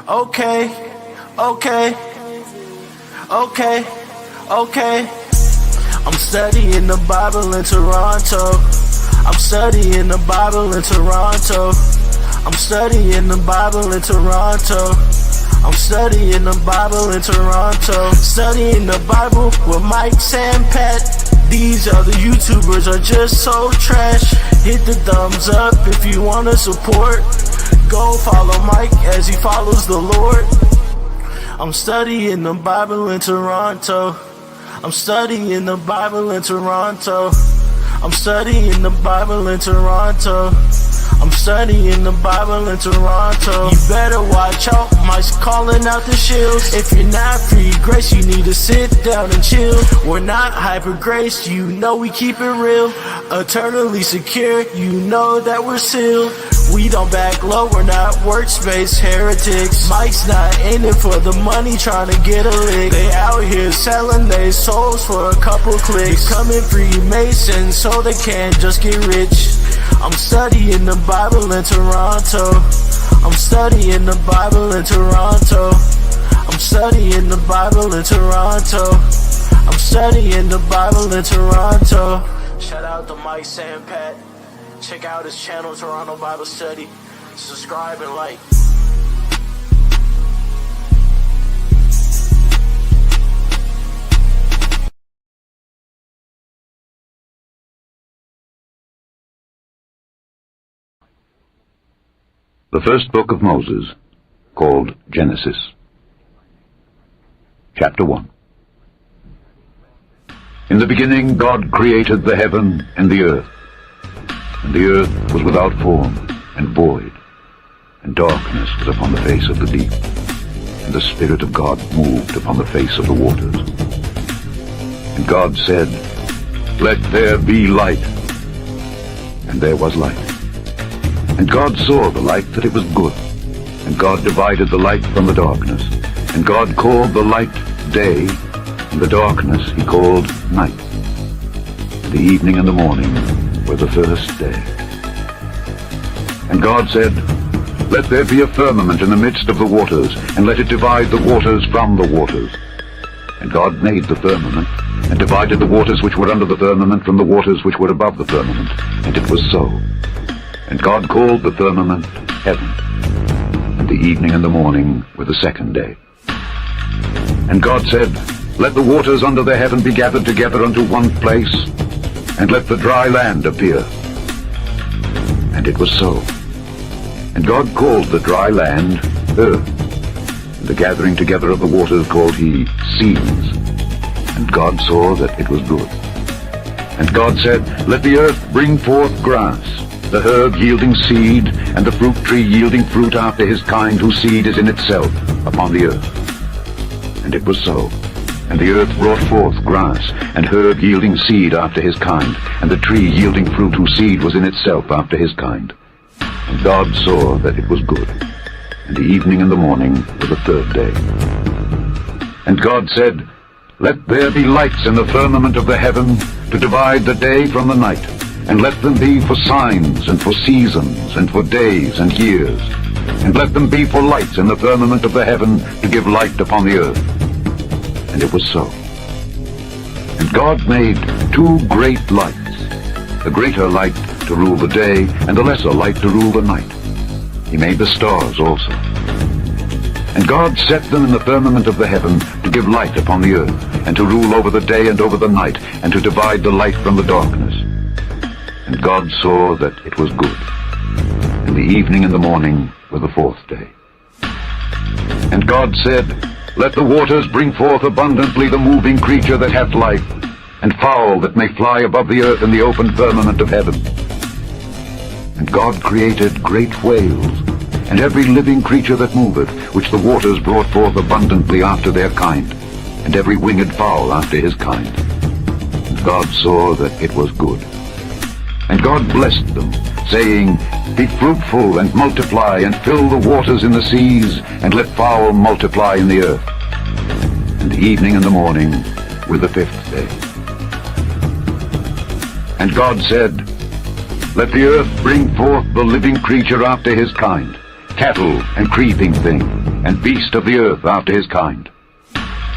Okay, okay, okay, okay. I'm studying the Bible in Toronto. I'm studying the Bible in Toronto. I'm studying the Bible in Toronto. I'm studying the Bible in Toronto. Studying the Bible with Mike and Pat. These other YouTubers are just so trash. Hit the thumbs up if you wanna support. Go follow Mike as he follows the Lord. I'm studying the Bible in Toronto. I'm studying the Bible in Toronto. I'm studying the Bible in Toronto. I'm studying the Bible in Toronto. You better watch out, Mike's calling out the shields. If you're not free grace, you need to sit down and chill. We're not hyper grace, you know we keep it real. Eternally secure, you know that we're sealed. We don't back low, we're not workspace heretics. Mike's not in it for the money, trying to get a lick. They out here selling their souls for a couple clicks. Becoming Freemasons so they can't just get rich. I'm studying the Bible in Toronto. I'm studying the Bible in Toronto. I'm studying the Bible in Toronto. I'm studying the Bible in Toronto. Shout out to Mike and Pat. Check out his channel, Toronto Bible Study. Subscribe and like. The first book of Moses, called Genesis. Chapter 1. In the beginning God created the heaven and the earth. And the earth was without form and void, and darkness was upon the face of the deep. And the Spirit of God moved upon the face of the waters. And God said, "Let there be light." And there was light. And God saw the light that it was good. And God divided the light from the darkness. And God called the light day, and the darkness he called night. And the evening and the morning were the first day. And God said, "Let there be a firmament in the midst of the waters, and let it divide the waters from the waters." And God made the firmament, and divided the waters which were under the firmament from the waters which were above the firmament. And it was so. And God called the firmament heaven. And the evening and the morning were the second day. And God said, "Let the waters under the heaven be gathered together unto one place, and let the dry land appear." And it was so. And God called the dry land earth, and the gathering together of the waters called he seas. And God saw that it was good. And God said, "Let the earth bring forth grass, the herb yielding seed, and the fruit tree yielding fruit after his kind, whose seed is in itself upon the earth." And it was so. And the earth brought forth grass, and herb yielding seed after his kind, and the tree yielding fruit whose seed was in itself after his kind. And God saw that it was good. And the evening and the morning were the third day. And God said, "Let there be lights in the firmament of the heaven, to divide the day from the night, and let them be for signs, and for seasons, and for days and years. And let them be for lights in the firmament of the heaven, to give light upon the earth." And it was so. And God made two great lights, the greater light to rule the day, and the lesser light to rule the night. He made the stars also. And God set them in the firmament of the heaven, to give light upon the earth, and to rule over the day and over the night, and to divide the light from the darkness. And God saw that it was good. And the evening and the morning were the fourth day. And God said, "Let the waters bring forth abundantly the moving creature that hath life, and fowl that may fly above the earth in the open firmament of heaven." And God created great whales, and every living creature that moveth, which the waters brought forth abundantly after their kind, and every winged fowl after his kind. And God saw that it was good. And God blessed them, saying, "Be fruitful and multiply, and fill the waters in the seas, and let fowl multiply in the earth." And the evening and the morning were the fifth day. And God said, "Let the earth bring forth the living creature after his kind, cattle, and creeping thing, and beast of the earth after his kind.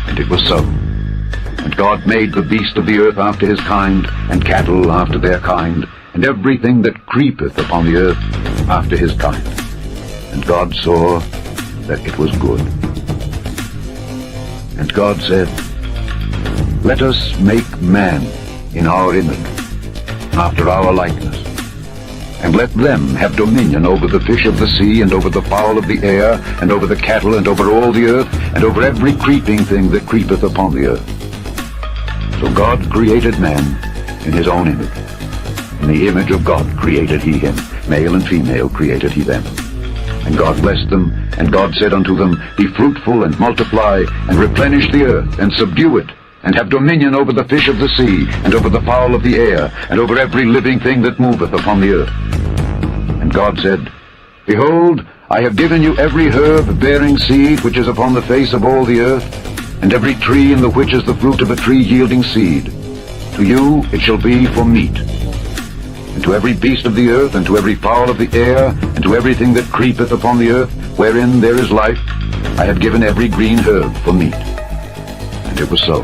And it was so. And God made the beast of the earth after his kind, and cattle after their kind, and everything that creepeth upon the earth after his kind. And God saw that it was good. And God said, Let us make man in our image, after our likeness, and let them have dominion over the fish of the sea, and over the fowl of the air, and over the cattle, and over all the earth, and over every creeping thing that creepeth upon the earth. So God created man in his own image. In the image of God created he him, male and female created he them. And God blessed them, and God said unto them, Be fruitful, and multiply, and replenish the earth, and subdue it, and have dominion over the fish of the sea, and over the fowl of the air, and over every living thing that moveth upon the earth. And God said, Behold, I have given you every herb bearing seed which is upon the face of all the earth, and every tree in the which is the fruit of a tree yielding seed. To you it shall be for meat. And to every beast of the earth, and to every fowl of the air, and to everything that creepeth upon the earth, wherein there is life, I have given every green herb for meat. And it was so.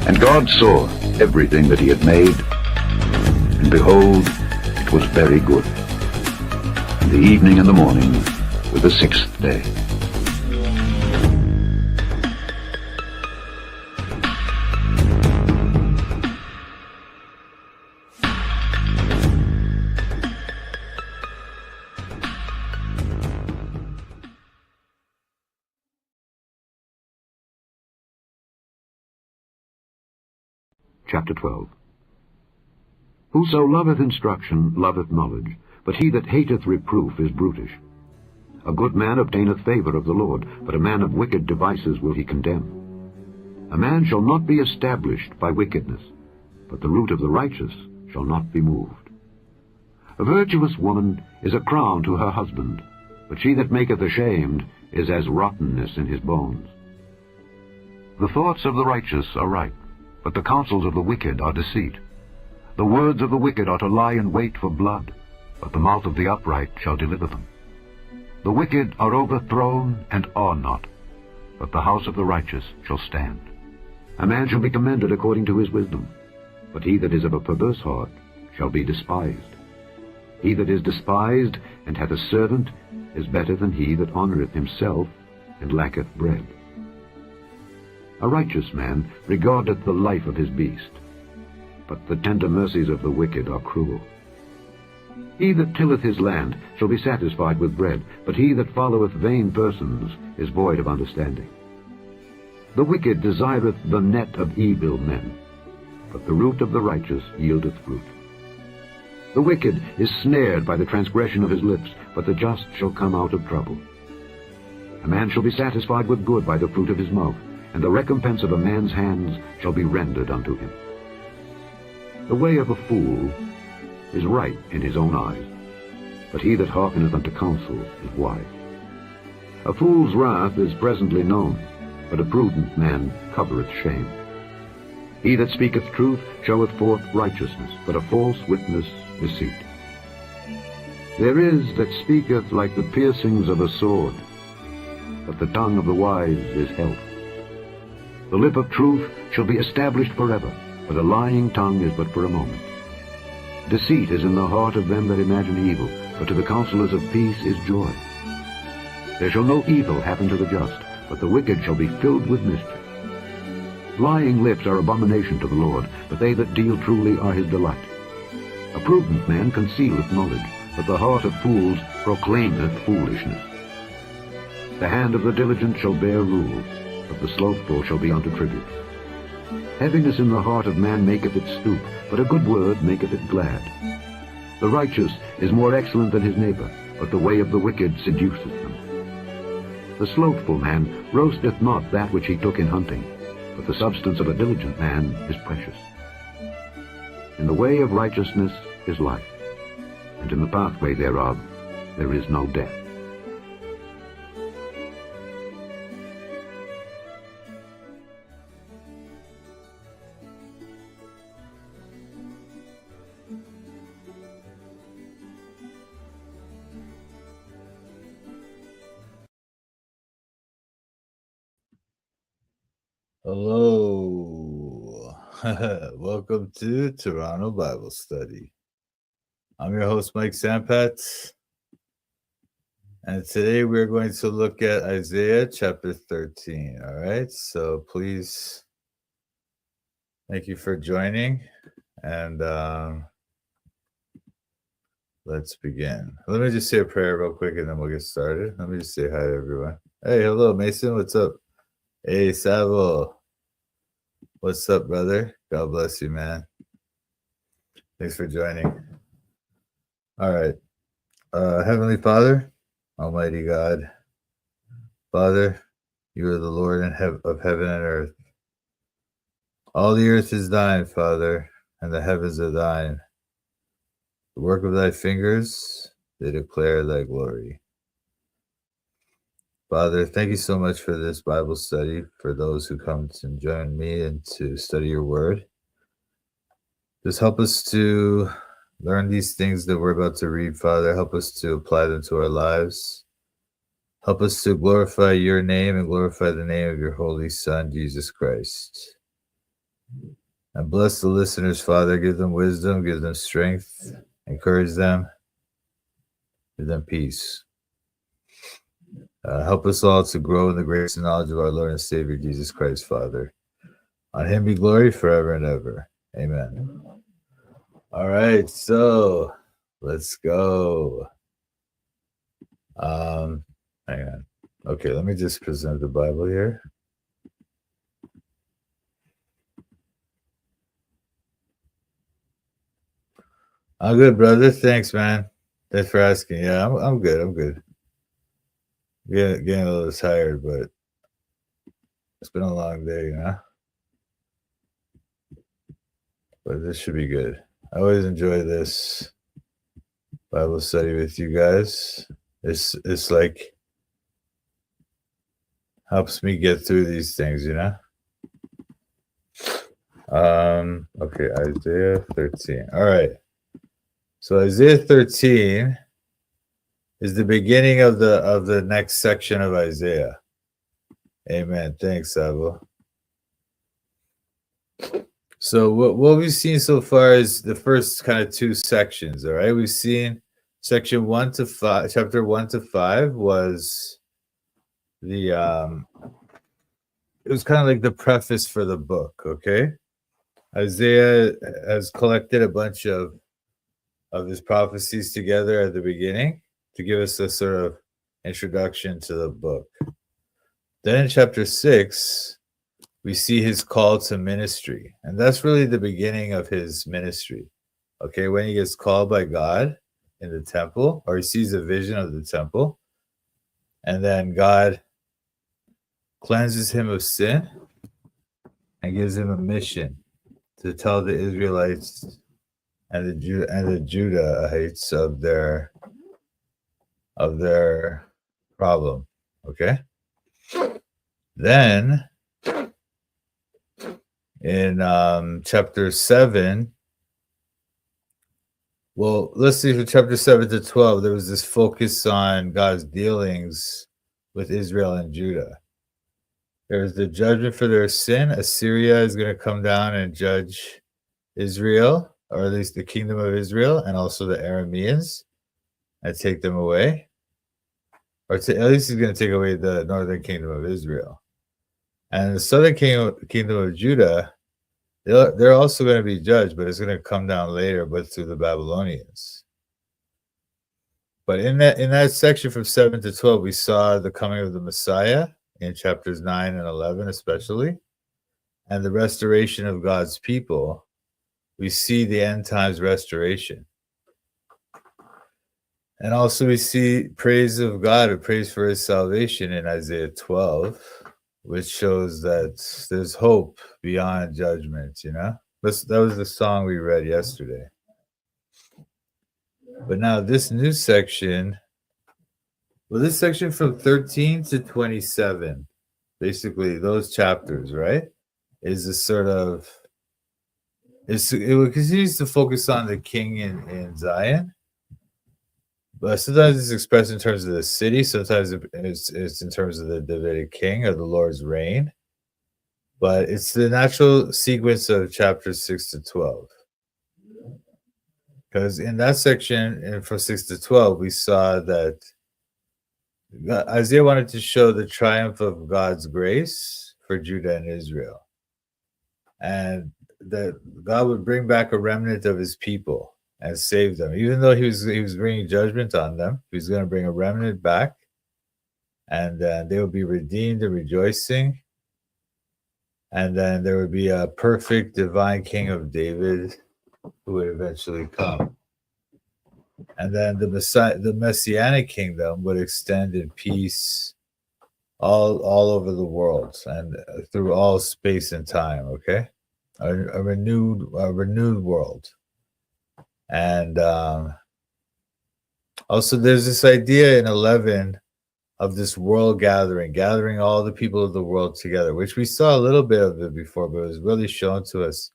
And God saw everything that he had made, and behold, it was very good. And the evening and the morning were the sixth day. Chapter 12. Whoso loveth instruction loveth knowledge, but he that hateth reproof is brutish. A good man obtaineth favor of the Lord, but a man of wicked devices will he condemn. A man shall not be established by wickedness, but the root of the righteous shall not be moved. A virtuous woman is a crown to her husband, but she that maketh ashamed is as rottenness in his bones. The thoughts of the righteous are right, but the counsels of the wicked are deceit. The words of the wicked are to lie in wait for blood, but the mouth of the upright shall deliver them. The wicked are overthrown and are not, but the house of the righteous shall stand. A man shall be commended according to his wisdom, but he that is of a perverse heart shall be despised. He that is despised and hath a servant is better than he that honoureth himself and lacketh bread. A righteous man regardeth the life of his beast, but the tender mercies of the wicked are cruel. He that tilleth his land shall be satisfied with bread, but he that followeth vain persons is void of understanding. The wicked desireth the net of evil men, but the root of the righteous yieldeth fruit. The wicked is snared by the transgression of his lips, but the just shall come out of trouble. A man shall be satisfied with good by the fruit of his mouth, and the recompense of a man's hands shall be rendered unto him. The way of a fool is right in his own eyes, but he that hearkeneth unto counsel is wise. A fool's wrath is presently known, but a prudent man covereth shame. He that speaketh truth showeth forth righteousness, but a false witness deceit. There is that speaketh like the piercings of a sword, but the tongue of the wise is health. The lip of truth shall be established forever, but a lying tongue is but for a moment. Deceit is in the heart of them that imagine evil, but to the counselors of peace is joy. There shall no evil happen to the just, but the wicked shall be filled with mischief. Lying lips are abomination to the Lord, but they that deal truly are his delight. A prudent man concealeth knowledge, but the heart of fools proclaimeth foolishness. The hand of the diligent shall bear rule, but the slothful shall be unto tribute. Heaviness in the heart of man maketh it stoop, but a good word maketh it glad. The righteous is more excellent than his neighbor, but the way of the wicked seduceth them. The slothful man roasteth not that which he took in hunting, but the substance of a diligent man is precious. In the way of righteousness is life, and in the pathway thereof there is no death. Hello. Welcome to Toronto Bible Study. I'm your host, Mike Sampat, and today we're going to look at Isaiah chapter 13. All right, so please, thank you for joining, and let's begin. Let me just say a prayer real quick, and then we'll get started. Let me just say hi to everyone. Hey, hello, Mason. What's up? Hey, Savo. What's up, brother? God bless you, man. Thanks for joining. All right. Heavenly Father, Almighty God, Father, you are the Lord of heaven and earth. All the earth is thine, Father, and the heavens are thine. The work of thy fingers, they declare thy glory. Father, thank you so much for this Bible study, for those who come to join me and to study your word. Just help us to learn these things that we're about to read, Father. Help us to apply them to our lives. Help us to glorify your name and glorify the name of your Holy Son, Jesus Christ. And bless the listeners, Father. Give them wisdom, give them strength, encourage them, give them peace. Help us all to grow in the grace and knowledge of our Lord and Savior, Jesus Christ, Father. On him be glory forever and ever. Amen. All right, so let's go. Hang on. Okay, let me just present the Bible here. I'm good, brother. Thanks, man. Thanks for asking. Yeah, I'm good. I'm good. Getting a little tired, but it's been a long day, you know. But this should be good. I always enjoy this Bible study with you guys. It's like helps me get through these things, you know. Okay, Isaiah 13. All right. So Isaiah 13 is the beginning of the next section of Isaiah. Amen. Thanks, Sabo. So what we've seen so far is the first kind of two sections. All right, we've seen section 1 to 5, chapter 1 to 5 was the it was kind of like the preface for the book. Okay, Isaiah has collected a bunch of his prophecies together at the beginning to give us a sort of introduction to the book. Then in chapter 6, we see his call to ministry. And that's really the beginning of his ministry. Okay, when he gets called by God in the temple, or he sees a vision of the temple, and then God cleanses him of sin and gives him a mission to tell the Israelites and the Judahites of their problem. Okay? Then in chapter 7, well, let's see, from chapter 7 to 12, there was this focus on God's dealings with Israel and Judah. There was the judgment for their sin. Assyria is going to come down and judge Israel, or at least the kingdom of Israel, and also the Arameans, and take them away. Or at least he's going to take away the northern kingdom of Israel. And the southern kingdom of Judah, they're also going to be judged, but it's going to come down later, but through the Babylonians. But in that section from 7 to 12, we saw the coming of the Messiah in chapters 9 and 11 especially, and the restoration of God's people. We see the end times restoration. And also we see praise of God, or praise for his salvation in Isaiah 12, which shows that there's hope beyond judgment, you know? That was the song we read yesterday. But now this new section, this section from 13 to 27, basically those chapters, right, is a sort of, it continues to focus on the king in Zion. But sometimes it's expressed in terms of the city. Sometimes it's in terms of the Davidic king or the Lord's reign. but it's the natural sequence of chapters 6 to 12. Because in that section, and from 6 to 12, we saw that Isaiah wanted to show the triumph of God's grace for Judah and Israel, and that God would bring back a remnant of his people and save them. Even though he was bringing judgment on them, he was going to bring a remnant back, and they would be redeemed and rejoicing. And then there would be a perfect divine king of David who would eventually come. And then the messianic kingdom would extend in peace all over the world and through all space and time. Okay, a renewed world. And also there's this idea in 11 of this world gathering all the people of the world together, which we saw a little bit of it before, but it was really shown to us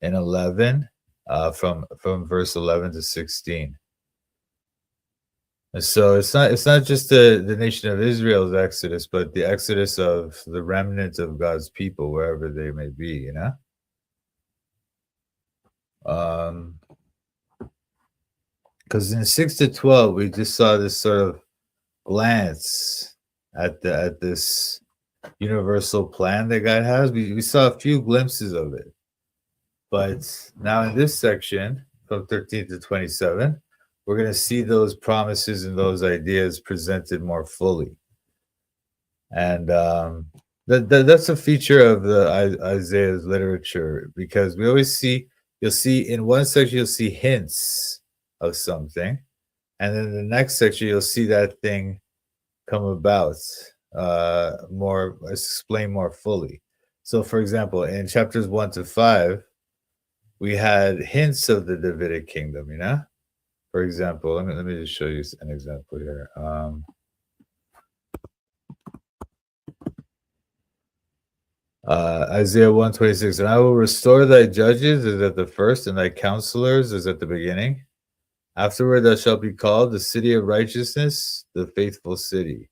in 11, from verse 11 to 16. And so it's not just the nation of Israel's exodus, but the exodus of the remnant of God's people, wherever they may be, you know? Because in 6 to 12, we just saw this sort of glance at this universal plan that God has. We saw a few glimpses of it. But now in this section, from 13 to 27, we're going to see those promises and those ideas presented more fully. And that's a feature of the Isaiah's literature, because we always you'll see in one section, you'll see hints of something. And then the next section, you'll see that thing come about more, explained more fully. So, for example, in chapters 1 to 5, we had hints of the Davidic kingdom, you know? For example, let me just show you an example here. Isaiah 1:26, and I will restore thy judges as at the first, and thy counselors as at the beginning. Afterward thou shalt be called the city of righteousness, the faithful city.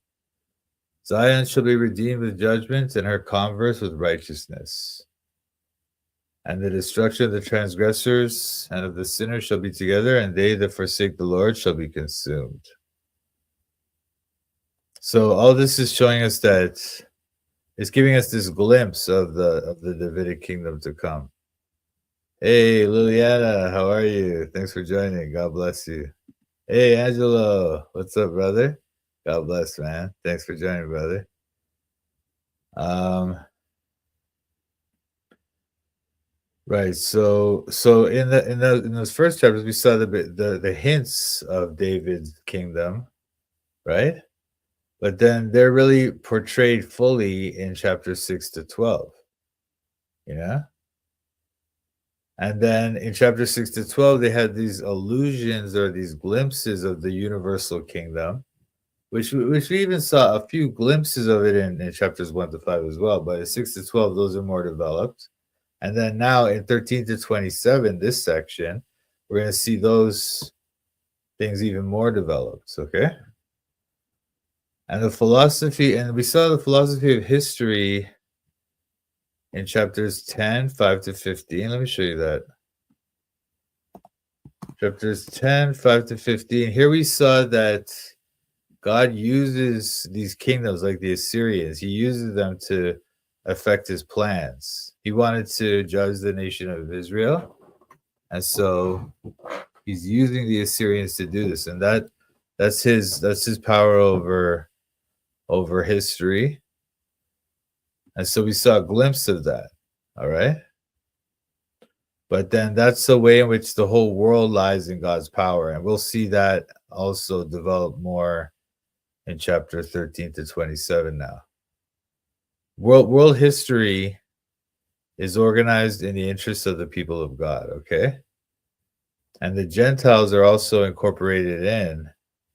Zion shall be redeemed with judgment, and her converse with righteousness. And the destruction of the transgressors and of the sinners shall be together, and they that forsake the Lord shall be consumed. So all this is showing us that it's giving us this glimpse of the Davidic kingdom to come. Hey, Liliana, how are you? Thanks for joining. God bless you. Hey, Angelo, what's up, brother? God bless, man. Thanks for joining, brother. Right. So in those first chapters, we saw the hints of David's kingdom, right? But then they're really portrayed fully in chapters 6 to 12. You know? And then in chapter 6 to 12, they had these allusions or these glimpses of the universal kingdom, which we even saw a few glimpses of it in chapters 1 to 5 as well. But in 6 to 12, those are more developed. And then now in 13 to 27, this section, we're going to see those things even more developed, okay? And the philosophy, and we saw the philosophy of history in chapters 10, 5 to 15. Let me show you that. Chapters 10, 5 to 15. Here we saw that God uses these kingdoms like the Assyrians. He uses them to affect his plans. He wanted to judge the nation of Israel, and so he's using the Assyrians to do this, and that's his power over history. And so we saw a glimpse of that. All right, but then that's the way in which the whole world lies in God's power, and we'll see that also develop more in chapter 13 to 27 now. World history is organized in the interests of the people of God, okay? And the Gentiles are also incorporated in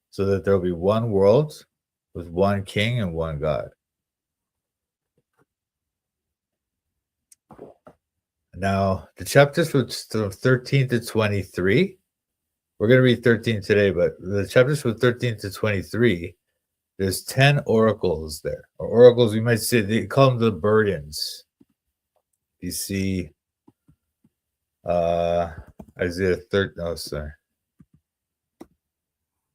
so that there will be one world with one king and one God. Now, the chapters from 13 to 23, we're going to read 13 today, but the chapters from 13 to 23, there's 10 oracles there. Or oracles, we might say, they call them the burdens. You see Isaiah 13. Oh, sorry.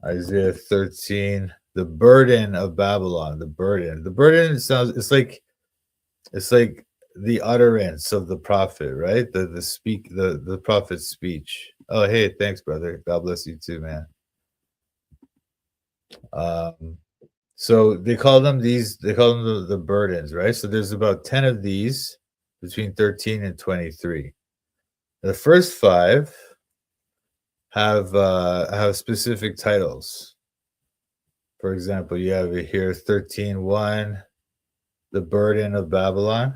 Isaiah 13, the burden of Babylon, the burden. The burden sounds it's like the utterance of the prophet, right? The prophet's speech. Oh, hey, thanks, brother. God bless you too, man. So they call them the burdens, right? So there's about 10 of these between 13 and 23. The first 5 have specific titles. For example, you have it here 13:1, the burden of Babylon.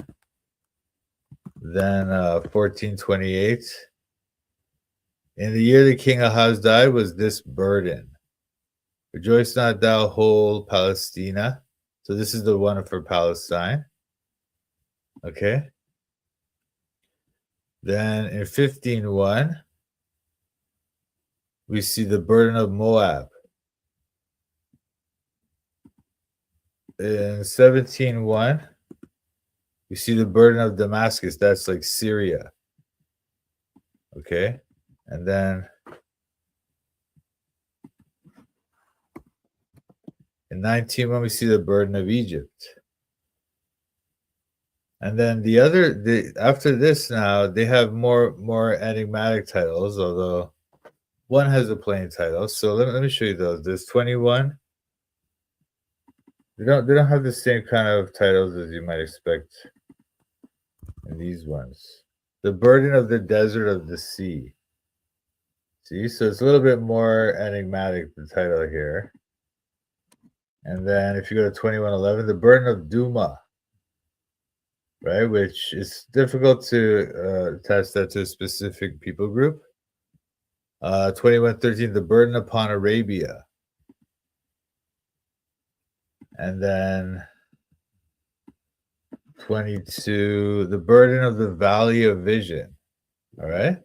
Then 14:28, in the year the king Ahaz died was this burden. Rejoice not thou whole Palestina. So this is the one for Palestine. Okay. Then in 15:1, we see the burden of Moab. In 17:1, we see the burden of Damascus. That's like Syria. Okay. And then in 19:1, we see the burden of Egypt. And then after this now, they have more enigmatic titles, although one has a plain title. So let me show you those. There's 21. They don't have the same kind of titles as you might expect in these ones. The burden of the desert of the sea. See, so it's a little bit more enigmatic, the title here. And then if you go to 21:11, the burden of Duma, right, which is difficult to attach that to a specific people group. 21:13, the burden upon Arabia. And then 22, the burden of the valley of vision. All right.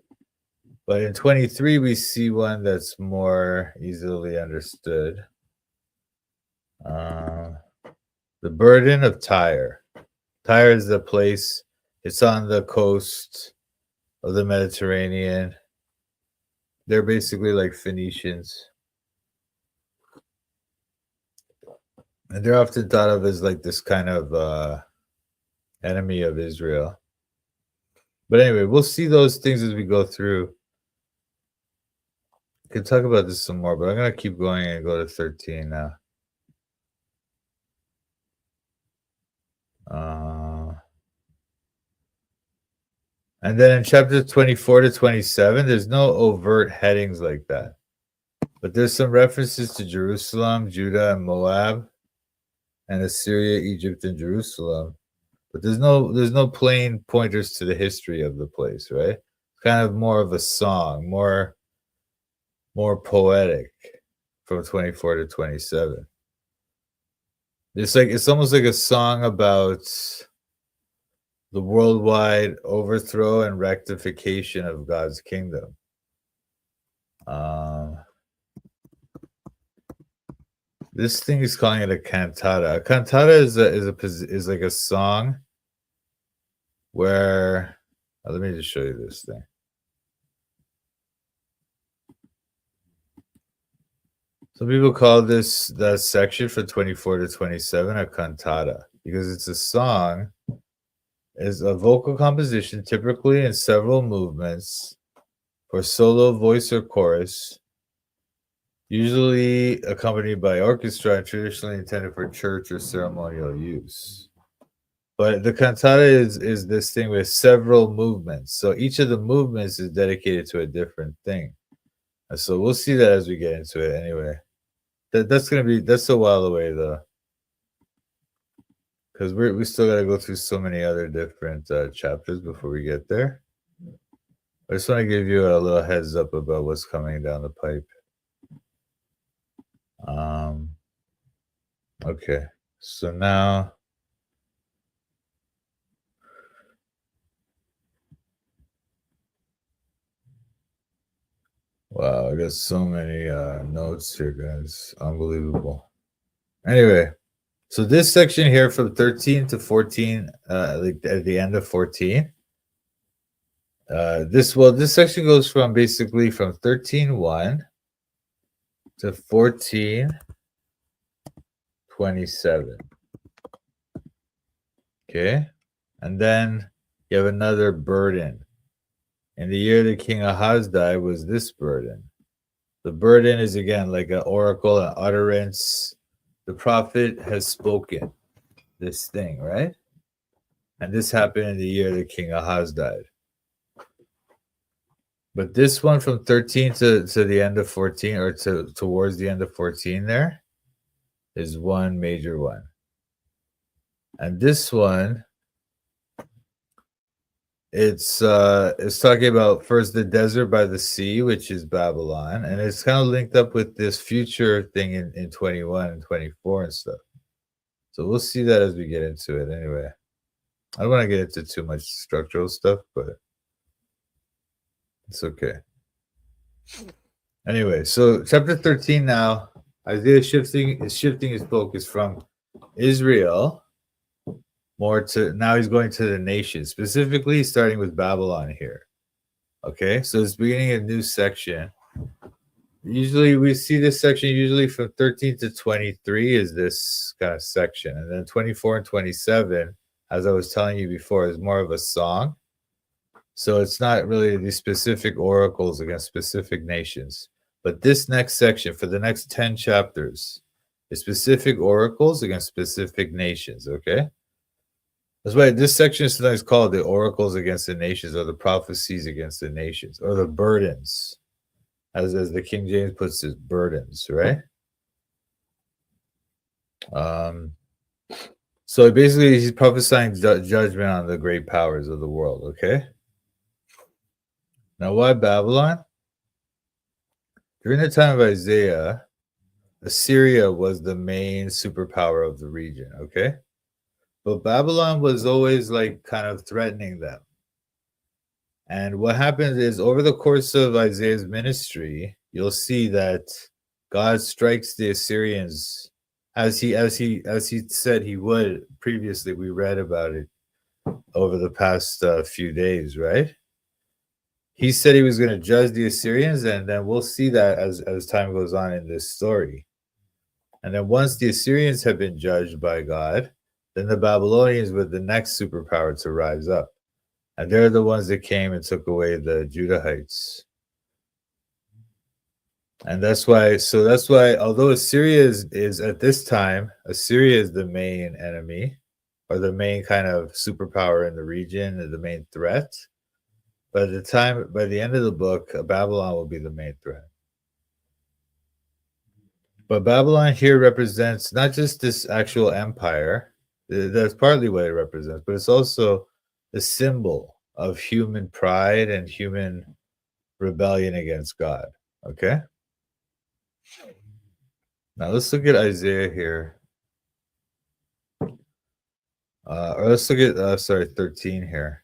But in 23, we see one that's more easily understood. The burden of Tyre. Tyre is the place, it's on the coast of the Mediterranean. They're basically like Phoenicians. And they're often thought of as like this kind of enemy of Israel. But anyway, we'll see those things as we go through. We can talk about this some more, but I'm going to keep going and go to 13 now. And then in chapters 24 to 27, there's no overt headings like that. But there's some references to Jerusalem, Judah, and Moab, and Assyria, Egypt, and Jerusalem. But there's no plain pointers to the history of the place, right? Kind of more of a song, more poetic from 24 to 27. It's almost like a song about the worldwide overthrow and rectification of God's kingdom. This thing is calling it a cantata. A cantata is like a song where let me just show you this thing. Some people call that section from 24 to 27 a cantata because it's a song, is a vocal composition typically in several movements for solo, voice, or chorus, usually accompanied by orchestra and traditionally intended for church or ceremonial use. But the cantata is this thing with several movements. So each of the movements is dedicated to a different thing. And so we'll see that as we get into it anyway. That's a while away though. Because we still got to go through so many other different chapters before we get there. I just want to give you a little heads up about what's coming down the pipe. Okay, so now wow, I got so many notes here, guys. Unbelievable. Anyway, so this section here from 13 to 14, like at the end of 14, This section goes from basically from 13:1 to 14:27. Okay, and then you have another burden. In the year that King Ahaz died was this burden. The burden is again like an oracle, an utterance. The prophet has spoken this thing, right? And this happened in the year that King Ahaz died. But this one from 13 to the end of 14, or towards the end of 14 there, is one major one. And this one, it's talking about first the desert by the sea, which is Babylon, and it's kind of linked up with this future thing in 21 and 24 and stuff. So we'll see that as we get into it anyway. I don't want to get into too much structural stuff, but it's okay. Anyway, so chapter 13 now, Isaiah is shifting his focus from Israel more to, now he's going to the nations, specifically starting with Babylon here. Okay, so it's beginning a new section. Usually we see this section usually from 13 to 23 is this kind of section. And then 24 and 27, as I was telling you before, is more of a song. So it's not really the specific oracles against specific nations. But this next section, for the next 10 chapters, is specific oracles against specific nations, okay? That's why this section is sometimes called the oracles against the nations, or the prophecies against the nations, or the burdens, as the King James puts it, burdens, right? So basically he's prophesying judgment on the great powers of the world, okay? Now, why Babylon? During the time of Isaiah, Assyria was the main superpower of the region, okay? But Babylon was always like kind of threatening them. And what happens is over the course of Isaiah's ministry, you'll see that God strikes the Assyrians as he said he would previously. We read about it over the past few days, right? He said he was going to judge the Assyrians, and then we'll see that as time goes on in this story. And then once the Assyrians have been judged by God, then the Babylonians were the next superpower to rise up. And they're the ones that came and took away the Judahites. And that's why, although Assyria is at this time, Assyria is the main enemy, or the main kind of superpower in the region, or the main threat. By the end of the book, Babylon will be the main threat. But Babylon here represents not just this actual empire, that's partly what it represents, but it's also the symbol of human pride and human rebellion against God. Okay? Now let's look at Isaiah here. Or let's look at, 13 here.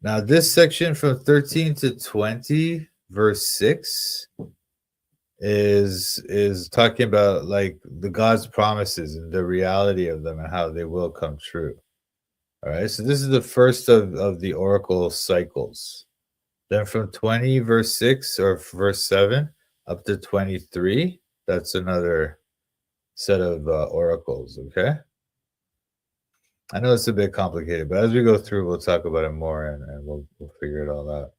Now, this section from 13 to 20, verse 6, is talking about like the God's promises and the reality of them and how they will come true. All right, so this is the first of the oracle cycles. Then from 20, verse 6 or verse 7 up to 23, that's another set of oracles, okay? I know it's a bit complicated, but as we go through, we'll talk about it more and we'll figure it all out.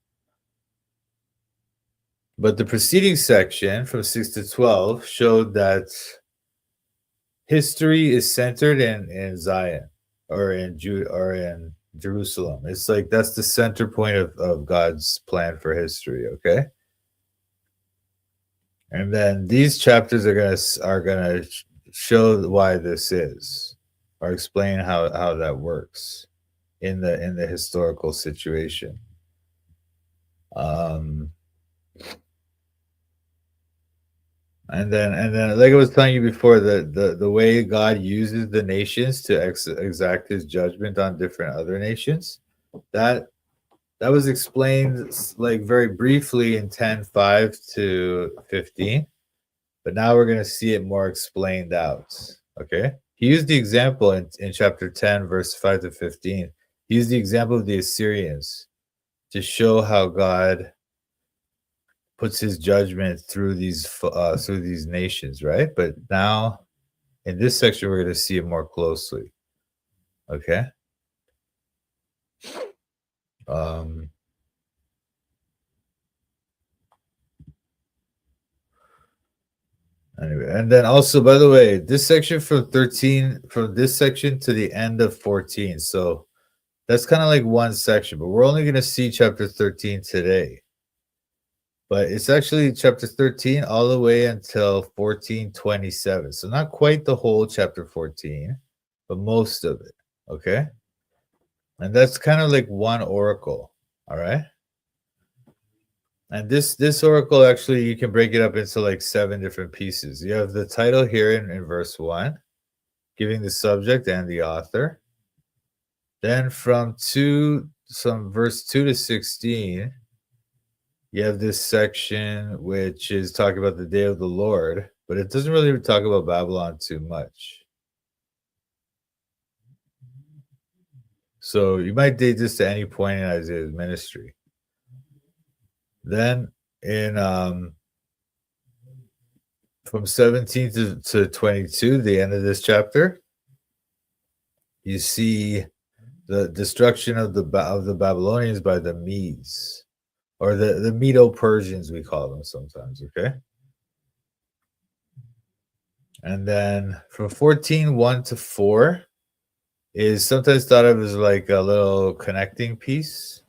But the preceding section from 6 to 12 showed that history is centered in Zion or in Jerusalem. It's like that's the center point of God's plan for history, okay? And then these chapters are gonna show why this is, or explain how that works in the historical situation. And then like I was telling you before, the way God uses the nations to exact his judgment on different other nations, that was explained like very briefly in 10:5 to 15, but now we're going to see it more explained out. Okay, he used the example in chapter 10 verse 5 to 15. He's the example of the Assyrians to show how God puts his judgment through these nations, right? But now in this section, we're going to see it more closely. Okay. Anyway, and then also, by the way, this section from this section to the end of 14. So that's kind of like one section, but we're only going to see chapter 13 today. But it's actually chapter 13 all the way until 14:27. So not quite the whole chapter 14, but most of it. Okay. And that's kind of like one oracle. All right. And this oracle, actually, you can break it up into like 7 different pieces. You have the title here in verse 1, giving the subject and the author. Then from verse 2 to 16, you have this section which is talking about the day of the Lord, but it doesn't really talk about Babylon too much. So you might date this to any point in Isaiah's ministry. Then in from 17 to 22, the end of this chapter, you see the destruction of the Babylonians by the Medes, or the Medo-Persians, we call them sometimes. Okay. And then from 14:1 to 4 is sometimes thought of as like a little connecting piece.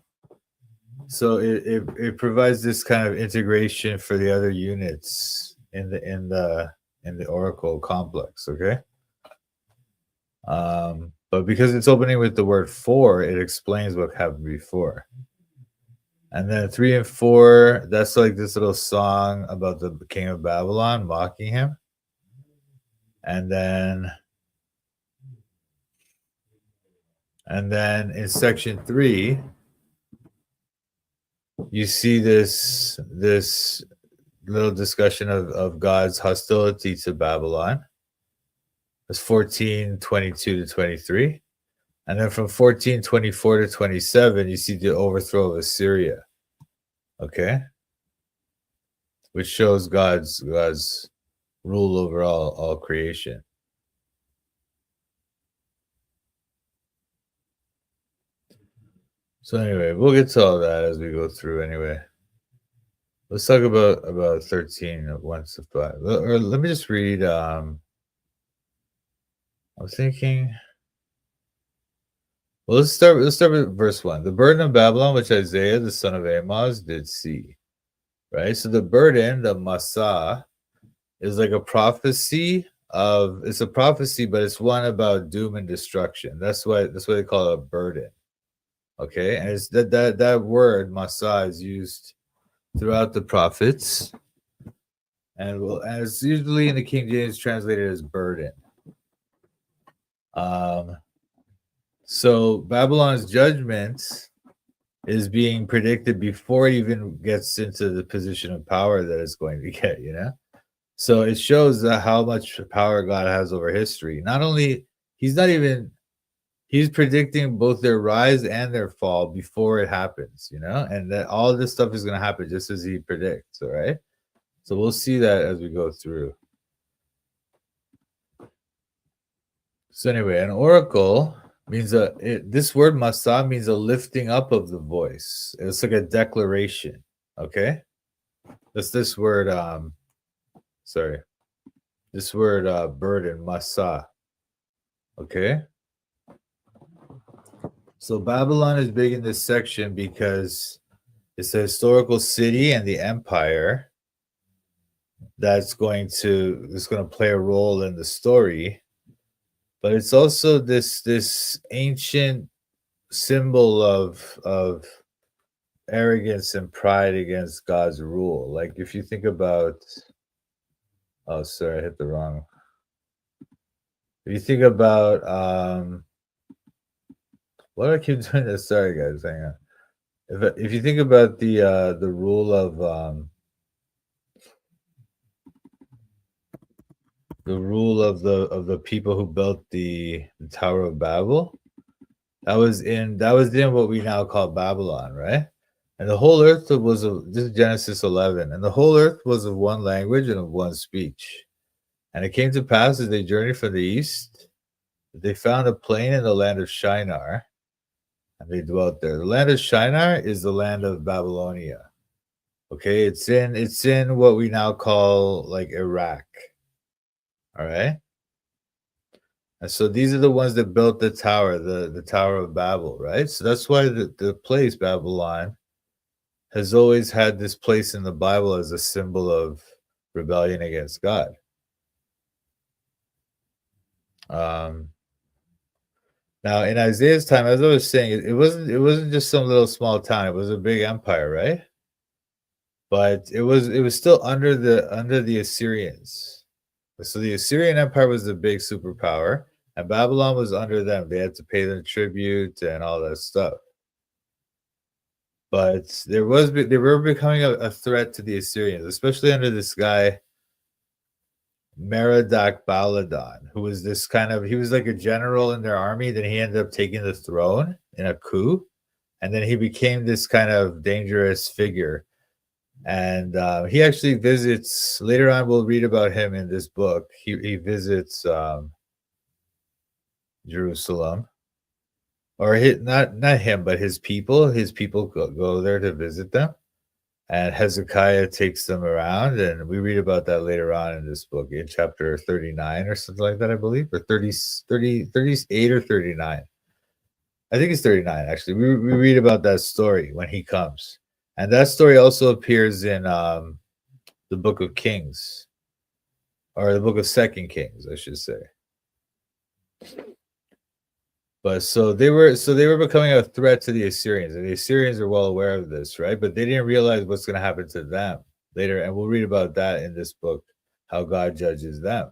So it provides this kind of integration for the other units in the oracle complex. Okay. But because it's opening with the word for, it explains what happened before. And then 3 and 4, that's like this little song about the king of Babylon mocking him. And then in section 3, you see this little discussion of God's hostility to Babylon. It's 14:22 to 23. And then from 14:24 to 27, you see the overthrow of Assyria. Okay. Which shows God's rule over all creation. So anyway, we'll get to all that as we go through anyway. Let's talk about 13 1 to 5. Or let me just read I'm thinking. Well, let's start with verse 1. The burden of Babylon, which Isaiah the son of Amoz did see. Right? So the burden, the Masa, is like a prophecy it's a prophecy, but it's one about doom and destruction. That's why they call it a burden. Okay, and it's that word Masa is used throughout the prophets, and it's usually in the King James translated as burden. So Babylon's judgment is being predicted before it even gets into the position of power that it's going to get, you know? So it shows how much power God has over history. Not only, he's predicting both their rise and their fall before it happens, you know? And that all this stuff is going to happen just as he predicts, all right? So we'll see that as we go through. So anyway, an oracle means this word masa means a lifting up of the voice. It's like a declaration. Okay, that's this word. This word burden masa. Okay, so Babylon is big in this section because it's a historical city and the empire that's going to play a role in the story. But it's also this ancient symbol of arrogance and pride against God's rule. Like if you think about, oh, sorry, I hit the wrong. If you think about, what do I keep doing this? Sorry, guys, hang on. If you think about the rule of the people who built the Tower of Babel, That was in what we now call Babylon, right? And the whole earth this is Genesis 11, and the whole earth was of one language and of one speech. And it came to pass as they journeyed from the east, that they found a plain in the land of Shinar, and they dwelt there. The land of Shinar is the land of Babylonia. Okay, it's in what we now call like Iraq. All right. And so these are the ones that built the tower, the Tower of Babel, right? So that's why the place Babylon has always had this place in the Bible as a symbol of rebellion against God. Now in Isaiah's time, as I was saying, it wasn't just some little small town, it was a big empire, right? But it was still under the Assyrians. So the Assyrian Empire was the big superpower, and Babylon was under them. They had to pay them tribute and all that stuff. But they were becoming a threat to the Assyrians, especially under this guy Merodach Baladan, who was he was like a general in their army. Then he ended up taking the throne in a coup, and then he became this kind of dangerous figure. And he actually visits later on. We'll read about him in this book. He visits Jerusalem, or not him, but his people. His people go there to visit them, and Hezekiah takes them around, and we read about that later on in this book in chapter 39 or something like that, I believe, or 38 or 39. I think it's 39 actually. We read about that story when he comes, and that story also appears in the book of Kings, or the book of Second Kings, I should say. But so they were becoming a threat to the Assyrians, and the Assyrians are well aware of this, right? But they didn't realize what's going to happen to them later, and we'll read about that in this book, how God judges them.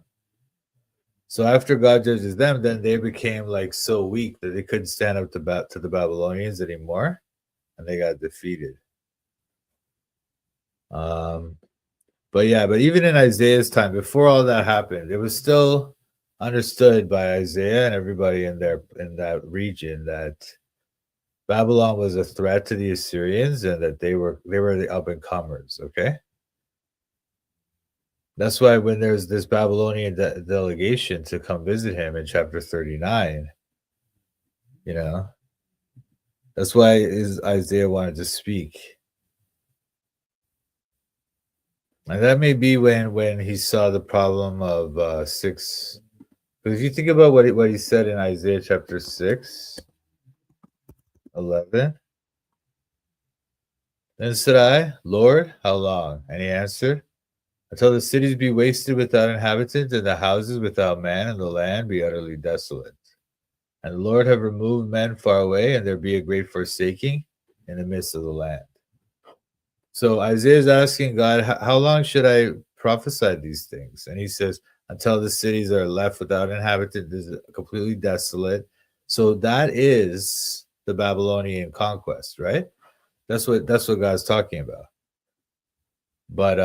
So after God judges them, then they became like so weak that they couldn't stand up to the Babylonians anymore, and they got defeated. But even in Isaiah's time, before all that happened, it was still understood by Isaiah and everybody in that region that Babylon was a threat to the Assyrians, and that they were the up and comers. Okay, that's why when there's this Babylonian delegation to come visit him in chapter 39, that's why Isaiah wanted to speak. And that may be when he saw the problem of 6. Because if you think about what he said in Isaiah chapter 6:11, then said I, Lord, how long? And he answered, until the cities be wasted without inhabitants, and the houses without man, and the land be utterly desolate. And the Lord have removed men far away, and there be a great forsaking in the midst of the land. So Isaiah is asking God, how long should I prophesy these things? And he says, until the cities are left without inhabitants, is completely desolate. So that is the Babylonian conquest, right? That's what God's talking about. But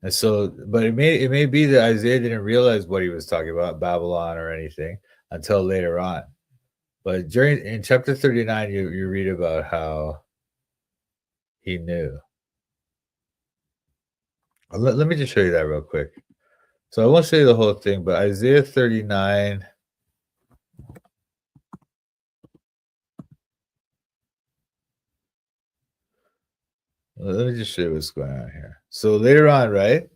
it may be that Isaiah didn't realize what he was talking about, Babylon or anything, until later on. But in chapter 39, you read about how he knew. Let me just show you that real quick. So I won't show you the whole thing, but Isaiah 39. Let me just show you what's going on here. So later on, right?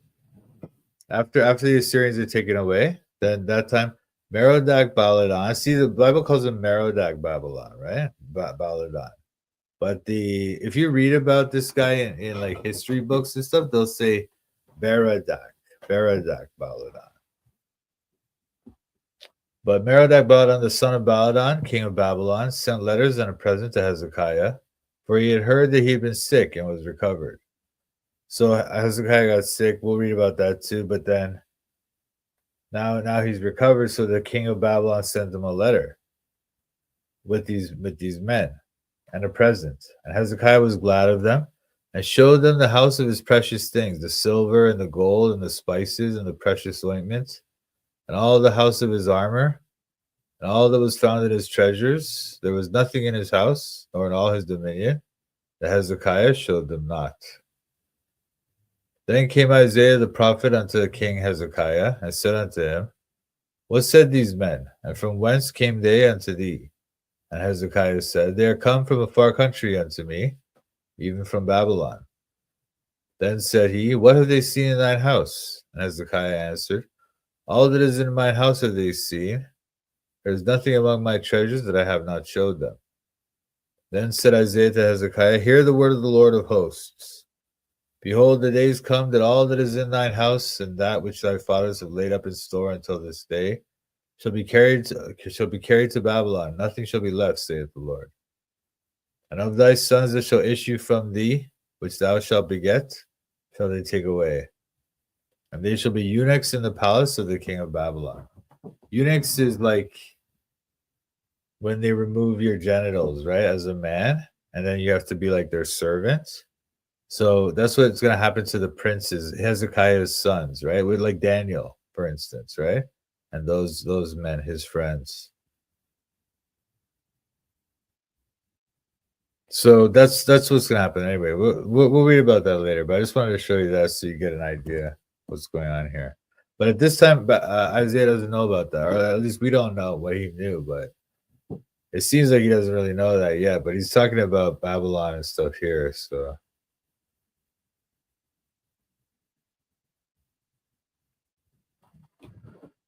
After the Assyrians are taken away, then that time, Merodach Baladan. See, the Bible calls him Merodach Babylon, right? Baladan. But if you read about this guy in like history books and stuff, they'll say Berodach Baladan. But Merodach Baladan, the son of Baladan, king of Babylon, sent letters and a present to Hezekiah, for he had heard that he had been sick and was recovered. So Hezekiah got sick. We'll read about that too. But then now he's recovered. So the king of Babylon sent him a letter with these men and a present. And Hezekiah was glad of them and showed them the house of his precious things, the silver and the gold and the spices and the precious ointments, and all the house of his armor, and all that was found in his treasures. There was nothing in his house, nor in all his dominion, that Hezekiah showed them not. Then came Isaiah the prophet unto King Hezekiah, and said unto him, What said these men, and from whence came they unto thee? And Hezekiah said, They are come from a far country unto me, even from Babylon. Then said he, What have they seen in thine house? And Hezekiah answered, All that is in mine house have they seen. There is nothing among my treasures that I have not showed them. Then said Isaiah to Hezekiah, Hear the word of the Lord of hosts. Behold, the days come that all that is in thine house and that which thy fathers have laid up in store until this day shall be carried to Babylon. Nothing shall be left, saith the Lord. And of thy sons that shall issue from thee, which thou shalt beget, shall they take away. And they shall be eunuchs in the palace of the king of Babylon. Eunuchs is like when they remove your genitals, right, as a man, and then you have to be like their servant. So that's what's going to happen to the princes, Hezekiah's sons, right? With like Daniel, for instance, right? And those men, his friends. So that's what's going to happen anyway. We'll read about that later, but I just wanted to show you that so you get an idea what's going on here. But at this time, Isaiah doesn't know about that, or at least we don't know what he knew, but it seems like he doesn't really know that yet. But he's talking about Babylon and stuff here, so...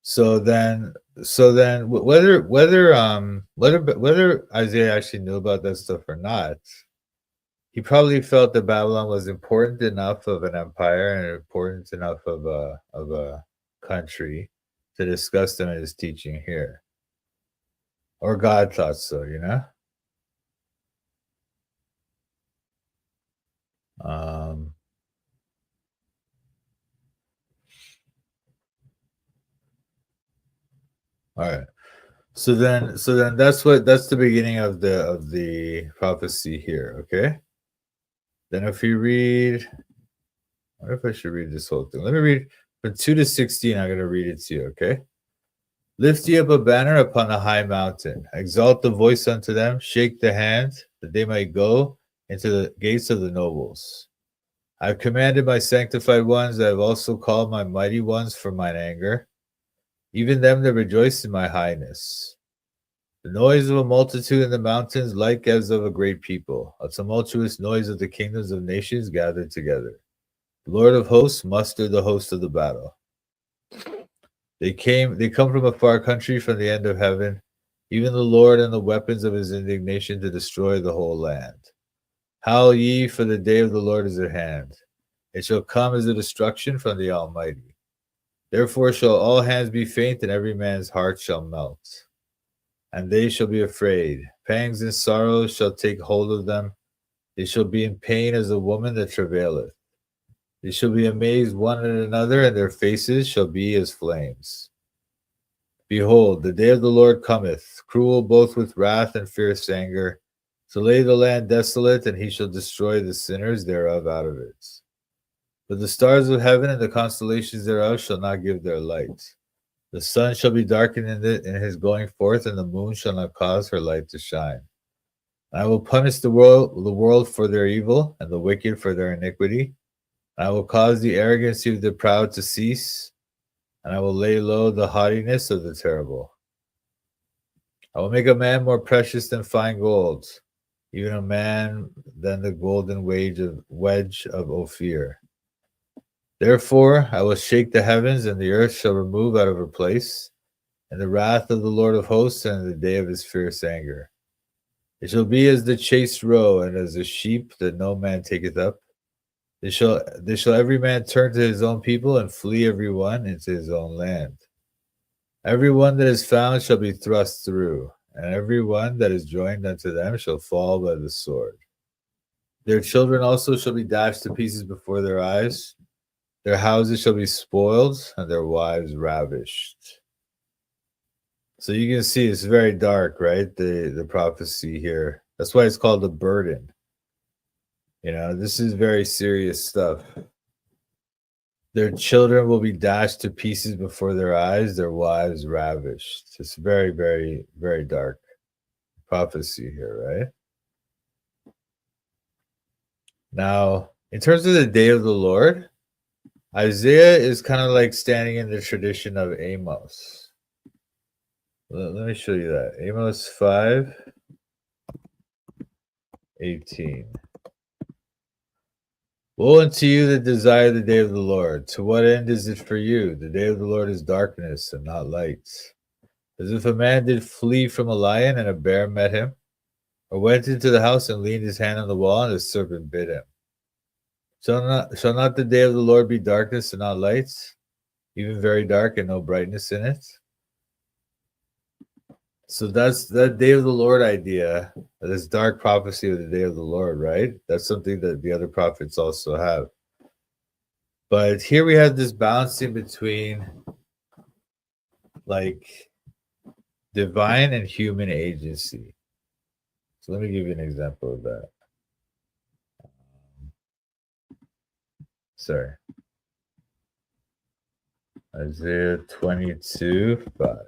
So then, whether Isaiah actually knew about that stuff or not, he probably felt that Babylon was important enough of an empire and important enough of a country to discuss them in his teaching here, or God thought so, you know. All right. So then that's the beginning of the prophecy here, okay? Then if you read, I wonder if I should read this whole thing. Let me read from 2 to 16. I'm going to read it to you, okay? Lift ye up a banner upon a high mountain. Exalt the voice unto them. Shake the hand, that they might go into the gates of the nobles. I have commanded my sanctified ones. I have also called my mighty ones for mine anger, even them that rejoice in my highness. The noise of a multitude in the mountains, like as of a great people, a tumultuous noise of the kingdoms of nations gathered together. The Lord of hosts mustered the host of the battle. They come from a far country, from the end of heaven, even the Lord and the weapons of his indignation to destroy the whole land. Howl ye, for the day of the Lord is at hand. It shall come as a destruction from the Almighty. Therefore shall all hands be faint, and every man's heart shall melt. And they shall be afraid. Pangs and sorrows shall take hold of them. They shall be in pain as a woman that travaileth. They shall be amazed one at another, and their faces shall be as flames. Behold, the day of the Lord cometh, cruel both with wrath and fierce anger, to lay the land desolate, and he shall destroy the sinners thereof out of it. But the stars of heaven and the constellations thereof shall not give their light. The sun shall be darkened in his going forth, and the moon shall not cause her light to shine. And I will punish the world for their evil, and the wicked for their iniquity. And I will cause the arrogancy of the proud to cease, and I will lay low the haughtiness of the terrible. I will make a man more precious than fine gold, even a man than the golden wedge of Ophir. Therefore I will shake the heavens, and the earth shall remove out of her place, in the wrath of the Lord of hosts, and in the day of his fierce anger. It shall be as the chased roe, and as a sheep that no man taketh up. They shall every man turn to his own people, and flee every one into his own land. Every one that is found shall be thrust through, and every one that is joined unto them shall fall by the sword. Their children also shall be dashed to pieces before their eyes. Their houses shall be spoiled, and their wives ravished. So you can see it's very dark, right? The prophecy here. That's why it's called a burden. You know, this is very serious stuff. Their children will be dashed to pieces before their eyes, their wives ravished. It's very, very, very dark prophecy here, right? Now, in terms of the day of the Lord, Isaiah is kind of like standing in the tradition of Amos. Let me show you that. Amos 5:18. Woe unto you that desire the day of the Lord. To what end is it for you? The day of the Lord is darkness and not light. As if a man did flee from a lion and a bear met him, or went into the house and leaned his hand on the wall and a serpent bit him. Shall not the day of the Lord be darkness and not light, even very dark and no brightness in it? So that's that day of the Lord idea, this dark prophecy of the day of the Lord, right? That's something that the other prophets also have. But here we have this balancing between like divine and human agency. So let me give you an example of that. Sorry. Isaiah 22:5.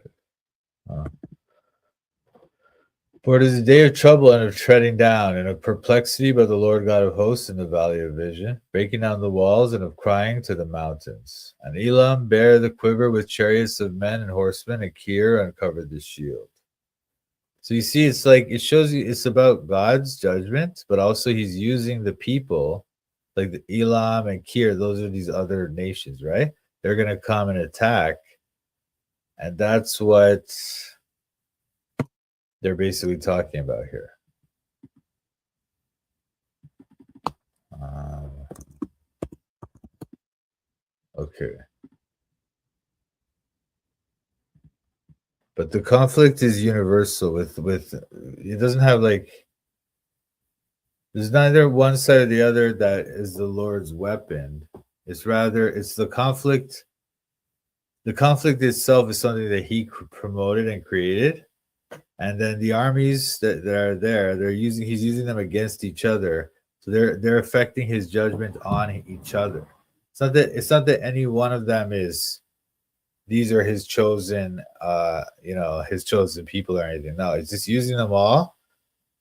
For it is a day of trouble and of treading down, and of perplexity by the Lord God of hosts in the valley of vision, breaking down the walls and of crying to the mountains. And Elam bare the quiver with chariots of men and horsemen, and Kir uncovered the shield. So you see, it's like it shows you it's about God's judgment, but also he's using the people, like the Elam and Kir, those are these other nations, right? They're going to come and attack. And that's what they're basically talking about here. Okay. But the conflict is universal with it doesn't have like there's neither one side or the other that is the Lord's weapon. It's rather it's the conflict. The conflict itself is something that he promoted and created. And then the armies that are there, he's using them against each other. So they're affecting his judgment on each other. It's not that any one of them is these are his chosen his chosen people or anything. No, it's just using them all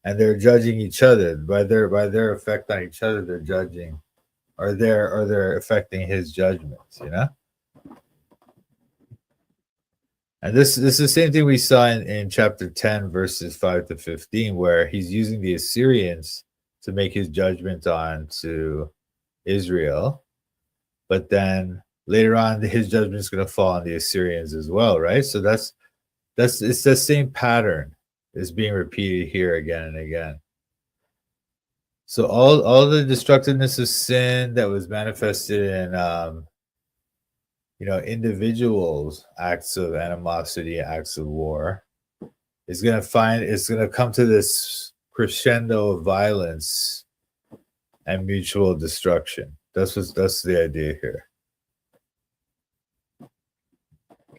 and they're judging each other. By their effect on each other, they're judging or they're affecting his judgments, you know? And this is the same thing we saw in chapter 10, verses 5 to 15, where he's using the Assyrians to make his judgment on to Israel. But then later on, his judgment is going to fall on the Assyrians as well, right? So it's the same pattern is being repeated here again and again. So all the destructiveness of sin that was manifested in individuals' acts of animosity, acts of war, is going to come to this crescendo of violence and mutual destruction. That's the idea here.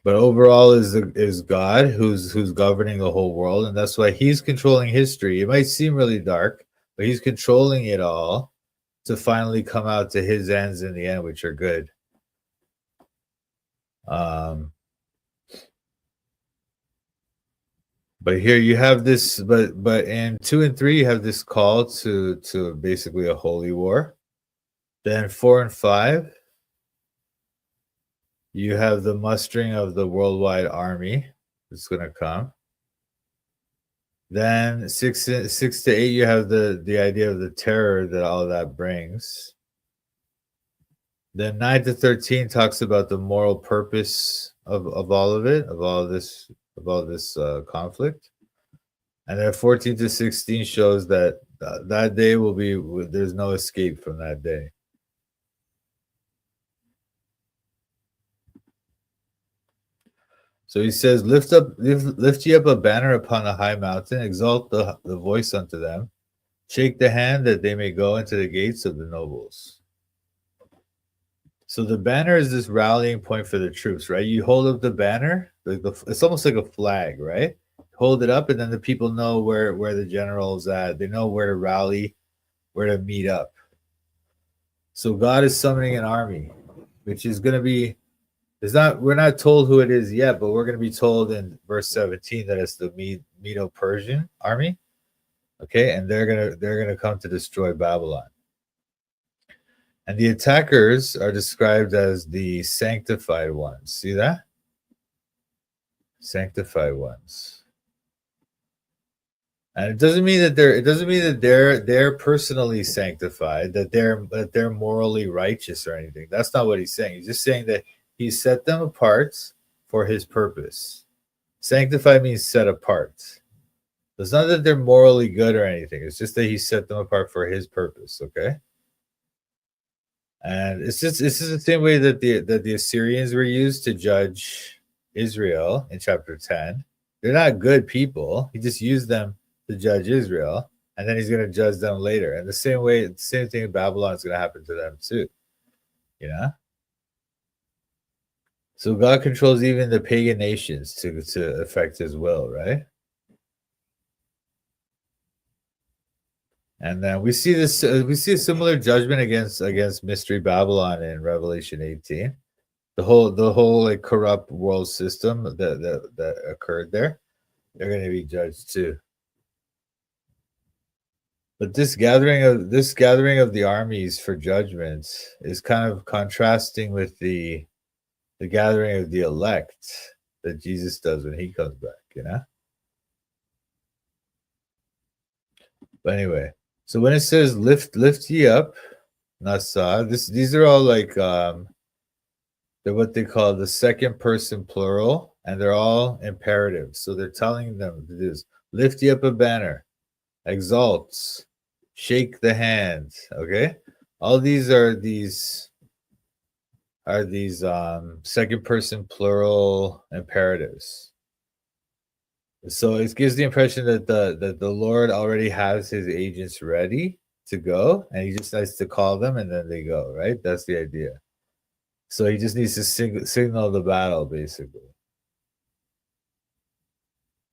But overall is God who's governing the whole world, and that's why he's controlling history. It might seem really dark, but he's controlling it all to finally come out to his ends in the end, which are good. But here you have this, but in 2 and 3 you have this call to basically a holy war. Then 4 and 5 you have the mustering of the worldwide army that's going to come. Then 6 to 8 you have the idea of the terror that all of that brings. Then 9 to 13 talks about the moral purpose of all of it, of all this conflict. And then 14 to 16 shows that that day will be, there's no escape from that day. So he says, lift ye up a banner upon a high mountain, exalt the voice unto them, shake the hand that they may go into the gates of the nobles. So the banner is this rallying point for the troops, right? You hold up the banner, it's almost like a flag, right? Hold it up, and then the people know where the general's at. They know where to rally, where to meet up. So God is summoning an army. which is going to be, it's not, we're not told who it is yet, but we're going to be told in verse 17 that it's the Medo-Persian army. Okay, and they're gonna come to destroy Babylon. And the attackers are described as the sanctified ones. See that? Sanctified ones. And it doesn't mean that they're personally sanctified, that they're morally righteous or anything. That's not what he's saying. He's just saying that he set them apart for his purpose. Sanctified means set apart. It's not that they're morally good or anything. It's just that he set them apart for his purpose. Okay. And it's just the same way that the Assyrians were used to judge Israel in chapter 10. They're not good people. He just used them to judge Israel, and then he's going to judge them later. And the same thing in Babylon is going to happen to them too. You know? So God controls even the pagan nations to affect his will, right? And then we see this. We see a similar judgment against Mystery Babylon in Revelation 18. The whole like corrupt world system that occurred there, they're going to be judged too. But this gathering of the armies for judgment is kind of contrasting with the gathering of the elect that Jesus does when he comes back. You know. But anyway. So when it says lift ye up, Nasa, these are all like they're what they call the second person plural, and they're all imperative. So they're telling them to do this: lift ye up a banner, exalt, shake the hand. Okay, all these are second person plural imperatives. So it gives the impression that the Lord already has his agents ready to go, and he just has to call them, and then they go. Right? That's the idea. So he just needs to signal the battle, basically.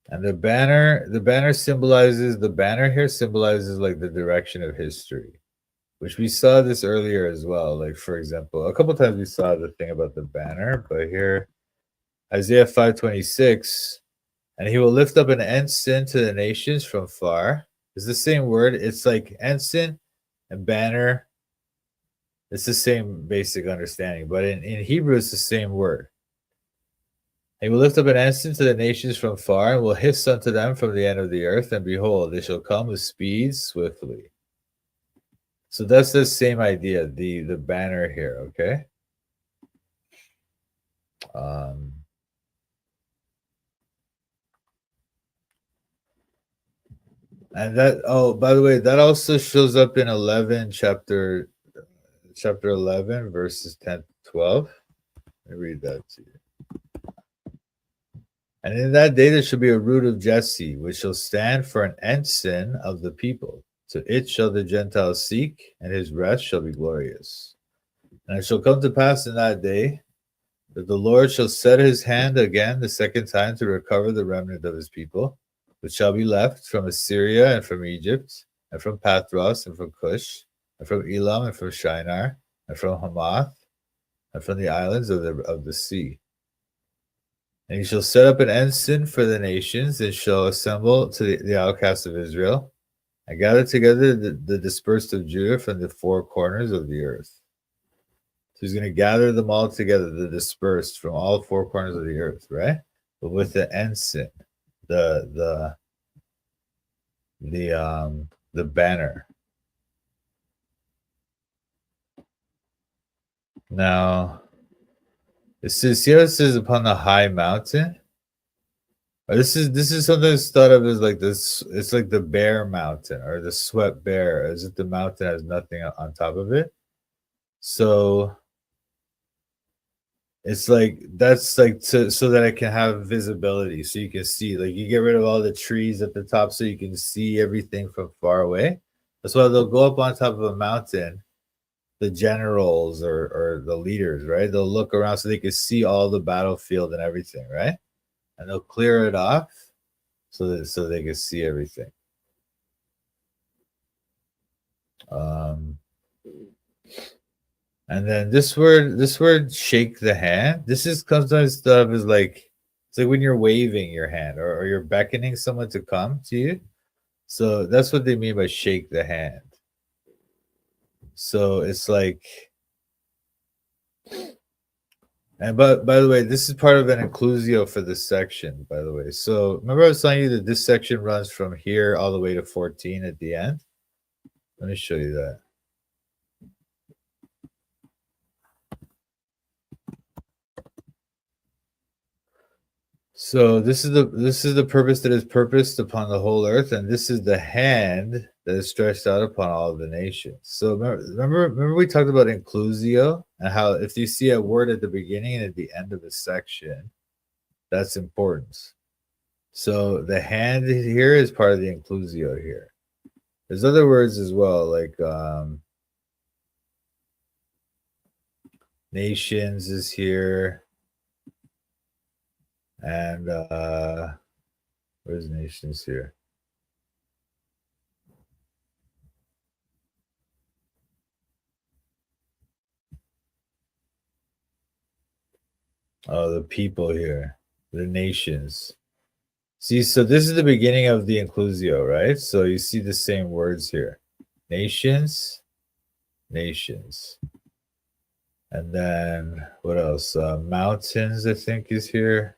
And the banner here symbolizes like the direction of history, which we saw this earlier as well. Like for example, a couple times we saw the thing about the banner, but here, Isaiah 5:26. And he will lift up an ensign to the nations from far. It's the same word. It's like ensign and banner. It's the same basic understanding. But in Hebrew, it's the same word. He will lift up an ensign to the nations from far and will hiss unto them from the end of the earth. And behold, they shall come with speed swiftly. So that's the same idea, the banner here, okay? And that, oh, by the way, that also shows up in chapter 11, verses 10 to 12. Let me read that to you. And in that day there shall be a root of Jesse, which shall stand for an ensign of the people. To it shall the Gentiles seek, and his rest shall be glorious. And it shall come to pass in that day that the Lord shall set his hand again the second time to recover the remnant of his people, which shall be left from Assyria and from Egypt, and from Pathros and from Cush, and from Elam and from Shinar, and from Hamath, and from the islands of the sea. And he shall set up an ensign for the nations, and shall assemble to the outcasts of Israel, and gather together the dispersed of Judah from the four corners of the earth. So he's going to gather them all together, the dispersed from all four corners of the earth, right? But with the ensign, the banner. Now, it says here, it says upon the high mountain. This is something that's thought of as like this. It's like the bare mountain or the swept bare, as if the mountain has nothing on top of it. So it's like that's like so that it can have visibility, so you can see. Like you get rid of all the trees at the top, so you can see everything from far away. That's why they'll go up on top of a mountain. The generals or the leaders, right? They'll look around so they can see all the battlefield and everything, right? And they'll clear it off so they can see everything. And then this word shake the hand. This is sometimes stuff is like it's like when you're waving your hand or you're beckoning someone to come to you. So that's what they mean by shake the hand. So it's like, and but by the way, this is part of an inclusio for this section, by the way. So remember I was telling you that this section runs from here all the way to 14 at the end? Let me show you that. So this is the purpose that is purposed upon the whole earth, and this is the hand that is stretched out upon all of the nations. So remember we talked about inclusio and how if you see a word at the beginning and at the end of a section, that's important. So the hand here is part of the inclusio here. There's other words as well, like nations is here. And where's nations here? Oh, the people here, the nations. See, so this is the beginning of the inclusio, right? So you see the same words here. Nations, nations. And then what else? Mountains, I think, is here.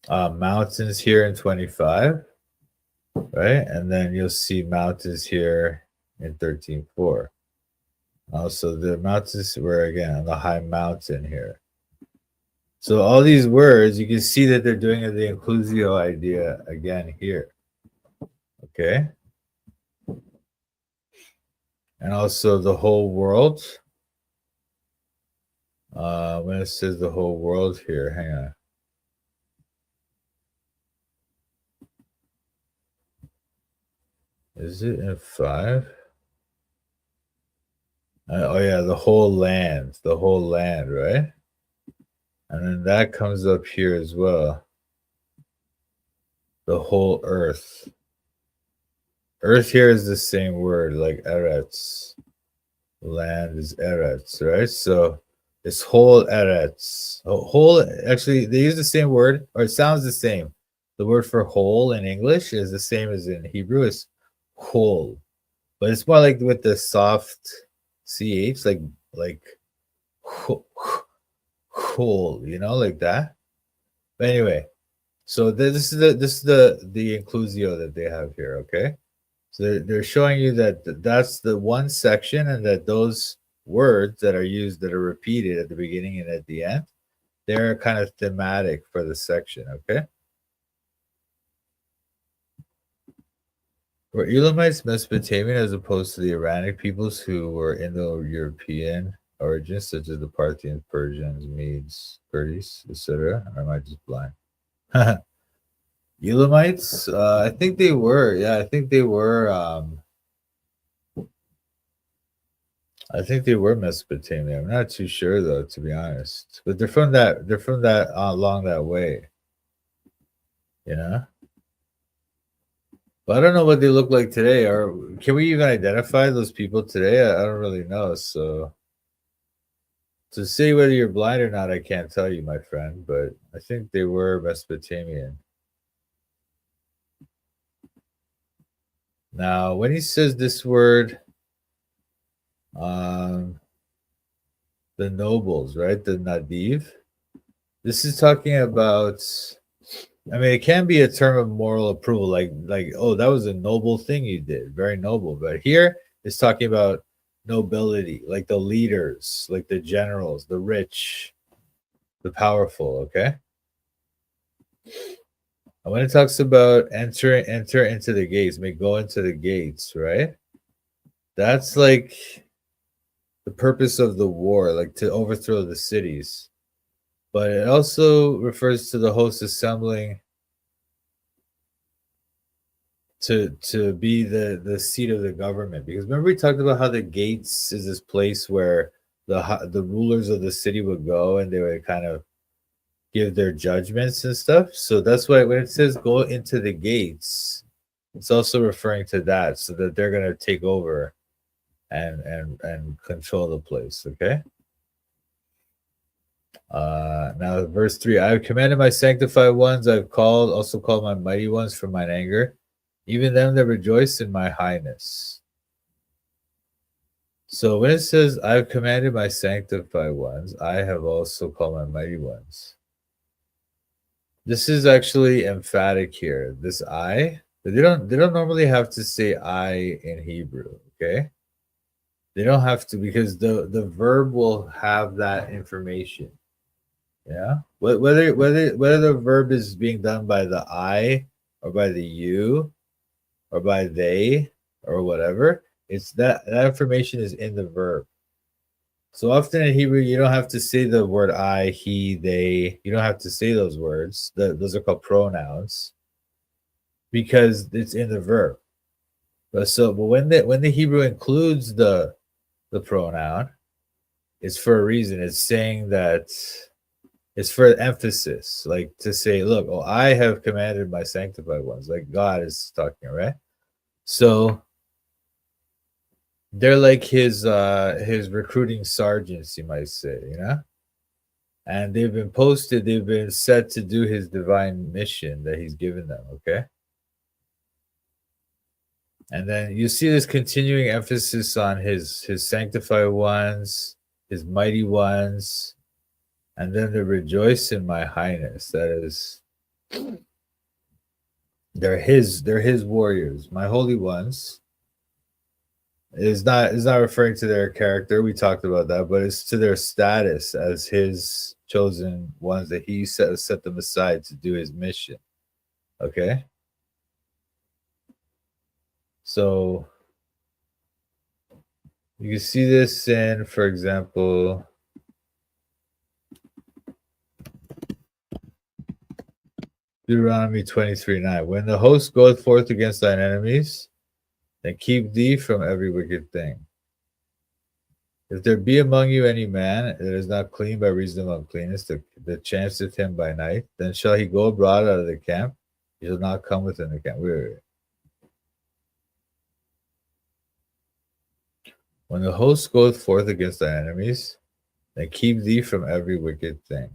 Mountains here in 25, right? And then you'll see mountains here in 13:4. Also, the mountains were again on the high mountain here. So all these words, you can see that they're doing the inclusio idea again here. Okay. And also the whole world. When it says the whole world here, hang on. Is it in 5? Oh yeah, the whole land, right? And then that comes up here as well. The whole earth. Earth here is the same word, like Eretz. Land is Eretz, right? So it's whole Eretz. Whole, actually, they use the same word, or it sounds the same. The word for whole in English is the same as in Hebrew, is whole. But it's more like with the soft CH, like whole, you know, like that. But anyway, so this is the inclusio that they have here, okay? So they're showing you that that's the one section and that those words that are used that are repeated at the beginning and at the end, they're kind of thematic for the section, okay? Were Elamites Mesopotamian as opposed to the Iranic peoples who were Indo-European origins, such as the Parthians, Persians, Medes, Kurds, etc.? Or am I just blind? Elamites? I think they were. Yeah, I think they were. I think they were Mesopotamia. I'm not too sure though, to be honest. But they're from that. They're from that along that way. You know. But I don't know what they look like today. Or can we even identify those people today? I don't really know. So to say whether you're blind or not, I can't tell you, my friend. But I think they were Mesopotamian. Now, when he says this word, the nobles, right? The Nadiv. This is talking about. I mean, it can be a term of moral approval, like oh, that was a noble thing you did, very noble. But here it's talking about nobility, like the leaders, like the generals, the rich, the powerful. Okay. And when it talks about enter into the gates, may go into the gates, right? That's like the purpose of the war, like to overthrow the cities. But it also refers to the host assembling to be the seat of the government. Because remember we talked about how the gates is this place where the rulers of the city would go and they would kind of give their judgments and stuff. So that's why when it says go into the gates, it's also referring to that, so that they're gonna take over and control the place. Okay. Now verse 3, I have commanded my sanctified ones, I've also called my mighty ones from mine anger, even them that rejoice in my highness. So when it says I've commanded my sanctified ones, I have also called my mighty ones. This is actually emphatic here. This I, they don't normally have to say I in Hebrew, okay? They don't have to, because the verb will have that information. Yeah. Whether the verb is being done by the I or by the you or by they or whatever, it's that information is in the verb. So often in Hebrew, you don't have to say the word I, he, they. You don't have to say those words. Those are called pronouns because it's in the verb. But when the Hebrew includes the pronoun, it's for a reason. It's saying that it's for emphasis, like to say, look, oh, I have commanded my sanctified ones, like God is talking, right? So they're like his recruiting sergeants, you might say, you know? And they've been set to do his divine mission that he's given them, okay? And then you see this continuing emphasis on his sanctified ones, his mighty ones, and then they rejoice in my highness. That is, they're his warriors, my holy ones. Is not referring to their character. We talked about that, but it's to their status as his chosen ones that he set them aside to do his mission. Okay. So you can see this in, for example, Deuteronomy 23:9. When the host goeth forth against thine enemies, then keep thee from every wicked thing. If there be among you any man that is not clean by reason of uncleanness, that chanceth him by night, then shall he go abroad out of the camp. He shall not come within the camp. Wait. When the host goeth forth against thy enemies, then keep thee from every wicked thing.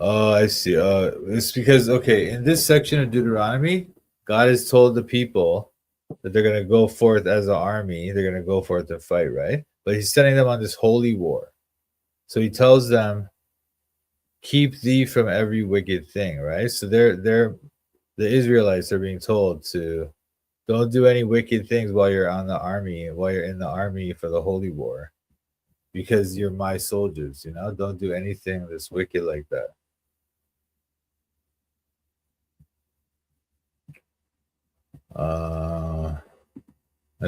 Oh, I see. It's because, okay, in this section of Deuteronomy, God has told the people that they're going to go forth as an army. They're going to go forth and fight, right? But he's sending them on this holy war. So he tells them, keep thee from every wicked thing, right? So the Israelites are being told to don't do any wicked things while you're in the army for the holy war, because you're my soldiers, you know? Don't do anything that's wicked like that.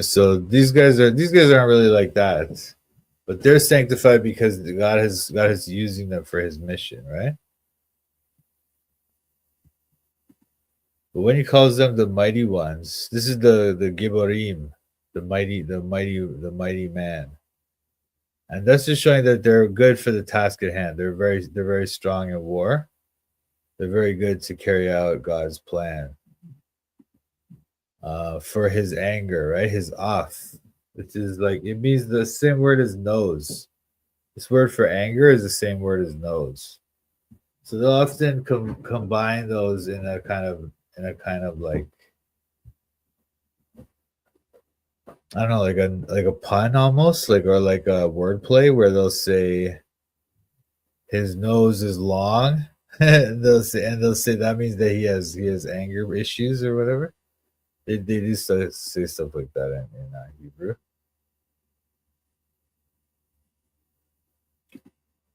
So these guys aren't really like that, but they're sanctified because God is using them for his mission, right? But when he calls them the mighty ones, this is the Gibborim, the mighty man. And that's just showing that they're good for the task at hand. They're very strong in war. They're very good to carry out God's plan. For his anger, right? His off, which is like, it means the same word as nose. This word for anger is the same word as nose. So they'll often combine those in a kind of like, I don't know, like a pun almost, or like a wordplay where they'll say his nose is long, and they'll say that means that he has anger issues or whatever. They do say stuff like that in Hebrew.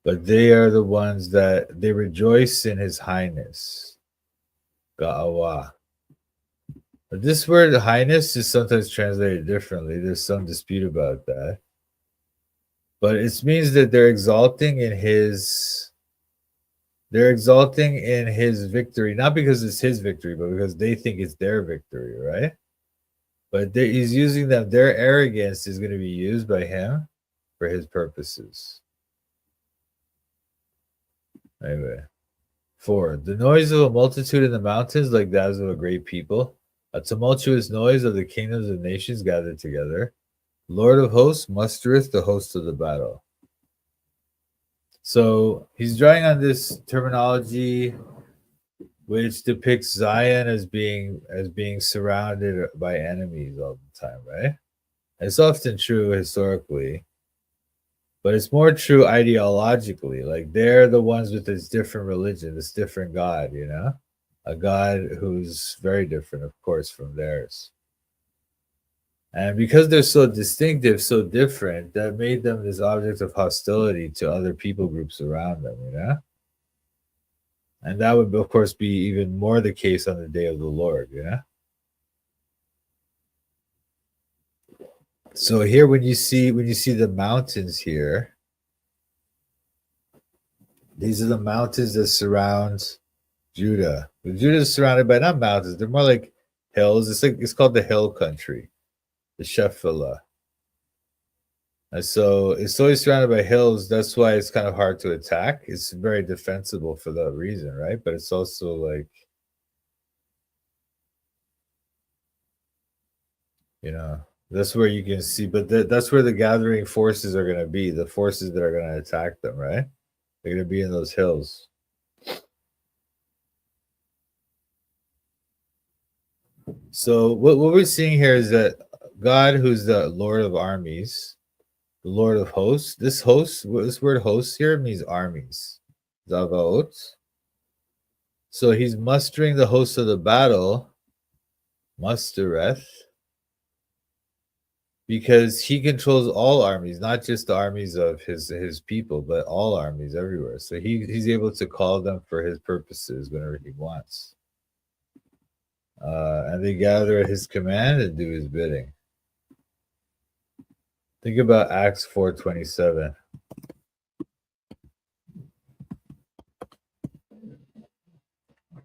But they are the ones that they rejoice in his highness. Ga'awa. But this word highness is sometimes translated differently. There's some dispute about that. But it means that they're exalting in his victory, not because it's his victory, but because they think it's their victory, right? But he's using them. Their arrogance is going to be used by him for his purposes. Anyway. 4. The noise of a multitude in the mountains, like that of a great people, a tumultuous noise of the kingdoms of nations gathered together. Lord of hosts mustereth the host of the battle. So he's drawing on this terminology which depicts Zion as being surrounded by enemies all the time, right? It's often true historically, but it's more true ideologically. Like they're the ones with this different religion, this different God, you know? A God who's very different, of course, from theirs. And because they're so distinctive, so different, that made them this object of hostility to other people groups around them, you know? And that would, of course, be even more the case on the day of the Lord, you know? So here when you see the mountains here, these are the mountains that surround Judah. Judah is surrounded by not mountains, they're more like hills. It's called the hill country, the Shephelah. And so it's always surrounded by hills. That's why it's kind of hard to attack. It's very defensible for that reason, right? But it's also like, you know, that's where you can see, but that's where the gathering forces are going to be, the forces that are going to attack them, right? They're going to be in those hills. So what we're seeing here is that God, who's the Lord of armies, the Lord of hosts, this word hosts here means armies. Zavaot. So he's mustering the hosts of the battle, mustereth, because he controls all armies, not just the armies of his people, but all armies everywhere. So he's able to call them for his purposes whenever he wants. And they gather at his command and do his bidding. Think about Acts 4:27.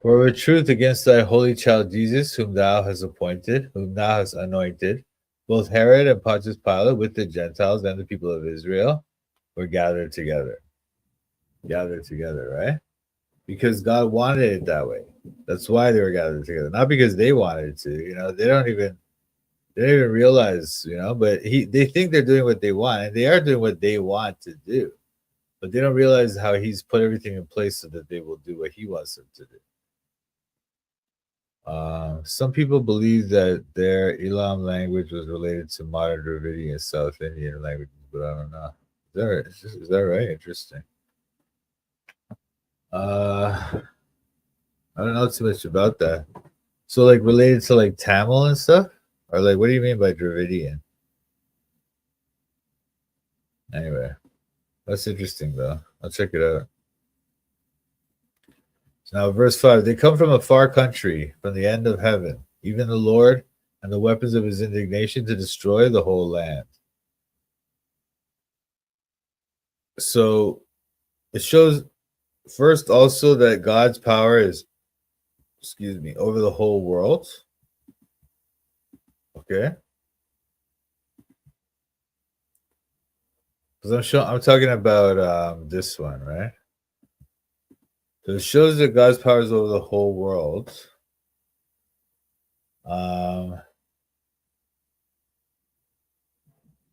For with truth against thy holy child Jesus, whom thou hast appointed, whom thou hast anointed, both Herod and Pontius Pilate with the Gentiles and the people of Israel were gathered together. Gathered together, right? Because God wanted it that way. That's why they were gathered together. Not because they wanted to, you know, they don't even realize, you know, but they think they're doing what they want, and they are doing what they want to do. But they don't realize how he's put everything in place so that they will do what he wants them to do. Some people believe that their Elam language was related to modern Dravidian South Indian languages, but I don't know. Is that right? Interesting. I don't know too much about that. So, like, related to like Tamil and stuff, or like, what do you mean by Dravidian? Anyway, that's interesting though. I'll check it out. Now, verse 5, they come from a far country, from the end of heaven, even the Lord and the weapons of his indignation to destroy the whole land. So it shows first also that God's power is, over the whole world. Okay. Because I'm talking about this one, right? So it shows that God's power is over the whole world.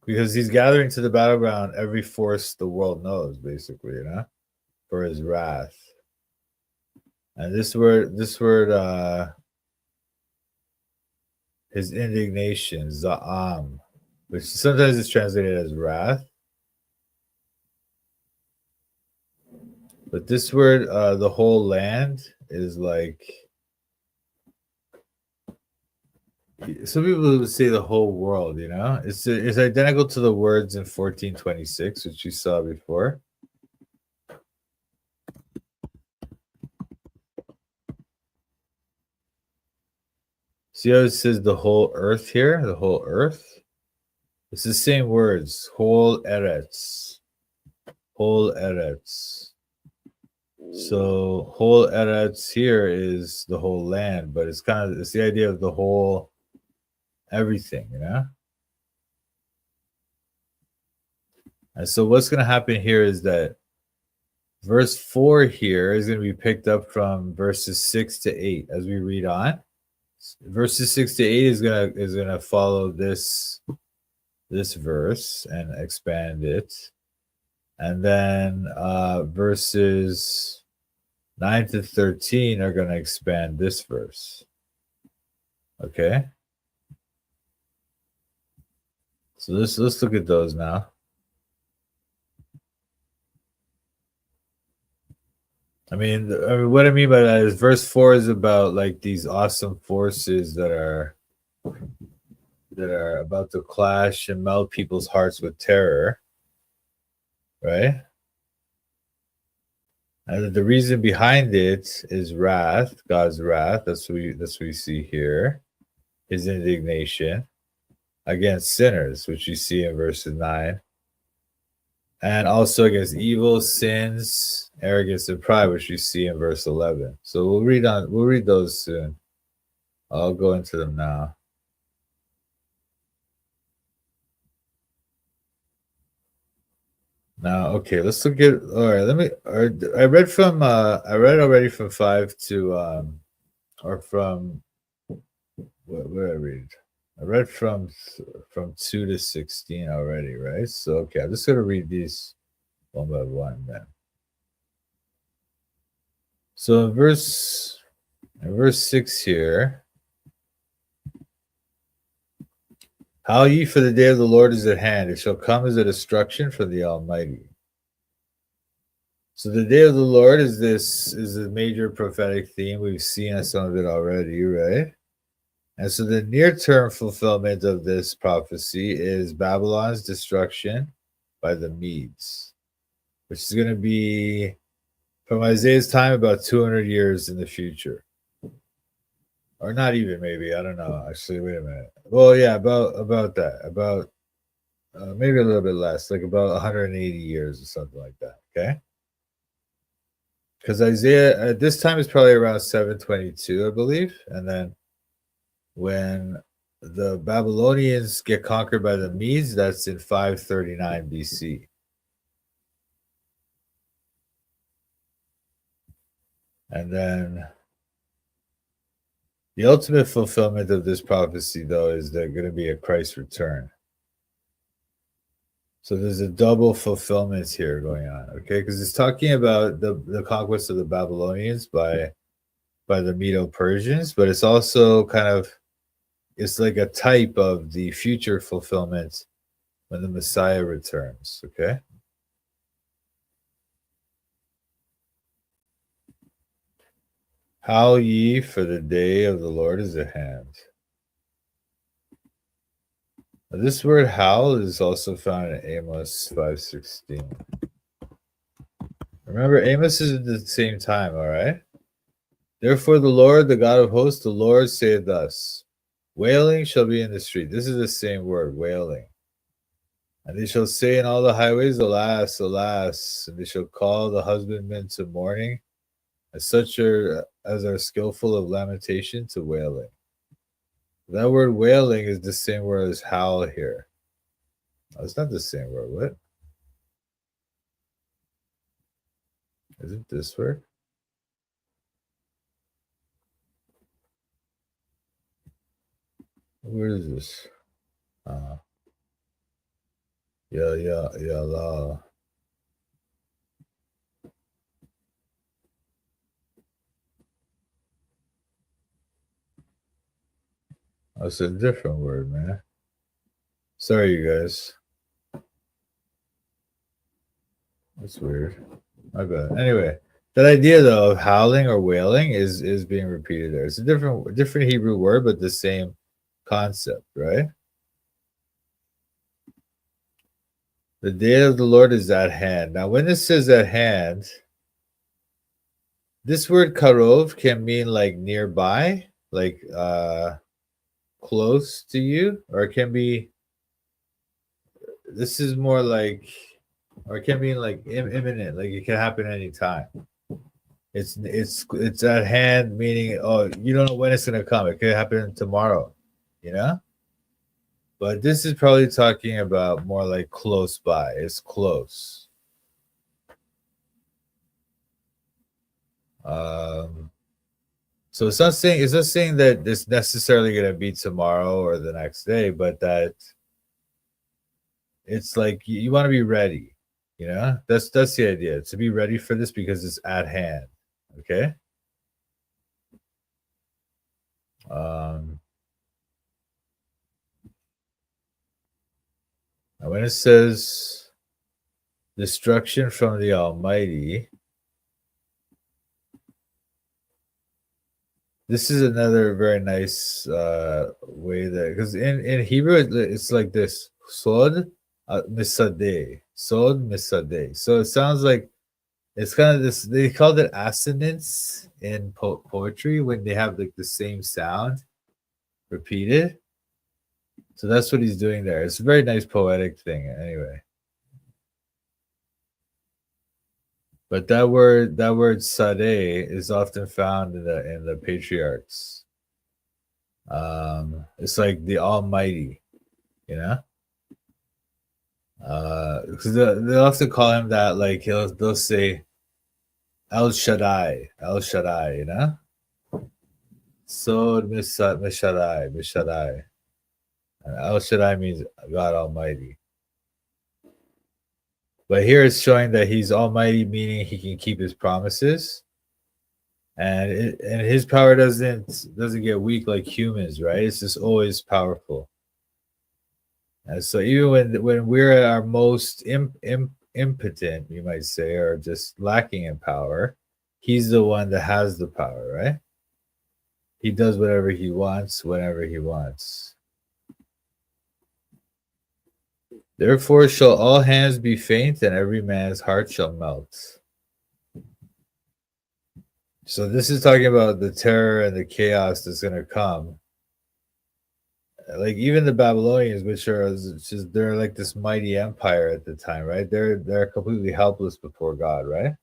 Because he's gathering to the battleground every force the world knows, basically, you know, for his wrath. And this word, his indignation, za'am, which sometimes is translated as wrath. But this word, the whole land, is like, some people would say the whole world, you know? It's identical to the words in 14:26, which you saw before. See how it says the whole earth here? The whole earth? It's the same words. Whole eretz. Whole eretz. So whole eretz here is the whole land, but it's the idea of the whole everything, you know? And so what's going to happen here is that verse 4 here is going to be picked up from verses 6 to 8 as we read on. Verses 6 to 8 is gonna follow this verse and expand it. And then verses 9 to 13 are going to expand this verse. Okay? So let's look at those now. I mean, what I mean by that is verse 4 is about like these awesome forces that are about to clash and melt people's hearts with terror, right? And the reason behind it is wrath, God's wrath. That's what we see here. His indignation against sinners, which you see in verses 9. And also against evil, sins, arrogance, and pride, which you see in verse 11. So we'll read those soon. I'll go into them now. Now, okay, let's look at. All right, I read already from 5 to or from where I read. I read from 2 to 16 already, right? So okay, I'm just gonna read these one by one then. So in verse 6 here, how ye, for the day of the Lord is at hand, it shall come as a destruction from the Almighty. So the day of the Lord is a major prophetic theme. We've seen some of it already, right? And so the near-term fulfillment of this prophecy is Babylon's destruction by the Medes, which is going to be from Isaiah's time about 200 years in the future. Or not even, maybe. I don't know. Actually, wait a minute. Well, yeah, about that. About maybe a little bit less, like about 180 years or something like that. Okay? Because Isaiah at this time is probably around 722, I believe. And then when the Babylonians get conquered by the Medes, that's in 539 BC. And then the ultimate fulfillment of this prophecy, though, is there going to be a Christ return. So there's a double fulfillment here going on, okay? Because it's talking about the conquest of the Babylonians by the Medo-Persians, but it's also it's like a type of the future fulfillment when the Messiah returns, okay? Howl ye, for the day of the Lord is at hand. Now, this word howl is also found in Amos 5:16. Remember, Amos is at the same time, all right? Therefore, the Lord, the God of hosts, the Lord saith thus, wailing shall be in the street. This is the same word, wailing. And they shall say in all the highways, alas, alas. And they shall call the husbandmen to mourning, as such as are skillful of lamentation to wailing. That word wailing is the same word as howl here. Oh, it's not the same word. What? Is it this word? Where is this? La. That's a different word, man. Sorry, you guys. That's weird. My bad. Anyway, that idea though of howling or wailing is being repeated there. It's a different Hebrew word, but the same concept, right? The day of the Lord is at hand. Now, when this says at hand, this word karov can mean like nearby, like close to you, or it can be. This is more like, or it can mean like imminent, like it can happen anytime. It's at hand, meaning you don't know when it's gonna come. It could happen tomorrow, you know. But this is probably talking about more like close by. It's close. So it's not saying that it's necessarily going to be tomorrow or the next day, but that it's like you want to be ready. You know, that's the idea, to be ready for this because it's at hand. Okay. And when it says destruction from the Almighty, this is another very nice way that, because in Hebrew it's like this: sod misadeh, sod misadeh. So it sounds like it's kind of this. They called it assonance in poetry when they have like the same sound repeated. So that's what he's doing there. It's a very nice poetic thing, anyway. But that word sadeh is often found in the patriarchs. It's like the Almighty, you know. Because they often call him that. Like they'll say El Shaddai, El Shaddai, you know. Sod Mishadai, Mishadai. And El Shaddai means God Almighty. But here it's showing that he's almighty, meaning he can keep his promises, and his power doesn't get weak like humans, right? It's just always powerful. And so even when we're at our most impotent, you might say, or just lacking in power, he's the one that has the power, right? He does whatever he wants, whenever he wants. Therefore shall all hands be faint, and every man's heart shall melt. So this is talking about the terror and the chaos that's going to come. Like even the Babylonians, which are just they're like this mighty empire at the time, right? They're completely helpless before God, right?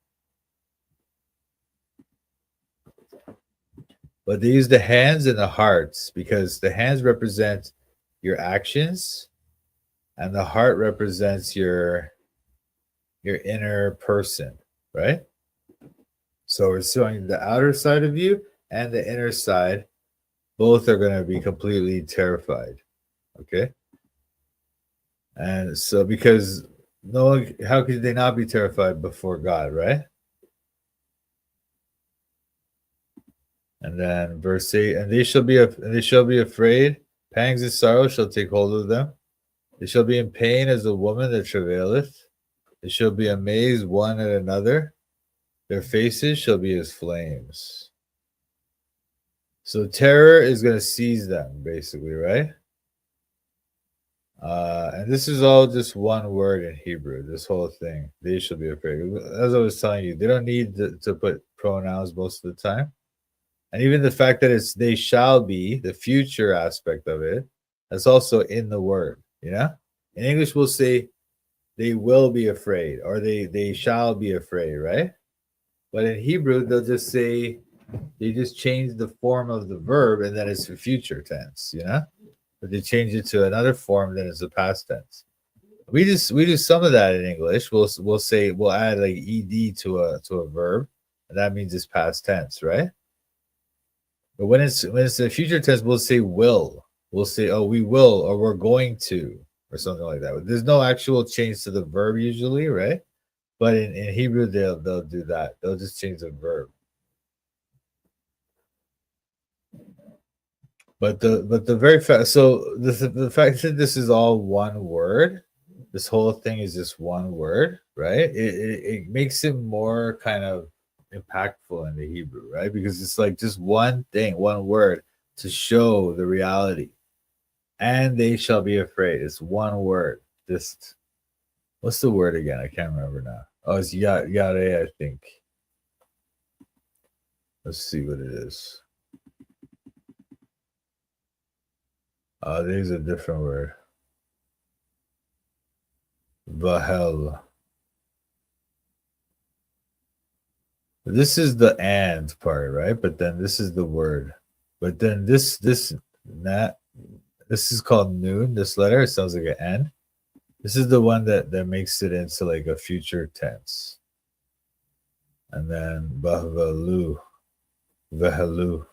But they use the hands and the hearts because the hands represent your actions, and the heart represents your inner person, right? So we're showing the outer side of you and the inner side. Both are going to be completely terrified. Okay. And so, because how could they not be terrified before God, right? And then verse 8, and they shall be afraid, pangs of sorrow shall take hold of them. They shall be in pain as a woman that travaileth. They shall be amazed one at another. Their faces shall be as flames. So terror is going to seize them, basically, right? And this is all just one word in Hebrew, this whole thing. They shall be afraid. As I was telling you, they don't need to put pronouns most of the time. And even the fact that it's they shall be, the future aspect of it, that's also in the word, you know? In English, we'll say they will be afraid or they shall be afraid, right? But in Hebrew, they'll just say, they just change the form of the verb and then it's the future tense, you know? But they change it to another form, then it's the past tense. We do some of that in English. We'll say we'll add like ed to a verb, and that means it's past tense, right? But when it's the future tense, we'll say will. We'll say, oh, we will, or we're going to, or something like that. There's no actual change to the verb usually, right? But in Hebrew, they'll do that. They'll just change the verb. But the very fact, so the fact that this is all one word, this whole thing is just one word, right? It makes it more kind of impactful in the Hebrew, right? Because it's like just one thing, one word to show the reality. And they shall be afraid. It's one word. Just what's the word again? I can't remember now. Oh, it's yare, I think. Let's see what it is. There's a different word. Vahel. This is the and part, right? But then this is the word. But then this this is called noon. This letter, it sounds like an N. This is the one that makes it into like a future tense. And then Bahvalu, Vehalu.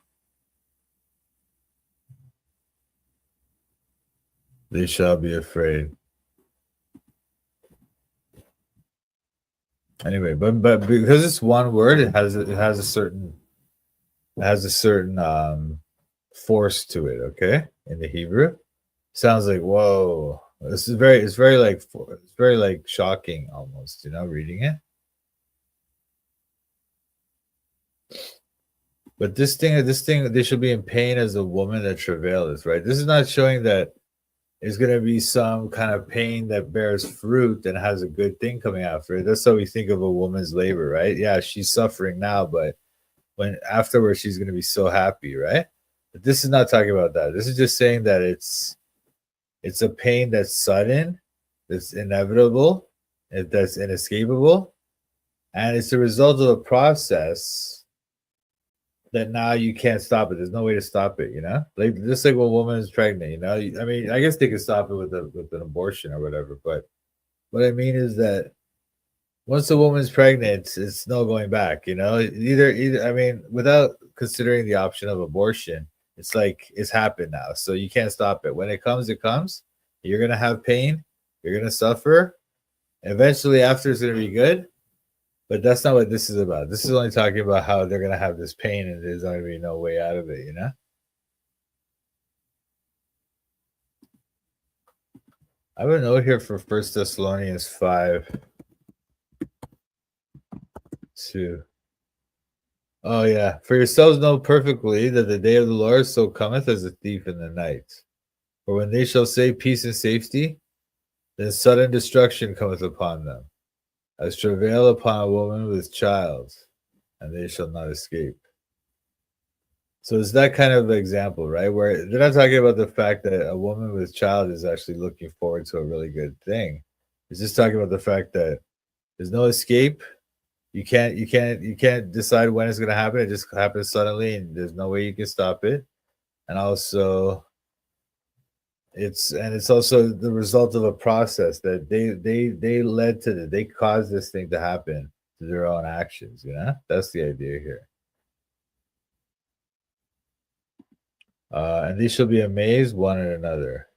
They shall be afraid. Anyway, but because it's one word, it has a certain force to it. Okay, in the Hebrew, sounds like whoa. It's very like shocking almost. You know, reading it. But this thing, they should be in pain as a woman that travails. Right. This is not showing that is going to be some kind of pain that bears fruit and has a good thing coming after it. That's how we think of a woman's labor, right? Yeah, she's suffering now, but when afterwards she's going to be so happy, right? But this is not talking about that. This is just saying that it's a pain that's sudden, that's inevitable, that's inescapable, and it's the result of a process that now you can't stop it. There's no way to stop it, you know? Like just like when a woman is pregnant, you know? I mean, I guess they could stop it with an abortion or whatever, but what I mean is that once a woman's pregnant, it's no going back, you know? Either I mean, without considering the option of abortion, it's like it's happened now. So you can't stop it. When it comes, it comes. You're gonna have pain, you're gonna suffer. Eventually after it's gonna be good. But that's not what this is about. This is only talking about how they're gonna have this pain and there's not gonna be no way out of it, you know? I have a note here for First Thessalonians 5:2. Oh yeah. For yourselves know perfectly that the day of the Lord so cometh as a thief in the night. For when they shall say peace and safety, then sudden destruction cometh upon them, as travail upon a woman with child, and they shall not escape. So it's that kind of example, right? Where they're not talking about the fact that a woman with child is actually looking forward to a really good thing. It's just talking about the fact that there's no escape. You can't decide when it's gonna happen. It just happens suddenly and there's no way you can stop it. And also it's also the result of a process that they led to they caused this thing to happen through their own actions, you know? That's the idea here. And they shall be amazed one at another.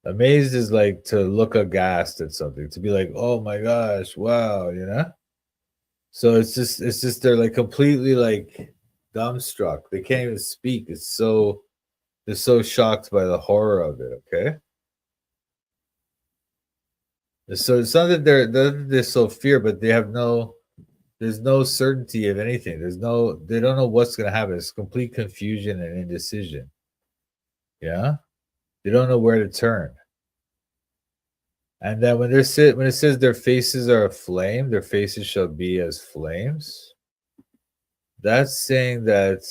Amazed is like to look aghast at something, to be like, oh my gosh, wow, you know? So it's just they're like completely like dumbstruck. They can't even speak. They're so shocked by the horror of it, okay? So it's not that they're so fear, but there's no certainty of anything. They don't know what's gonna happen. It's complete confusion and indecision. Yeah? They don't know where to turn. And then when it says their faces are aflame, their faces shall be as flames. That's saying that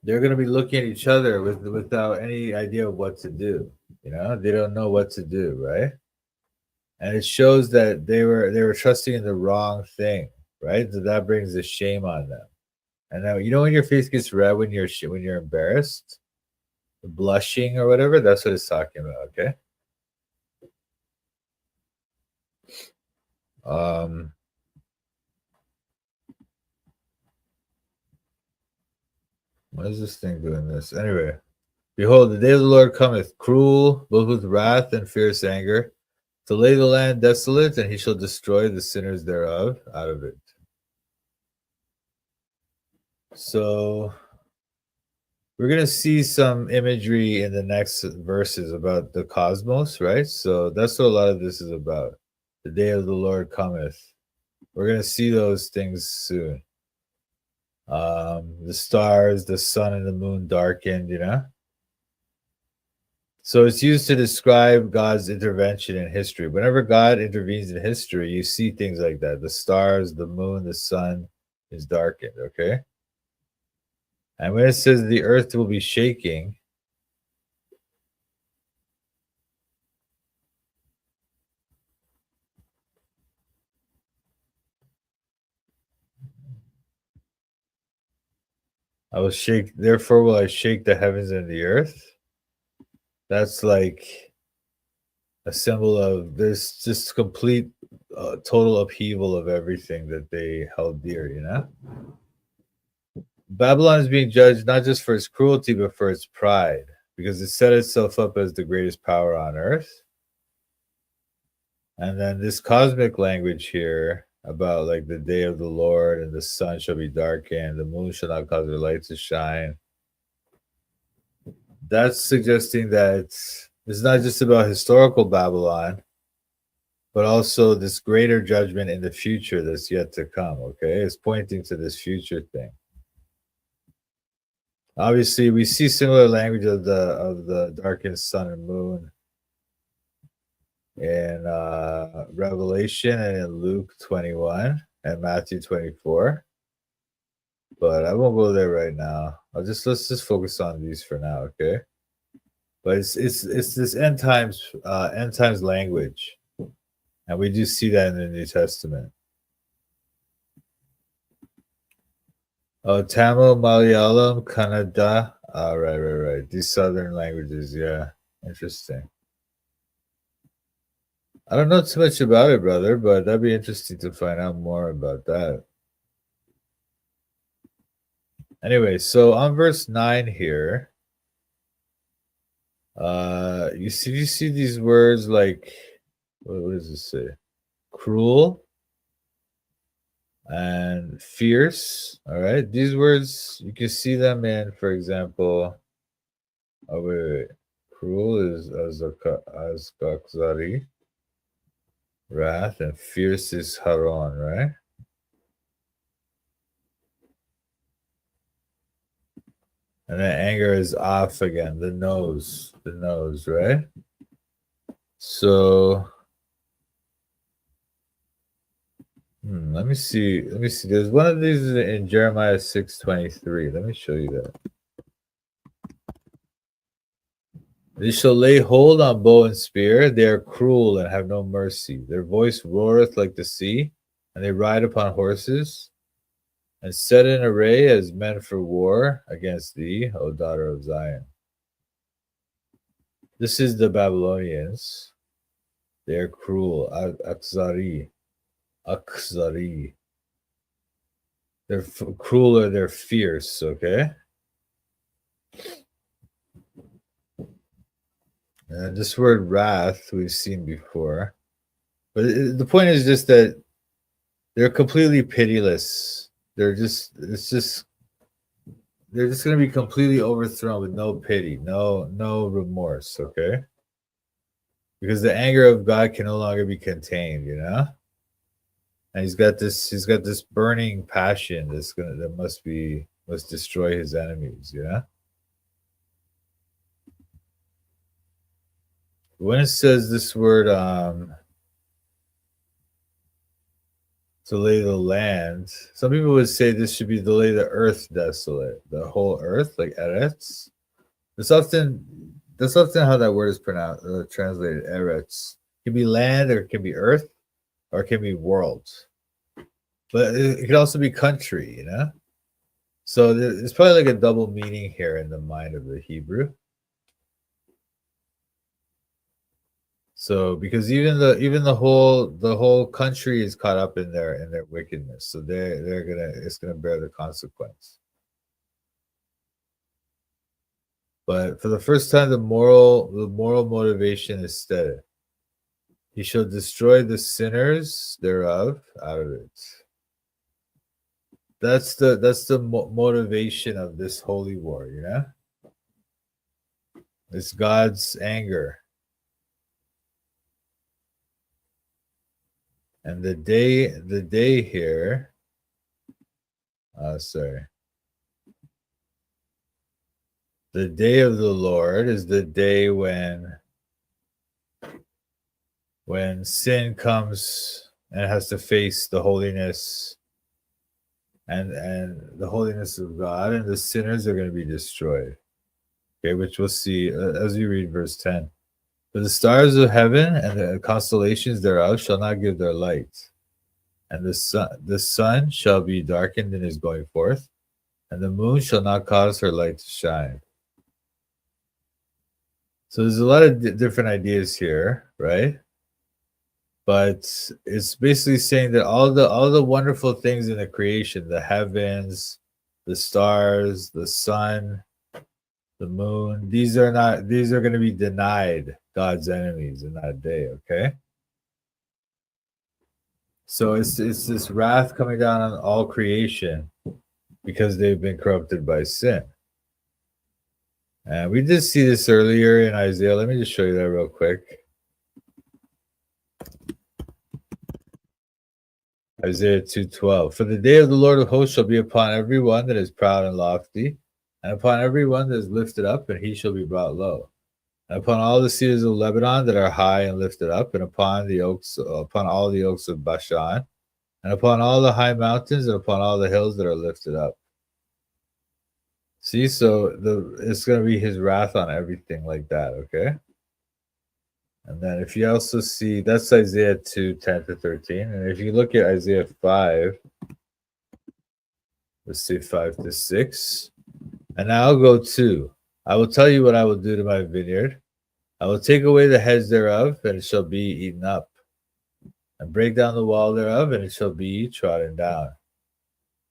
they're going to be looking at each other without any idea of what to do. You know, they don't know what to do, right? And it shows that they were trusting in the wrong thing, right? So that brings the shame on them. And now you know when your face gets red when you're embarrassed, blushing or whatever. That's what it's talking about. Okay. Um, what is this thing doing this? Anyway, behold, the day of the Lord cometh, cruel, both with wrath and fierce anger, to lay the land desolate, and he shall destroy the sinners thereof out of it. So we're going to see some imagery in the next verses about the cosmos, right? So that's what a lot of this is about. The day of the Lord cometh. We're going to see those things soon. The stars, the sun, and the moon darkened, you know? So it's used to describe God's intervention in history. Whenever God intervenes in history, you see things like that. The stars, the moon, the sun is darkened, okay? And when it says the earth will be shaking, I will shake, therefore will I shake the heavens and the earth. That's like a symbol of there's just complete, total upheaval of everything that they held dear, you know? Babylon is being judged not just for its cruelty, but for its pride, because it set itself up as the greatest power on earth. And then this cosmic language here about like the day of the Lord and the sun shall be darkened, the moon shall not cause her light to shine. That's suggesting that it's not just about historical Babylon, but also this greater judgment in the future that's yet to come. Okay, it's pointing to this future thing. Obviously, we see similar language of the darkened sun and moon in Revelation and in Luke 21 and Matthew 24. But I won't go there right now. Let's just focus on these for now, okay? But it's this end times language, and we do see that in the New Testament. Oh, Tamil, Malayalam, Kannada. Right. These southern languages, yeah, interesting. I don't know too much about it, brother, but that'd be interesting to find out more about that. Anyway, so on verse 9 here, you see these words like, what does it say? Cruel and fierce. All right, these words you can see them in, for example. Oh wait. Cruel is Azgakzari, wrath, and fierce is Haron, right? And then anger is off again, the nose, right? So let me see. There's one of these in Jeremiah 6:23. Let me show you that. They shall lay hold on bow and spear. They are cruel and have no mercy. Their voice roareth like the sea, and they ride upon horses, and set in array as men for war against thee, O daughter of Zion. This is the Babylonians. They are cruel. Akzari. They're cruel, they're fierce, okay? And this word wrath we've seen before. But the point is just that they're completely pitiless. They're just going to be completely overthrown with no pity, no remorse, okay? Because the anger of God can no longer be contained, you know? And he's got this burning passion that must destroy his enemies, yeah? When it says this word to lay the land, some people would say this should be to lay the earth desolate, the whole earth, like Eretz. That's often how that word is pronounced, translated, Eretz. It can be land, or it can be earth, or it can be world. But it could also be country, you know? So there's probably like a double meaning here in the mind of the Hebrew. So because even the whole country is caught up in their wickedness, so it's gonna bear the consequence. But for the first time, the moral motivation is stated. He shall destroy the sinners thereof out of it. That's the motivation of this holy war, you know? It's God's anger. And the day here, the day of the Lord is the day when sin comes and has to face the holiness and the holiness of God, and the sinners are going to be destroyed. Okay, which we'll see as we read verse 10. For the stars of heaven and the constellations thereof shall not give their light, and the sun shall be darkened in his going forth, and the moon shall not cause her light to shine. So there's a lot of different ideas here, right? But it's basically saying that all the wonderful things in the creation, the heavens, the stars, the sun, the moon, these are going to be denied God's enemies in that day, okay? So it's this wrath coming down on all creation because they've been corrupted by sin. And we did see this earlier in Isaiah. Let me just show you that real quick. Isaiah 2:12. For the day of the Lord of hosts shall be upon every one that is proud and lofty, and upon every one that is lifted up, and he shall be brought low. And upon all the cedars of Lebanon that are high and lifted up, and upon all the oaks of Bashan, and upon all the high mountains, and upon all the hills that are lifted up. See, so it's going to be his wrath on everything like that, okay? And then if you also see, that's Isaiah 2:10-13. And if you look at Isaiah 5, let's see, 5-6. And now I'll go to, I will tell you what I will do to my vineyard. I will take away the heads thereof, and it shall be eaten up, and break down the wall thereof, and it shall be trodden down.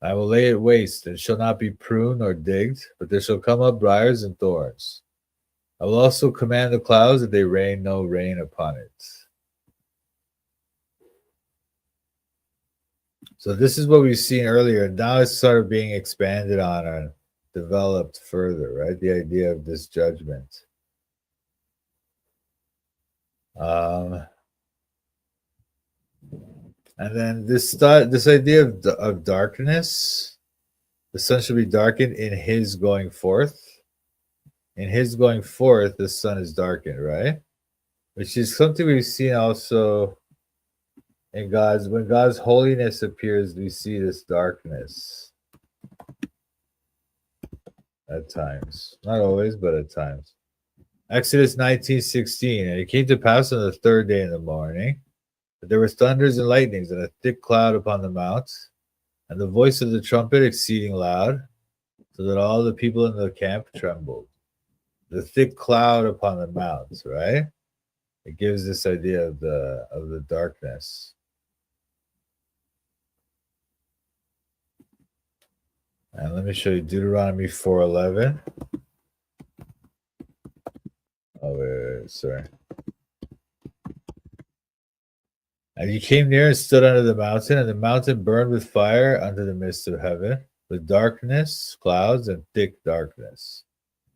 I will lay it waste, and it shall not be pruned or digged, but there shall come up briars and thorns. I will also command the clouds that they rain no rain upon it. So this is what we've seen earlier, and now it's sort of being expanded on and developed further, right? The idea of this judgment. And then this idea of darkness, the sun shall be darkened in his going forth. In his going forth, the sun is darkened, right? Which is something we've seen also in when God's holiness appears, we see this darkness at times. Not always, but at times. Exodus 19:16, and it came to pass on the third day in the morning that there were thunders and lightnings and a thick cloud upon the mount, and the voice of the trumpet exceeding loud, so that all the people in the camp trembled. The thick cloud upon the mounts, right? It gives this idea of the darkness. And let me show you Deuteronomy 4:11. Oh, wait, sorry. And you came near and stood under the mountain, and the mountain burned with fire unto the midst of heaven, with darkness, clouds, and thick darkness.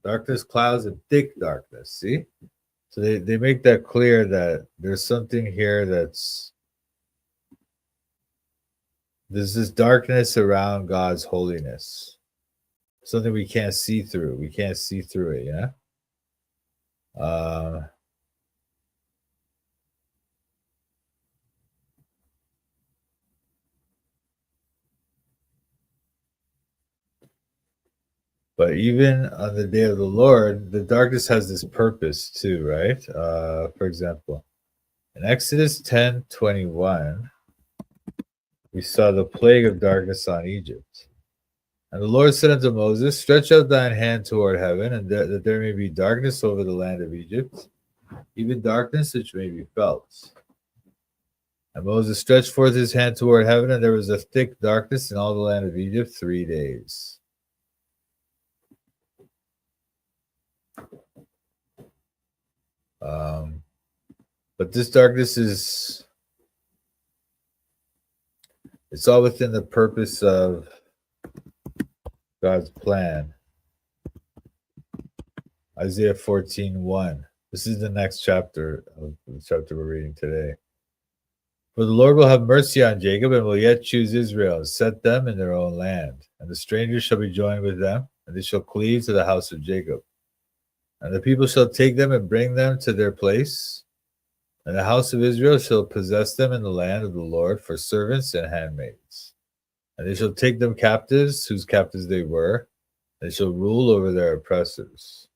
Darkness, clouds, and thick darkness. See? So they make that clear that there's something here there's this darkness around God's holiness. Something we can't see through. We can't see through it, you know? But even on the day of the Lord, the darkness has this purpose too, right? For example, in Exodus 10:21, we saw the plague of darkness on Egypt. And the Lord said unto Moses, stretch out thine hand toward heaven, and that there may be darkness over the land of Egypt, even darkness which may be felt. And Moses stretched forth his hand toward heaven, and there was a thick darkness in all the land of Egypt 3 days. But this darkness it's all within the purpose of God's plan. Isaiah 14:1. This is the next chapter of the chapter we're reading today. For the Lord will have mercy on Jacob, and will yet choose Israel, and set them in their own land. And the strangers shall be joined with them, and they shall cleave to the house of Jacob. And the people shall take them and bring them to their place. And the house of Israel shall possess them in the land of the Lord for servants and handmaids. And they shall take them captives, whose captives they were. And they shall rule over their oppressors.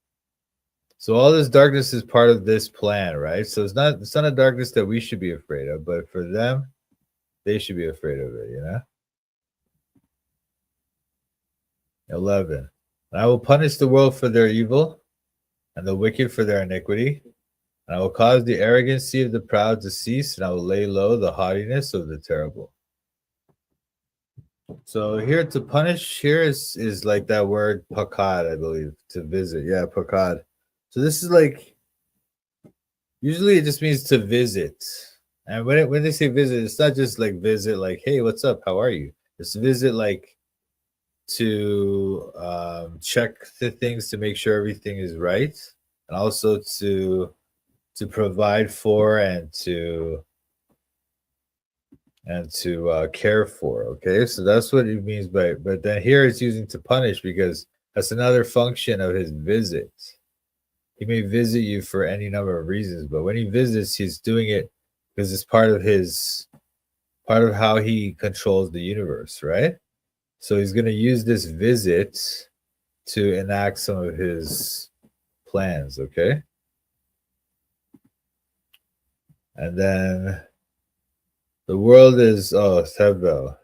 So all this darkness is part of this plan, right? So it's not a darkness that we should be afraid of, but for them, they should be afraid of it, you know? 11. And I will punish the world for their evil and the wicked for their iniquity. And I will cause the arrogancy of the proud to cease, and I will lay low the haughtiness of the terrible. So here to punish here is like that word pakad, I believe, to visit. Yeah, pakad. So this is like usually it just means to visit. And when they say visit, it's not just like visit like, hey, what's up? How are you? It's visit like to check the things to make sure everything is right, and also to provide for and to care for. Okay, so that's what it means by. But then here it's using to punish because that's another function of his visit. He may visit you for any number of reasons, but when he visits, he's doing it because it's part of how he controls the universe, right? So he's going to use this visit to enact some of his plans, okay? And then the world is Thebel.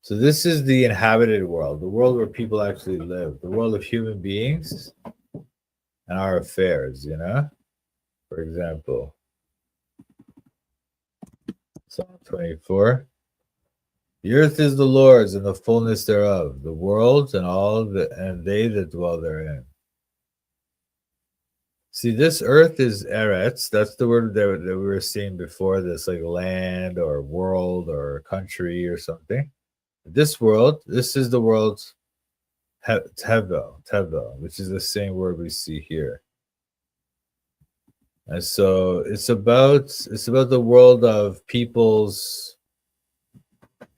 So this is the inhabited world, the world where people actually live, the world of human beings and our affairs, you know? For example, Psalm 24. The earth is the Lord's and the fullness thereof, the world and they that dwell therein. See, this earth is Eretz. That's the word that we were seeing before, this like land or world or country or something. This world, this is the world Tevel, which is the same word we see here. And so it's about the world of people's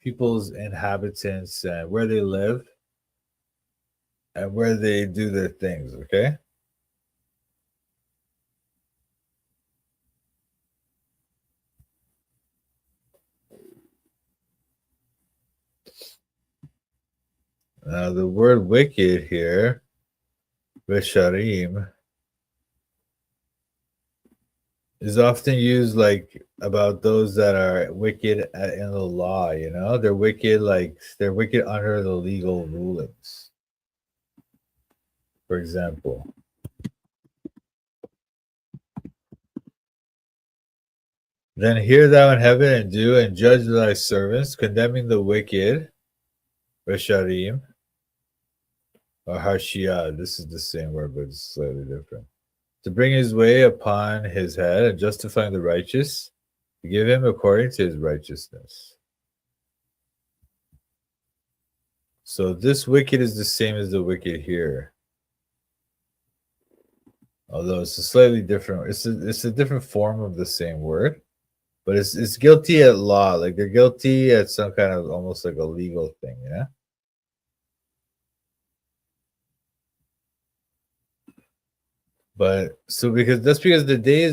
inhabitants and where they live and where they do their things, okay? Now the word wicked here, Resharim, is often used like about those that are wicked in the law, you know? They're wicked under the legal rulings. For example, then hear thou in heaven and do and judge thy servants, condemning the wicked, Resharim, or Harshia. This is the same word, but it's slightly different. To bring his way upon his head and justifying the righteous, to give him according to his righteousness. So this wicked is the same as the wicked here. Although it's a slightly different, it's a different form of the same word, but it's guilty at law. Like they're guilty at some kind of almost like a legal thing, yeah. But so because the day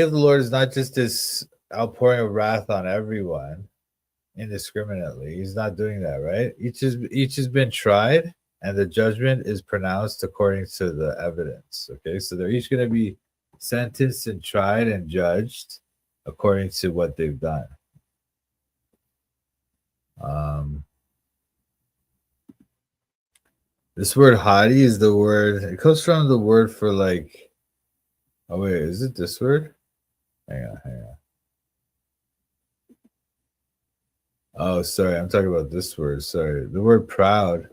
of the Lord is not just this outpouring of wrath on everyone indiscriminately. He's not doing that, right? Each has been tried, and the judgment is pronounced according to the evidence. Okay, so they're each going to be sentenced and tried and judged according to what they've done. This word haughty is the word, it comes from the word for like, oh wait, is it this word? Hang on. Oh, sorry, I'm talking about this word. Sorry. The word proud